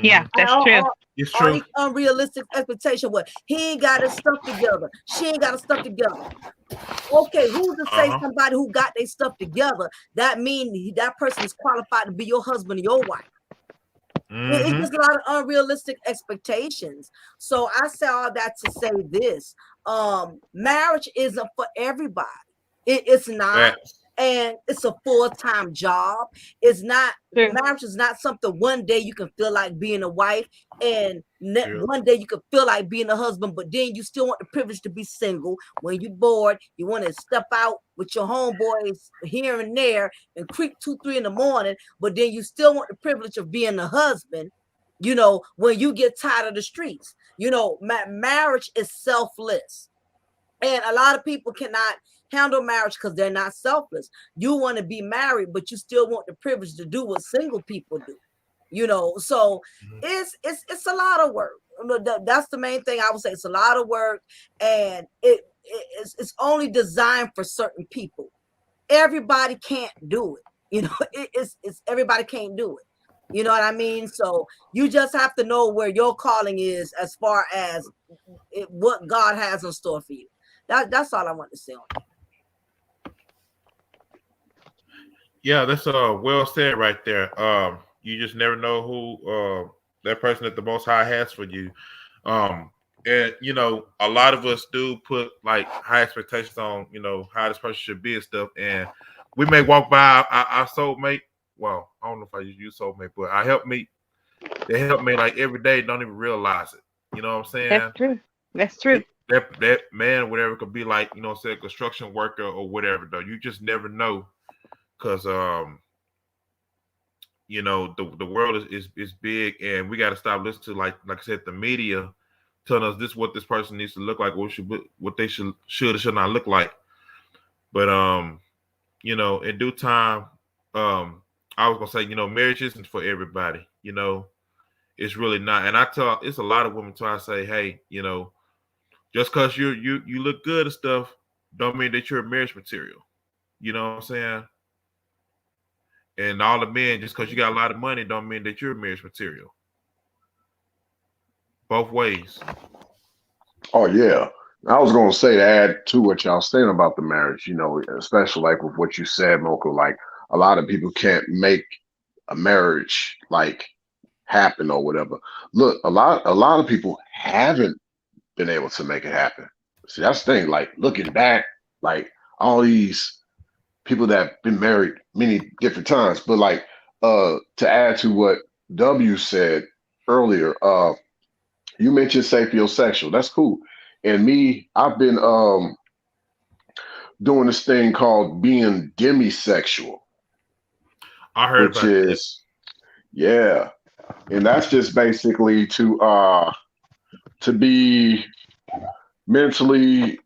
Yeah, that's true. It's All true. these unrealistic expectation. What, he ain't got his stuff together, she ain't got her stuff together. Okay, who's to say somebody who got their stuff together, that mean that person is qualified to be your husband or your wife? It's just a lot of unrealistic expectations. So I say all that to say this: marriage isn't for everybody. It's not. And it's a full-time job. It's not, True. marriage is not something one day you can feel like being a wife, and Yeah. one day you can feel like being a husband, but then you still want the privilege to be single. When you're bored, you want to step out with your homeboys here and there and creep 2, 3 in the morning, but then you still want the privilege of being a husband, when you get tired of the streets. Marriage is selfless. And a lot of people cannot handle marriage because they're not selfless. You want to be married, but you still want the privilege to do what single people do. you know. So Mhm. it's a lot of work. That's the main thing I would say. It's a lot of work, and it's only designed for certain people. Everybody can't do it. You know, it's everybody can't do it. You know what I mean? So you just have to know where your calling is as far as what God has in store for you. That's all I want to say on that. Yeah, that's well said right there. You just never know who that person that the Most High has for you. Um, and you know, a lot of us do put like high expectations on how this person should be and stuff, and we may walk by our soulmate. Well, I don't know if I use soulmate, but I help me. They help me like every day. Don't even realize it. You know what I'm That's saying? true. That's true. That man, whatever, could be like say a construction worker or whatever. Though you just never know, because the world is big, and we got to stop listening to like I said, the media telling us this is what this person needs to look like, what they should or should not look like. But in due time, I was gonna say, marriage isn't for everybody. It's really not. And I tell it's a lot of women try to say, hey, just because you look good and stuff, don't mean that you're a marriage material. You know what I'm saying? And all the men, just because you got a lot of money, don't mean that you're marriage material. Both ways. Oh yeah. I was gonna say, to add to what y'all saying about the marriage, especially like with what you said, Moko, like a lot of people can't make a marriage like happen or whatever. Look, a lot of people haven't been able to make it happen. See, that's the thing. Like looking back, like all these people that have been married many different times, but like to add to what W said earlier, you mentioned sapiosexual. That's cool. And me, I've been doing this thing called being demisexual, I heard which about that. is, yeah, and that's just basically to be mentally,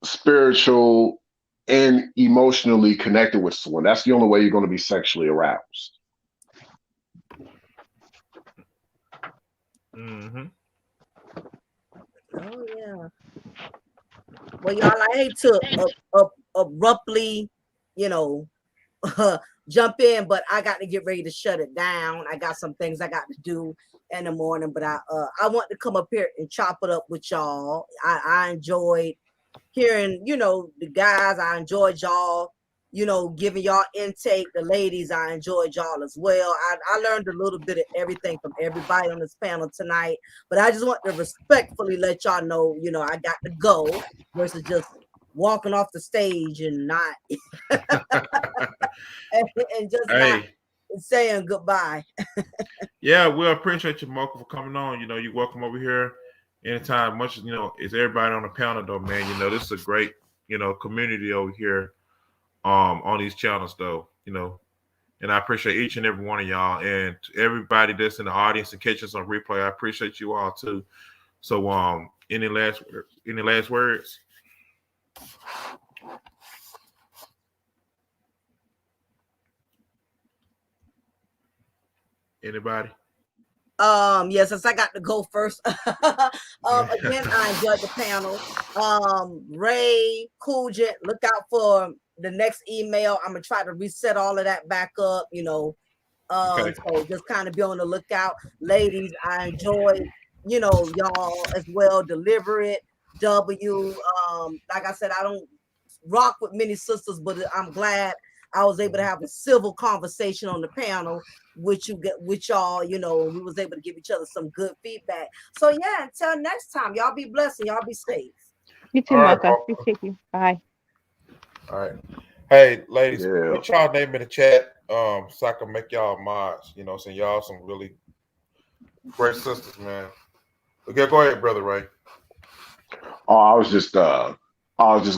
spiritual, and emotionally connected with someone. That's the only way you're going to be sexually aroused. Hmm. Oh yeah. Well, y'all, I hate to abruptly, you know, jump in, but I got to get ready to shut it down. I got some things I got to do in the morning, but I want to come up here and chop it up with y'all. I enjoyed hearing, the guys. I enjoyed y'all, giving y'all intake. The ladies, I enjoyed y'all as well. I learned a little bit of everything from everybody on this panel tonight, but I just want to respectfully let y'all know, I got to go versus just walking off the stage and not and just not Hey, saying goodbye. yeah, we appreciate you, Marco, for coming on. You're welcome over here anytime. Much as everybody on the panel, though, man. This is a great community over here on these channels, though. And I appreciate each and every one of y'all, and to everybody that's in the audience and catch us on replay. I appreciate you all too. So, any last words? Anybody? Yes, since I got to go first. Again, I enjoyed the panel. Ray, Cooljet, look out for the next email. I'm gonna try to reset all of that back up, Okay. so just kind of be on the lookout. Ladies, I enjoyed, y'all as well. Deliver it. Like I said, I don't rock with many sisters, but I'm glad I was able to have a civil conversation on the panel with y'all, we was able to give each other some good feedback. So yeah, until next time, y'all be blessed and y'all be safe. You too, All right, Mocha. Marco. Appreciate you. Bye. All right. Hey, ladies, Yeah. put y'all name in the chat so I can make y'all mods. So y'all some really great sisters, man. Okay, go ahead, brother Ray. Oh, I was just gonna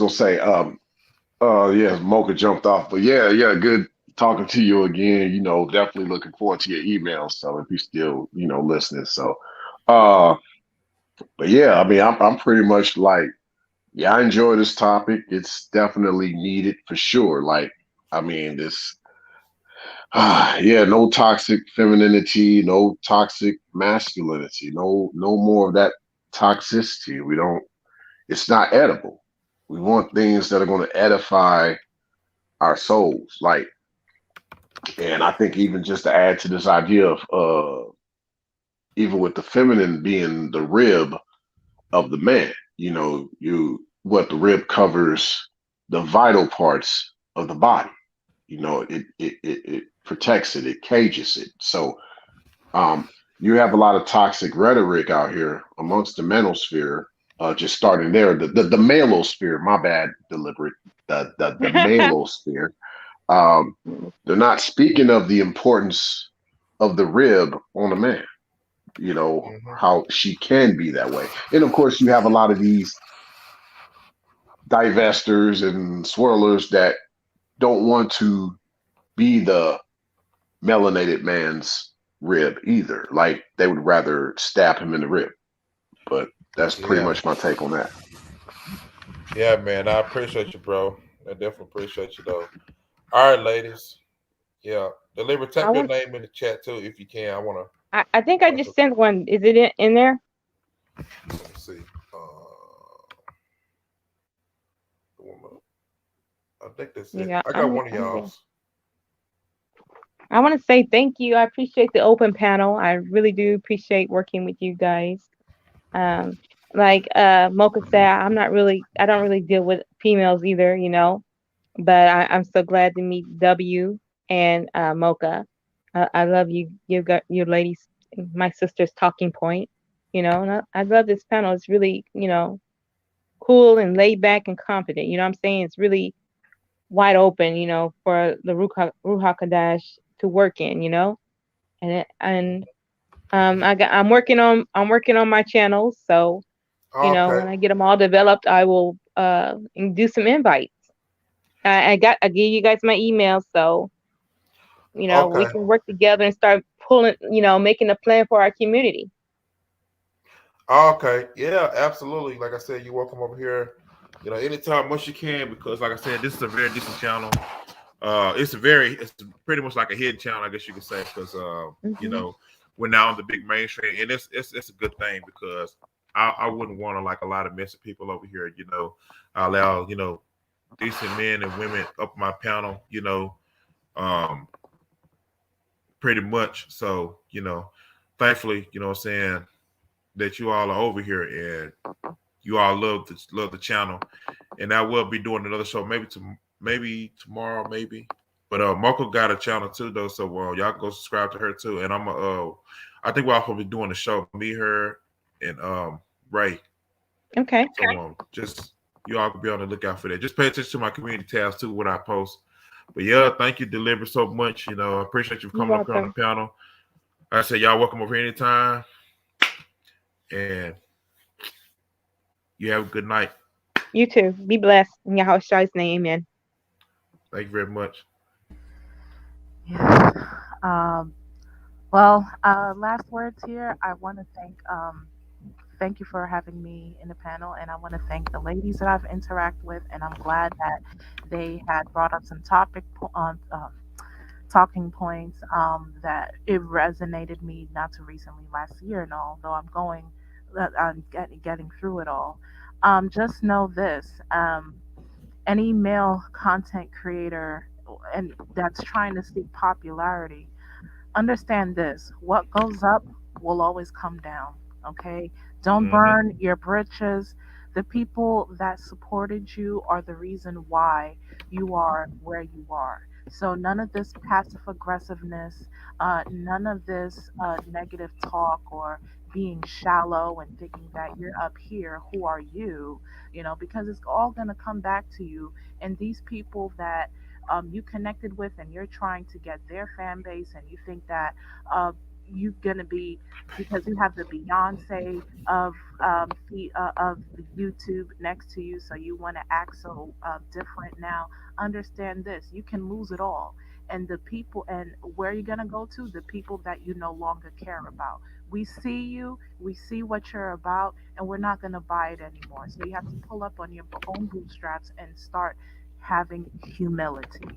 say, yeah, Mocha jumped off, but yeah, yeah, good talking to you again. Definitely looking forward to your emails. So if you're still, listening, so, uh, but yeah, I mean, I'm pretty much like, yeah, I enjoy this topic. It's definitely needed for sure. Like, I mean, Yeah, no toxic femininity, no toxic masculinity, no more of that toxicity. We don't. It's not edible. We want things that are going to edify our souls. Like, and I think even just to add to this idea of even with the feminine being the rib of the man, you what the rib covers the vital parts of the body. It protects it, it cages it. So um, you have a lot of toxic rhetoric out here amongst the manosphere. Just starting there, the malosphere. My bad, deliberate. The malosphere. Um, they're not speaking of the importance of the rib on a man. Hmm. How she can be that way, and of course you have a lot of these divestors and swirlers that don't want to be the melanated man's rib either. Like they would rather stab him in the rib. But that's pretty Yeah, much my take on that. yeah, man. I appreciate you, bro. I definitely appreciate you, though. All right, ladies. Yeah, deliver. I Tap your want. name in the chat too if you can. I want I think I to. just sent one. Is it in there? Let me see. The woman- I think that's it. Yeah, I got one of I'm gonna. y'all's. I want to say thank you. I appreciate the open panel. I really do appreciate working with you guys. Um, like Mocha said, I don't really deal with females either, but I'm so glad to meet W and Mocha. I love you, you ladies, my sister's talking point, and I love this panel. It's really, cool and laid back and confident. You know what I'm saying? It's really wide open, for the Ruha Kadash to work in, and I'm working on my channels, so Okay. when I get them all developed, I will do some invites. I gave you guys my email, so we Okay. can work together and start pulling, making a plan for our community. Okay. Yeah, absolutely. Like I said, you're welcome over here. Anytime once you can, because like I said, this is a very decent channel. It's pretty much like a hidden channel, I guess you could say, because Hmm. we're now on the big mainstream, and it's a good thing because I wouldn't want to like a lot of messy people over here. I allow decent men and women up my panel. Um, pretty much. So thankfully, what I'm saying, that you all are over here and you all love the channel, and I will be doing another show maybe tomorrow maybe. But Marco got a channel too though, so y'all can go subscribe to her too. And I think we're also be doing the show, me, her, and Ray. Okay. So just you all can be on the lookout for that. Just pay attention to my community tabs too, what I post. But yeah, thank you, Deliver, so much. I appreciate you You're coming up here on the welcome. panel. Like I said, y'all welcome over here anytime, and you have a good night. You too. Be blessed in Yahushua's name. Amen. Thank you very much. Yes. Um, well, last words here. I want to thank you for having me in the panel, and I want to thank the ladies that I've interacted with, and I'm glad that they had brought up some talking points that it resonated me not too recently last year, and although I'm getting through it all. Just know this: any male content creator and that's trying to seek popularity, understand this: what goes up will always come down. Okay, don't Hmm. burn your britches. The people that supported you are the reason why you are where you are. So none of this passive aggressiveness, none of this negative talk or being shallow and thinking that you're up here, who are you, because it's all going to come back to you. And these people that you connected with and you're trying to get their fan base, and you think that uh, you're gonna be, because you have the Beyonce of the YouTube next to you, so you want to act so different now. Understand this: you can lose it all, and the people, and where you're gonna go to, the people that you no longer care about. We see you, we see what you're about, and we're not gonna buy it anymore. So you have to pull up on your own bootstraps and start having humility.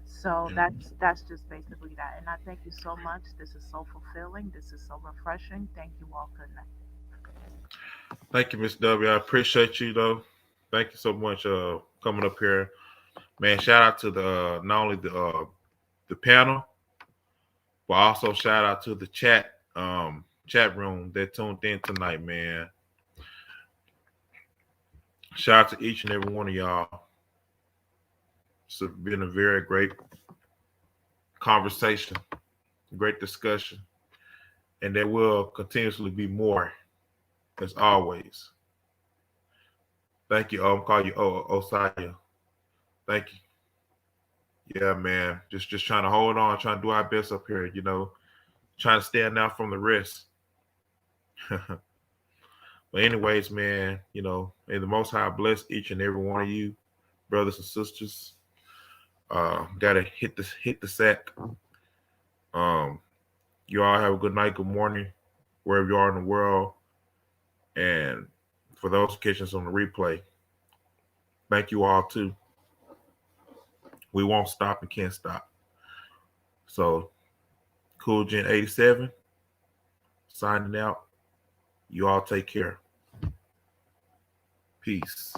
So that's just basically that. And I thank you so much. This is so fulfilling. This is so refreshing. Thank you all. Good night. Thank you, Miss W. I appreciate you though. Thank you so much coming up here. Man, shout out to the not only the panel, but also shout out to the chat room that tuned in tonight, man. Shout out to each and every one of y'all. It's been a very great conversation, great discussion, and there will continuously be more as always. Thank you. I'm calling you Osaya. Thank you. Yeah, man. Just trying to hold on, trying to do our best up here, trying to stand out from the rest. But anyways, man, may the Most High bless each and every one of you, brothers and sisters. Gotta hit the sack. Um, you all have a good night, good morning, wherever you are in the world. And for those catching us on the replay, thank you all too. We won't stop and can't stop. So, Cool Gen 87, signing out. You all take care. Peace.